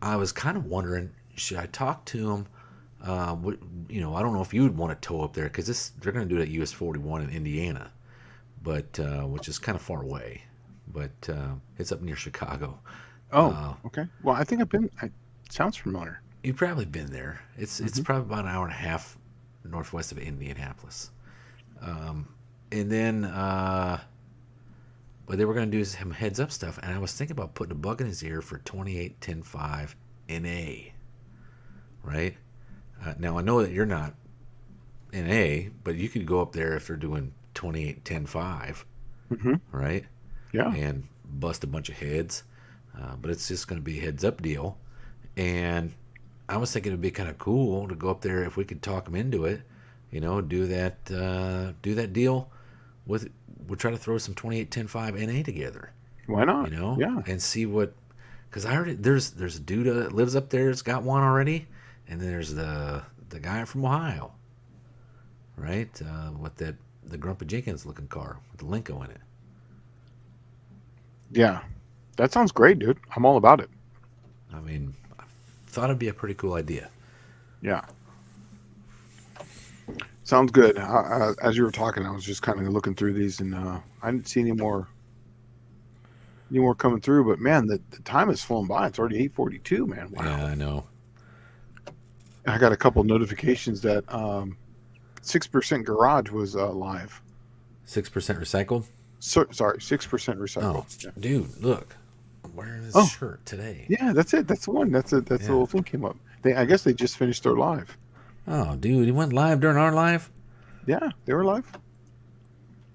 Speaker 2: I was kind of wondering, should I talk to him? I don't know if you would want to tow up there because they're going to do it at US 41 in Indiana, but which is kind of far away. But it's up near Chicago.
Speaker 1: Oh,
Speaker 2: Uh,
Speaker 1: okay. Well, I think I've been. Sounds familiar.
Speaker 2: you've probably been there. It's
Speaker 1: Hmm.
Speaker 2: probably about an hour and a half northwest of Indianapolis. And then, but they were going to do some heads up stuff, and I was thinking about putting a bug in his ear for 28-10-5 NA, right? Now I know that you're not NA, but you could go up there if they're doing 28-10-5,
Speaker 1: Hmm.
Speaker 2: right?
Speaker 1: Yeah.
Speaker 2: And bust a bunch of heads. But it's just going to be a heads up deal. And I was thinking it'd be kind of cool to go up there if we could talk them into it. Do that deal with. We'll try to throw some 28-10-5 NA together.
Speaker 1: Why not? Yeah.
Speaker 2: And see what. Because I already there's a dude that lives up there that's got one already, and then there's the guy from Ohio, right? With the Grumpy Jenkins looking car with the Linko in it.
Speaker 1: Yeah. That sounds great, dude. I'm all about it.
Speaker 2: I mean, I thought it'd be a pretty cool idea.
Speaker 1: Yeah. Sounds good. As you were talking, I was just kind of looking through these, and I didn't see any more coming through. But man, the time has flown by. It's already 8:42. Man, wow.
Speaker 2: Yeah, I know.
Speaker 1: I got a couple notifications that 6% Garage was live.
Speaker 2: 6% recycled.
Speaker 1: Sorry, 6%
Speaker 2: Oh,
Speaker 1: recycled. Yeah.
Speaker 2: dude, look, I'm wearing this
Speaker 1: Oh,
Speaker 2: shirt today.
Speaker 1: yeah, that's it. That's the one. That's the
Speaker 2: Yeah.
Speaker 1: little thing came up. I guess they just finished their live.
Speaker 2: Oh, dude, he went live during our live,
Speaker 1: Yeah, they were live.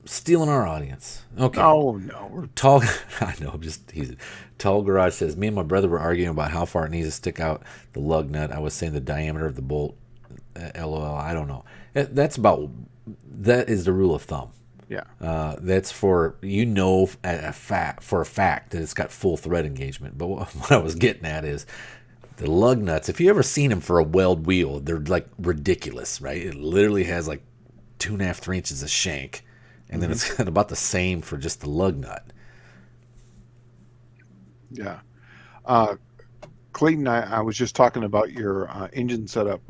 Speaker 2: stealing our audience. Okay.
Speaker 1: Oh no,
Speaker 2: Tall, I know. He's Tall Garage says, me and my brother were arguing about how far it needs to stick out the lug nut. I was saying the diameter of the bolt. LOL. I don't know. That is the rule of thumb.
Speaker 1: yeah,
Speaker 2: That's for for a fact that it's got full thread engagement. But what I was getting at is the lug nuts. If you ever seen them for a weld wheel, they're like ridiculous, right? It literally has like 2.5, 3 inches of shank, and then it's got about the same for just the lug nut.
Speaker 1: yeah. Clayton, I was just talking about your engine setup.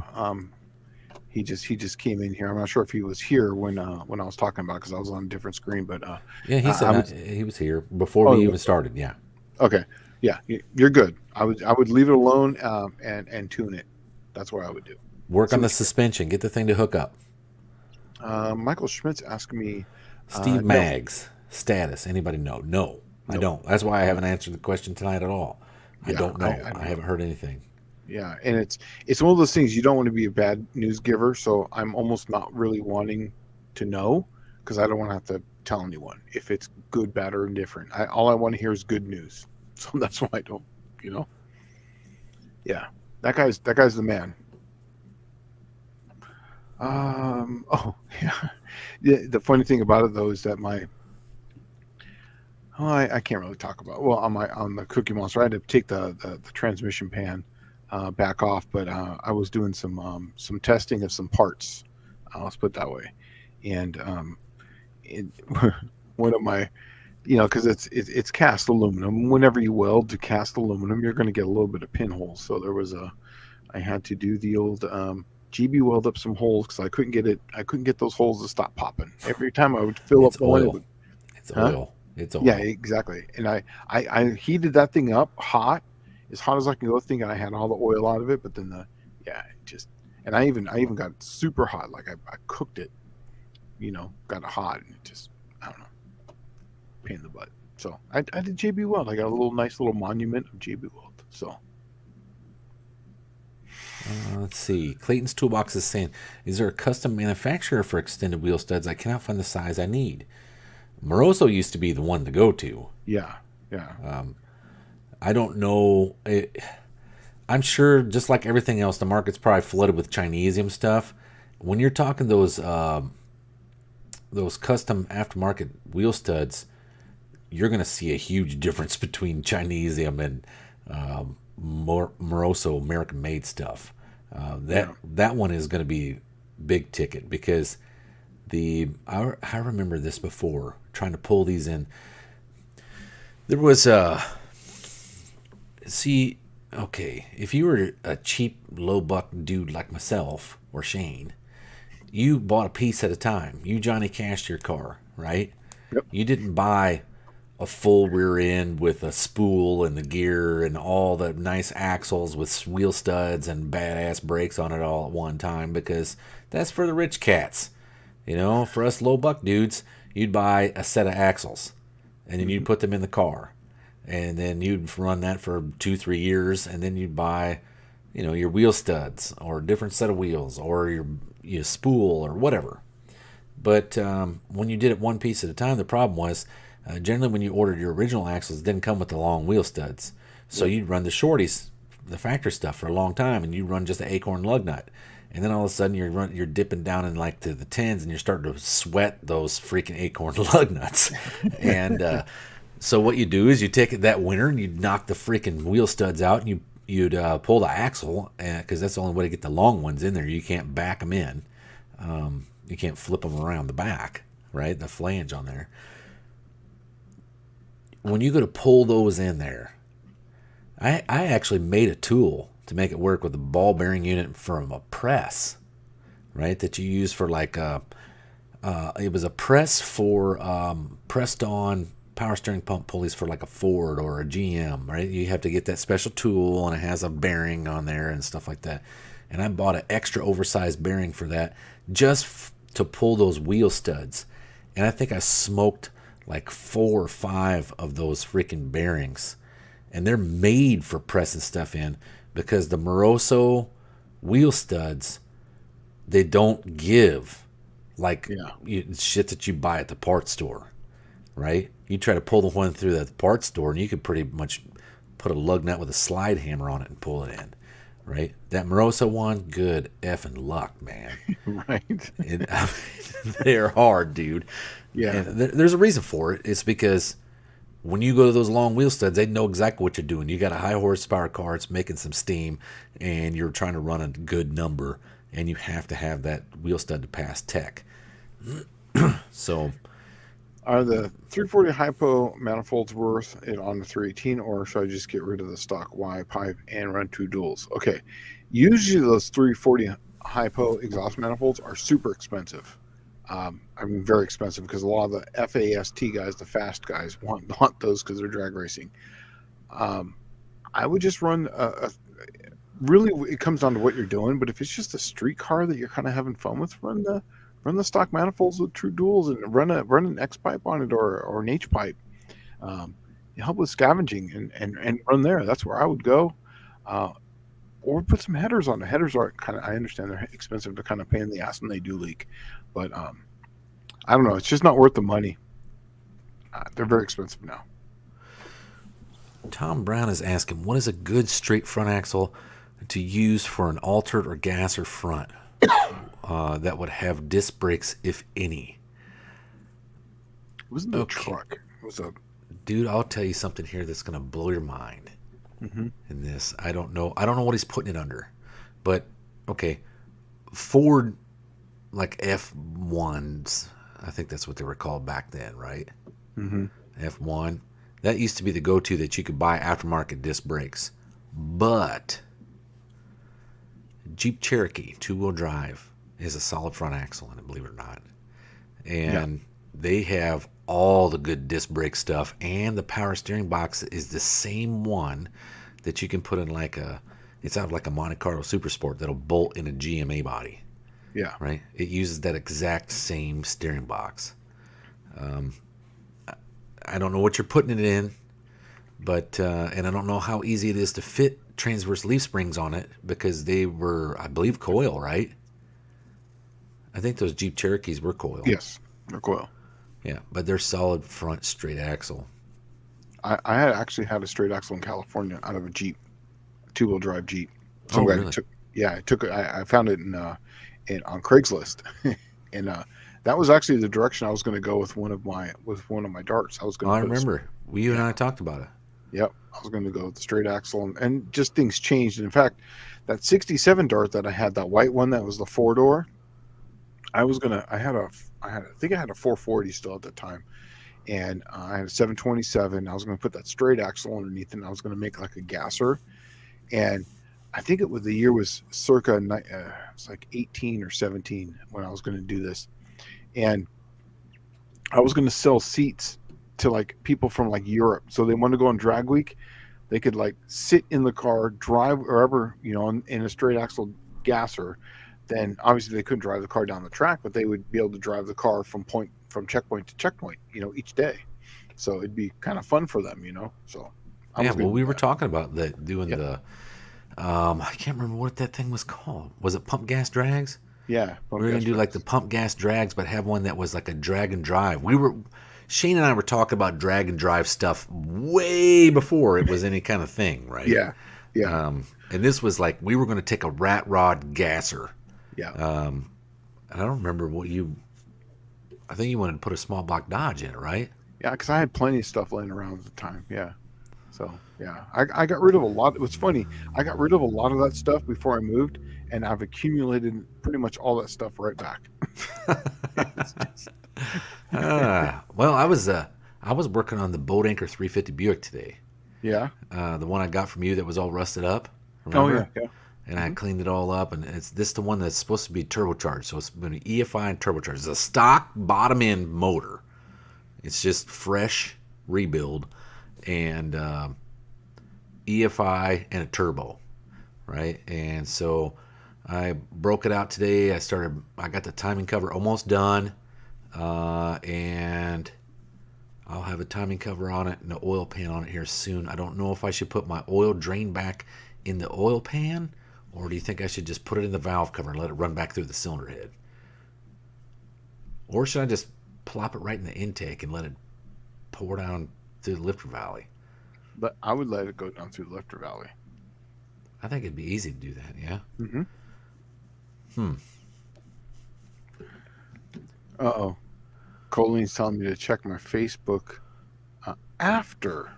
Speaker 1: He just came in here. I'm not sure if he was here when I was talking about because I was on a different screen. But
Speaker 2: Yeah, he
Speaker 1: I
Speaker 2: said
Speaker 1: was
Speaker 2: he was here before
Speaker 1: oh
Speaker 2: we even started. Yeah,
Speaker 1: okay. Yeah, you're good. I would leave it alone and tune it. That's what I would do.
Speaker 2: work
Speaker 1: See
Speaker 2: on the
Speaker 1: what
Speaker 2: suspension, get the thing to hook up.
Speaker 1: Michael Schmidt's asking me.
Speaker 2: Steve
Speaker 1: No,
Speaker 2: Maggs status. Anybody know? No, I
Speaker 1: no.
Speaker 2: don't. That's why I haven't answered the question tonight at all. I
Speaker 1: Yeah,
Speaker 2: don't know.
Speaker 1: I
Speaker 2: I
Speaker 1: know.
Speaker 2: haven't heard anything.
Speaker 1: Yeah, and it's one of those things you don't want to be a bad news giver. So I'm almost not really wanting to know because I don't want to have to tell anyone if it's good, bad, or indifferent. All I want to hear is good news. So that's why I don't. You know. Yeah, that guy's the man. Oh yeah. Yeah. The funny thing about it though is that I can't really talk about. Well, on the Cookie Monster, I had to take the transmission pan back off, but I was doing some testing of some parts. Let's put it that way, and it, one of my, because it's cast aluminum. Whenever you weld to cast aluminum, you're going to get a little bit of pinholes. So I had to do the old GB weld up some holes because I couldn't get those holes to stop popping. Every time I would fill
Speaker 2: It's
Speaker 1: up one,
Speaker 2: oil. It's
Speaker 1: huh?
Speaker 2: oil. It's oil.
Speaker 1: Yeah, exactly. And I heated that thing up as hot as I can go, thinking I had all the oil out of it. But then and I even got super hot. Like I cooked it, got it hot, and it just, I don't know, pain in the butt. So I did JB Weld. I got a nice little monument of JB Weld. So
Speaker 2: Let's see. Clayton's Toolbox is saying, is there a custom manufacturer for extended wheel studs? I cannot find the size I need. Moroso used to be the one to go to.
Speaker 1: yeah.
Speaker 2: I don't know. I'm sure, just like everything else, the market's probably flooded with Chinesium stuff. when you're talking those custom aftermarket wheel studs, you're going to see a huge difference between Chinesium and Moroso American made stuff.
Speaker 1: Yeah.
Speaker 2: That one is going to be big ticket because I remember this before trying to pull these in. There was see, okay, if you were a cheap low buck dude like myself or Shane, you bought a piece at a time. You Johnny cashed your car, right?
Speaker 1: Yep.
Speaker 2: You didn't buy a full rear end with a spool and the gear and all the nice axles with wheel studs and badass brakes on it all at one time because that's for the rich cats. You know, for us low buck dudes, you'd buy a set of axles and then you'd put them in the car. And then you'd run that for 2-3 years and then you'd buy, you know, your wheel studs or a different set of wheels or your spool or whatever. But when you did it one piece at a time, the problem was generally when you ordered your original axles, it didn't come with the long wheel studs. So you'd run the shorties, the factory stuff for a long time, and you'd run just an acorn lug nut. And then all of a sudden you're dipping down in like to the tens, and you're starting to sweat those freaking acorn lug nuts. And so what you do is you take it that winter and you knock the freaking wheel studs out, and you'd pull the axle because that's the only way to get the long ones in there. You can't back them in. You can't flip them around the back, right? The flange on there. When you go to pull those in there, I actually made a tool to make it work with a ball bearing unit from a press, right? That you use for like it was a press for pressed on power steering pump pulleys for like a Ford or a GM, right? You have to get that special tool and it has a bearing on there and stuff like that. And I bought an extra oversized bearing for that just to pull those wheel studs. And I think I smoked like 4 or 5 of those freaking bearings. And they're made for pressing stuff in because the Moroso wheel studs, they don't give like shit that you buy at the parts store, right? You try to pull the one through the parts store and you could pretty much put a lug nut with a slide hammer on it and pull it in, right? That Moroso one, good effing luck, man.
Speaker 1: Right.
Speaker 2: They're hard, dude.
Speaker 1: Yeah.
Speaker 2: And there's a reason for it. It's because when you go to those long wheel studs, they know exactly what you're doing. You got a high horsepower car, it's making some steam, and you're trying to run a good number, and you have to have that wheel stud to pass tech. So,
Speaker 1: are the 340 hypo manifolds worth it on the 318, or should I just get rid of the stock Y pipe and run 2 duals? Okay, usually those 340 hypo exhaust manifolds are super expensive. I mean, very expensive because a lot of the FAST guys, the fast guys, want those because they're drag racing. I would just run really, it comes down to what you're doing, but if it's just a street car that you're kind of having fun with, run the stock manifolds with true duals and run an X pipe on it or an H pipe. You help with scavenging and run there. That's where I would go. Or put some headers on. The headers are I understand they're expensive to kind of pain in the ass when they do leak, but I don't know. It's just not worth the money. They're very expensive now.
Speaker 2: Tom Brown is asking, what is a good straight front axle to use for an altered or gasser front that would have disc brakes, if any?
Speaker 1: It wasn't a truck. It was a...
Speaker 2: Dude, I'll tell you something here that's going to blow your mind. In this, I don't know what he's putting it under, but okay, Ford like F1s, I think that's what they were called back then, right? F1, that used to be the go-to that you could buy aftermarket disc brakes, but Jeep Cherokee 2-wheel drive is a solid front axle in it, believe it or not, and they have all the good disc brake stuff, and the power steering box is the same one that you can put in it's out of like a Monte Carlo Super Sport that'll bolt in a GMA body.
Speaker 1: Yeah.
Speaker 2: Right? It uses that exact same steering box. I don't know what you're putting it in, but and I don't know how easy it is to fit transverse leaf springs on it because they were, I believe, coil, right? I think those Jeep Cherokees were coil.
Speaker 1: Yes, they're coil.
Speaker 2: Yeah, but they're solid front straight axle.
Speaker 1: I had actually had a straight axle in California out of a Jeep, 2-wheel drive Jeep. Some guy
Speaker 2: really?
Speaker 1: I found it and on Craigslist, and that was actually the direction I was going to go with one of my darts. I was
Speaker 2: Oh,
Speaker 1: going to
Speaker 2: I
Speaker 1: put a
Speaker 2: remember. You and
Speaker 1: yeah,
Speaker 2: I talked about it.
Speaker 1: yep. I was going to go with the straight axle, and just things changed. And in fact, that '67 dart that I had, that white one that was the 4 door, I think I had a 440 still at the time, and I had a 727. I was going to put that straight axle underneath, and I was going to make like a gasser, and I think the year was circa it's like 18 or 17 when I was going to do this, and I was going to sell seats to like people from like Europe, so they want to go on drag week. They could like sit in the car, drive wherever, in a straight axle gasser. Then obviously they couldn't drive the car down the track, but they would be able to drive the car from checkpoint to checkpoint, each day. So it'd be kind of fun for them. So I
Speaker 2: Yeah,
Speaker 1: was
Speaker 2: well,
Speaker 1: going to
Speaker 2: we
Speaker 1: do
Speaker 2: were
Speaker 1: that.
Speaker 2: talking about that doing
Speaker 1: Yeah,
Speaker 2: the. I can't remember what that thing was called. Was it pump gas drags?
Speaker 1: yeah,
Speaker 2: We
Speaker 1: bump
Speaker 2: were
Speaker 1: gas
Speaker 2: gonna do like the
Speaker 1: tracks.
Speaker 2: pump gas drags, but have one that was like a drag and drive. Shane and I were talking about drag and drive stuff way before it was any kind of thing, right?
Speaker 1: Yeah, yeah,
Speaker 2: And this was like we were going to take a rat rod gasser.
Speaker 1: yeah,
Speaker 2: I don't remember what you. I think you wanted to put a small block Dodge in it, right?
Speaker 1: yeah. Because I had plenty of stuff laying around at the time. Yeah. So yeah, I got rid of a lot. It was funny. I got rid of a lot of that stuff before I moved, and I've accumulated pretty much all that stuff right back. It's just,
Speaker 2: Well, I was working on the Boat Anchor 350 Buick today.
Speaker 1: yeah.
Speaker 2: The one I got from you that was all rusted up.
Speaker 1: Oh yeah,
Speaker 2: Remember?
Speaker 1: yeah.
Speaker 2: And I
Speaker 1: Hmm.
Speaker 2: cleaned it all up, and it's this the one that's supposed to be turbocharged. So it's going to be EFI and turbocharged. It's a stock bottom end motor. It's just fresh rebuild and EFI and a turbo, right? And so I broke it out today. I got the timing cover almost done, and I'll have a timing cover on it and an oil pan on it here soon. I don't know if I should put my oil drain back in the oil pan, or do you think I should just put it in the valve cover and let it run back through the cylinder head? Or should I just plop it right in the intake and let it pour down through the lifter valley?
Speaker 1: But I would let it go down through the lifter valley.
Speaker 2: I think it'd be easy to do that, yeah?
Speaker 1: Hmm.
Speaker 2: Hmm.
Speaker 1: Uh-oh. Colleen's telling me to check my Facebook after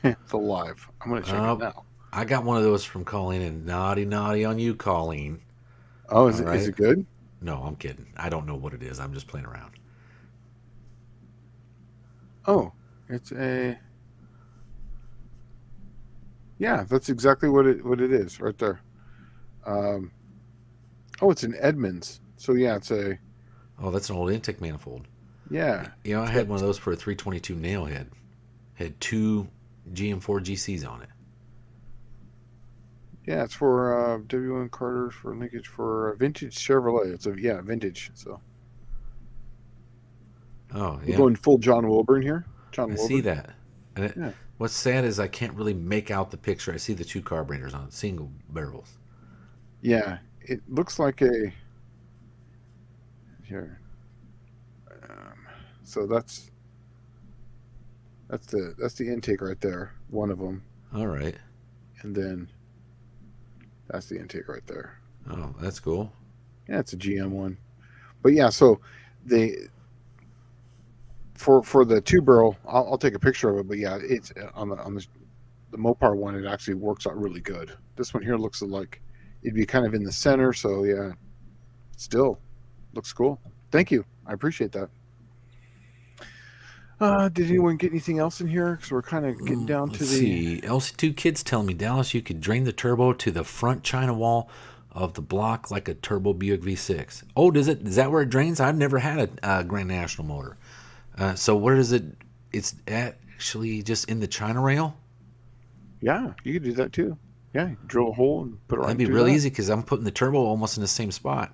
Speaker 1: the live. I'm going to check it
Speaker 2: Uh,
Speaker 1: now.
Speaker 2: I got one of those from Colleen, and naughty, naughty on you, Colleen.
Speaker 1: Oh, is
Speaker 2: All
Speaker 1: it
Speaker 2: right?
Speaker 1: good?
Speaker 2: No, I'm kidding. I don't know what it is. I'm just playing around.
Speaker 1: Oh, it's a yeah. That's exactly what it is right there. Um, oh, it's an Edmunds. So yeah, it's a
Speaker 2: Oh, that's an old intake manifold.
Speaker 1: yeah.
Speaker 2: You know, I
Speaker 1: It's
Speaker 2: had
Speaker 1: got
Speaker 2: one of those for a 322 nail head. Had two GM4 GCs on it.
Speaker 1: yeah. It's for W1 Carter's for linkage for vintage Chevrolet. It's a yeah vintage. So
Speaker 2: Oh,
Speaker 1: we're
Speaker 2: yeah.
Speaker 1: going full John Wilburn here. John
Speaker 2: I see
Speaker 1: Wilburn.
Speaker 2: that. And
Speaker 1: Yeah.
Speaker 2: what's sad is I can't really make out the picture. I see the two carburetors on it, single barrels.
Speaker 1: Yeah. It looks like a here. Um, so that's the intake right there. One of them,
Speaker 2: All right.
Speaker 1: and then that's the intake right there.
Speaker 2: Oh, that's cool.
Speaker 1: Yeah, it's a GM one. But yeah, so they for the 2 barrel, I'll take a picture of it. But yeah, it's on the Mopar one. It actually works out really good. This one here looks like it'd be kind of in the center. So yeah, still looks cool. Thank you. I appreciate that. Did anyone get anything else in here? Because we're kind of getting down to
Speaker 2: Let's
Speaker 1: the
Speaker 2: see. LC2 kids telling me, Dallas, you could drain the turbo to the front china wall of the block like a turbo Buick V6. Oh, does it? Is that where it drains? I've never had a Grand National motor. So where does it? It's actually just in the china rail.
Speaker 1: yeah. You could do that too. Yeah, you drill a hole and put it
Speaker 2: That'd
Speaker 1: right
Speaker 2: be
Speaker 1: through
Speaker 2: real
Speaker 1: that.
Speaker 2: easy because I'm putting the turbo almost in the same spot.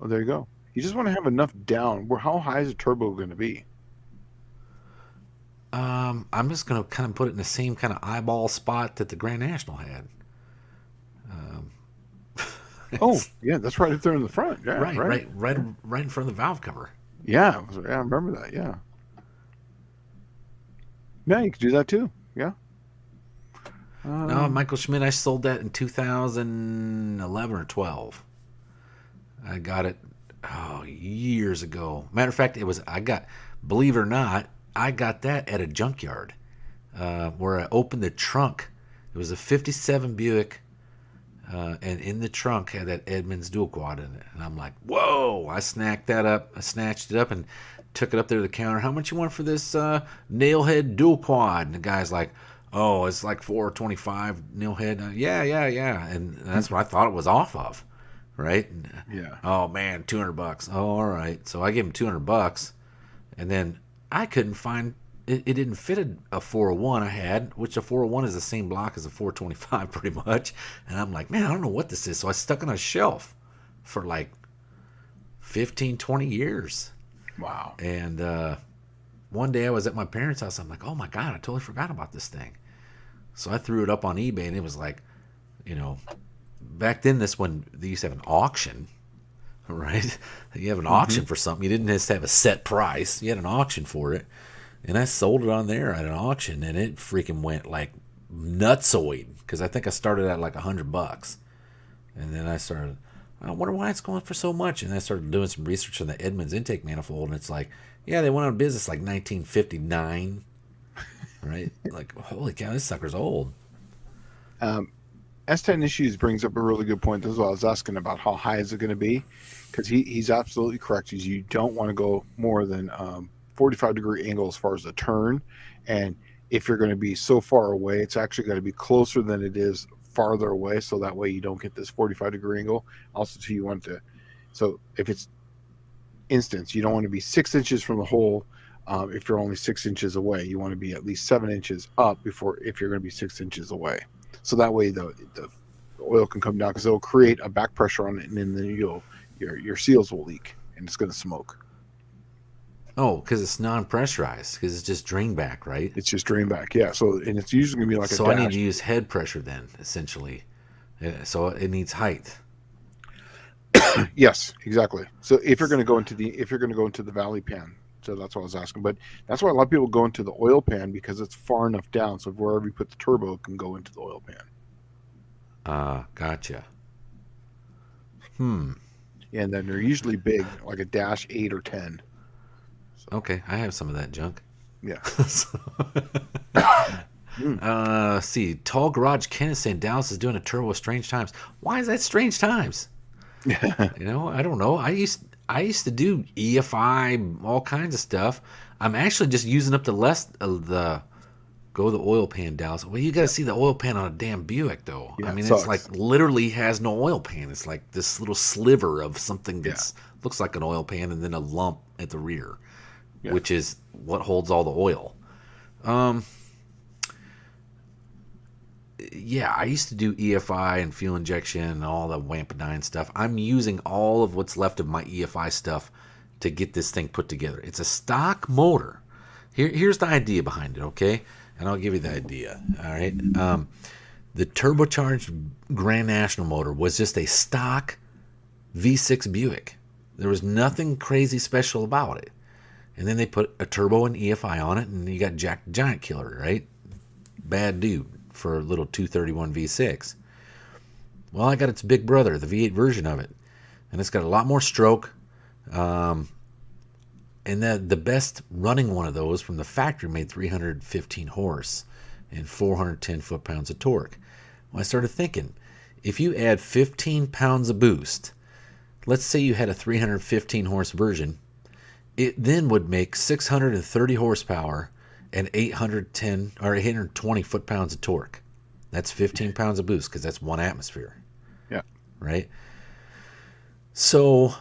Speaker 1: Oh, there you go. You just want to have enough down. Where how high is the turbo going to be?
Speaker 2: I'm just gonna kind of put it in the same kind of eyeball spot that the Grand National had. Um,
Speaker 1: Oh,
Speaker 2: it's
Speaker 1: yeah, that's right up there in the front. Yeah,
Speaker 2: right,
Speaker 1: right.
Speaker 2: right, right,
Speaker 1: Yeah,
Speaker 2: right in front of the valve cover.
Speaker 1: yeah, yeah. I remember that. Yeah, yeah. You could do that too. Yeah.
Speaker 2: No,
Speaker 1: Um.
Speaker 2: Michael Schmidt, I sold that in 2011 or 12. I got it years ago. Matter of fact, believe it or not, I got that at a junkyard where I opened the trunk. It was a '57 Buick, and in the trunk had that Edmunds dual quad in it. And I'm like, whoa! I snatched it up and took it up there to the counter. How much you want for this nailhead dual quad? And the guy's like, oh, it's like 425 nailhead. Yeah. And that's what I thought it was off of, right?
Speaker 1: Yeah.
Speaker 2: Oh man, $200. Oh, all right. So I gave him $200, and then I couldn't find it. It didn't fit a 401 I had, which a 401 is the same block as a 425 pretty much. And I'm like, man, I don't know what this is. So I stuck it on a shelf for like 15, 20 years.
Speaker 1: Wow.
Speaker 2: And one day I was at my parents' house. I'm like, oh my God, I totally forgot about this thing. So I threw it up on eBay, and it was like, back then when they used to have an auction, right? You have an auction for something. You didn't just have a set price. You had an auction for it. And I sold it on there at an auction, and it freaking went like nutsoid, because I think I started at like $100. And then I started, I wonder why it's going for so much. And I started doing some research on the Edmunds intake manifold, and it's like, yeah, they went out of business like 1959, right? Like, holy cow, this sucker's old.
Speaker 1: S10 Issues brings up a really good point as well. I was asking about how high is it going to be, because he's absolutely correct. You don't want to go more than 45-degree angle as far as the turn, and if you're going to be so far away, it's actually going to be closer than it is farther away, so that way you don't get this 45-degree angle. Also, too, you want to, so if it's instance, you don't want to be 6 inches from the hole. If you're only 6 inches away, you want to be at least 7 inches up if you're going to be 6 inches away. So that way the oil can come down, because it'll create a back pressure on it, and then your seals will leak and it's going to smoke.
Speaker 2: Oh, because it's non-pressurized, because it's just drain back, right?
Speaker 1: It's just drain back, yeah. So, and it's usually going to be like
Speaker 2: so
Speaker 1: a dash.
Speaker 2: I need to use head pressure then, essentially. So it needs height.
Speaker 1: Yes, exactly. So if you're going to go into the valley pan, so that's what I was asking. But that's why a lot of people go into the oil pan, because it's far enough down, so wherever you put the turbo it can go into the oil pan.
Speaker 2: Gotcha.
Speaker 1: Yeah, and then they're usually big, like a dash 8 or 10.
Speaker 2: Okay, I have some of that junk.
Speaker 1: Yeah.
Speaker 2: See, Tall Garage Ken is saying Dallas is doing a turbo with Strange Times. Why is that Strange Times? I don't know. I used to do EFI, all kinds of stuff. I'm actually just using up the oil pan, Dallas. Well, you got to see the oil pan on a damn Buick, though.
Speaker 1: Yeah,
Speaker 2: I mean,
Speaker 1: it's
Speaker 2: like literally has no oil pan. It's like this little sliver of something that looks like an oil pan, and then a lump at the rear, which is what holds all the oil. Yeah, I used to do EFI and fuel injection and all the Wampanoine stuff. I'm using all of what's left of my EFI stuff to get this thing put together. It's a stock motor. Here's the idea behind it, okay? And I'll give you the idea, all right? The turbocharged Grand National motor was just a stock V6 Buick. There was nothing crazy special about it. And then they put a turbo and EFI on it, and you got Jack the Giant Killer, right? Bad dude for a little 231 V6. Well, I got its big brother, the V8 version of it, and it's got a lot more stroke. And the best running one of those from the factory made 315 horse and 410 foot-pounds of torque. Well, I started thinking, if you add 15 pounds of boost, let's say you had a 315 horse version, it then would make 630 horsepower and 810 or 820 foot-pounds of torque. That's 15 pounds of boost, because that's 1 atmosphere.
Speaker 1: Yeah.
Speaker 2: Right? So,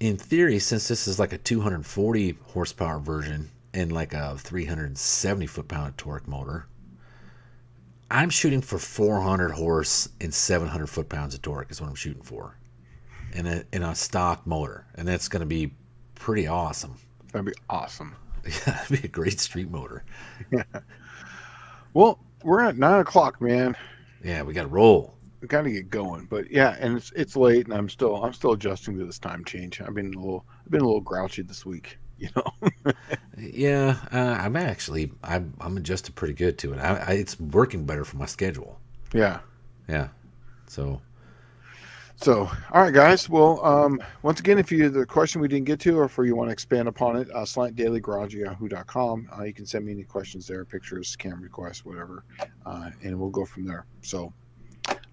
Speaker 2: in theory, since this is like a 240 horsepower version and like a 370 foot-pound of torque motor, I'm shooting for 400 horse and 700 foot-pounds of torque is what I'm shooting for in a stock motor. And that's going to be pretty awesome.
Speaker 1: That'd be awesome.
Speaker 2: Yeah, it'd be a great street motor.
Speaker 1: Yeah. Well, we're at 9 o'clock, man.
Speaker 2: Yeah, we got to roll.
Speaker 1: We got to get going, but yeah, and it's late, and I'm still adjusting to this time change. I've been a little grouchy this week, you know.
Speaker 2: Yeah, I'm adjusted pretty good to it. It's working better for my schedule.
Speaker 1: Yeah.
Speaker 2: Yeah. So
Speaker 1: So, all right, guys. Well, once again, if you the question we didn't get to, or if you want to expand upon it, slantdailygarage@yahoo.com. You can send me any questions there, pictures, cam requests, whatever, and we'll go from there. So,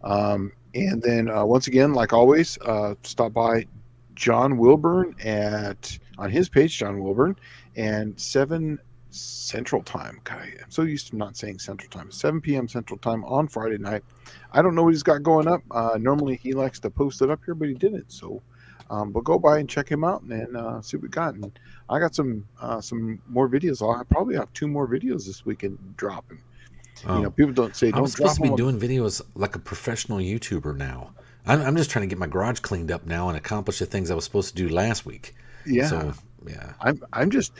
Speaker 1: and then once again, like always, stop by John Wilburn on his page, John Wilburn, and 7 Central Time. God, I'm so used to not saying Central Time. 7 p.m. Central Time on Friday night. I don't know what he's got going up. Normally he likes to post it up here, but he didn't. So, but go by and check him out and see what we got. And I got some more videos. I'll probably have 2 more videos this weekend dropping.
Speaker 2: Oh,
Speaker 1: People don't say
Speaker 2: I
Speaker 1: don't
Speaker 2: was supposed
Speaker 1: drop
Speaker 2: to be
Speaker 1: them.
Speaker 2: doing videos like a professional YouTuber now. I'm just trying to get my garage cleaned up now and accomplish the things I was supposed to do last week.
Speaker 1: Yeah,
Speaker 2: So, yeah.
Speaker 1: I'm just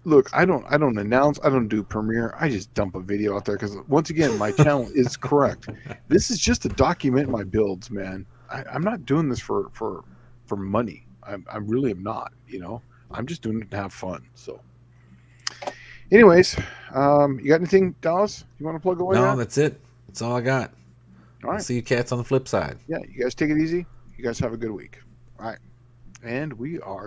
Speaker 1: look. I don't announce. I don't do premiere. I just dump a video out there because once again, my channel is correct. This is just to document my builds, man. I'm not doing this for money. I really am not. I'm just doing it to have fun. So, anyways, you got anything, Dallas? You want to plug away
Speaker 2: No,
Speaker 1: at?
Speaker 2: that's it. That's all I got.
Speaker 1: All
Speaker 2: I'll
Speaker 1: right.
Speaker 2: see you cats on the flip side.
Speaker 1: Yeah, you guys take it easy. You guys have a good week. All right, and we are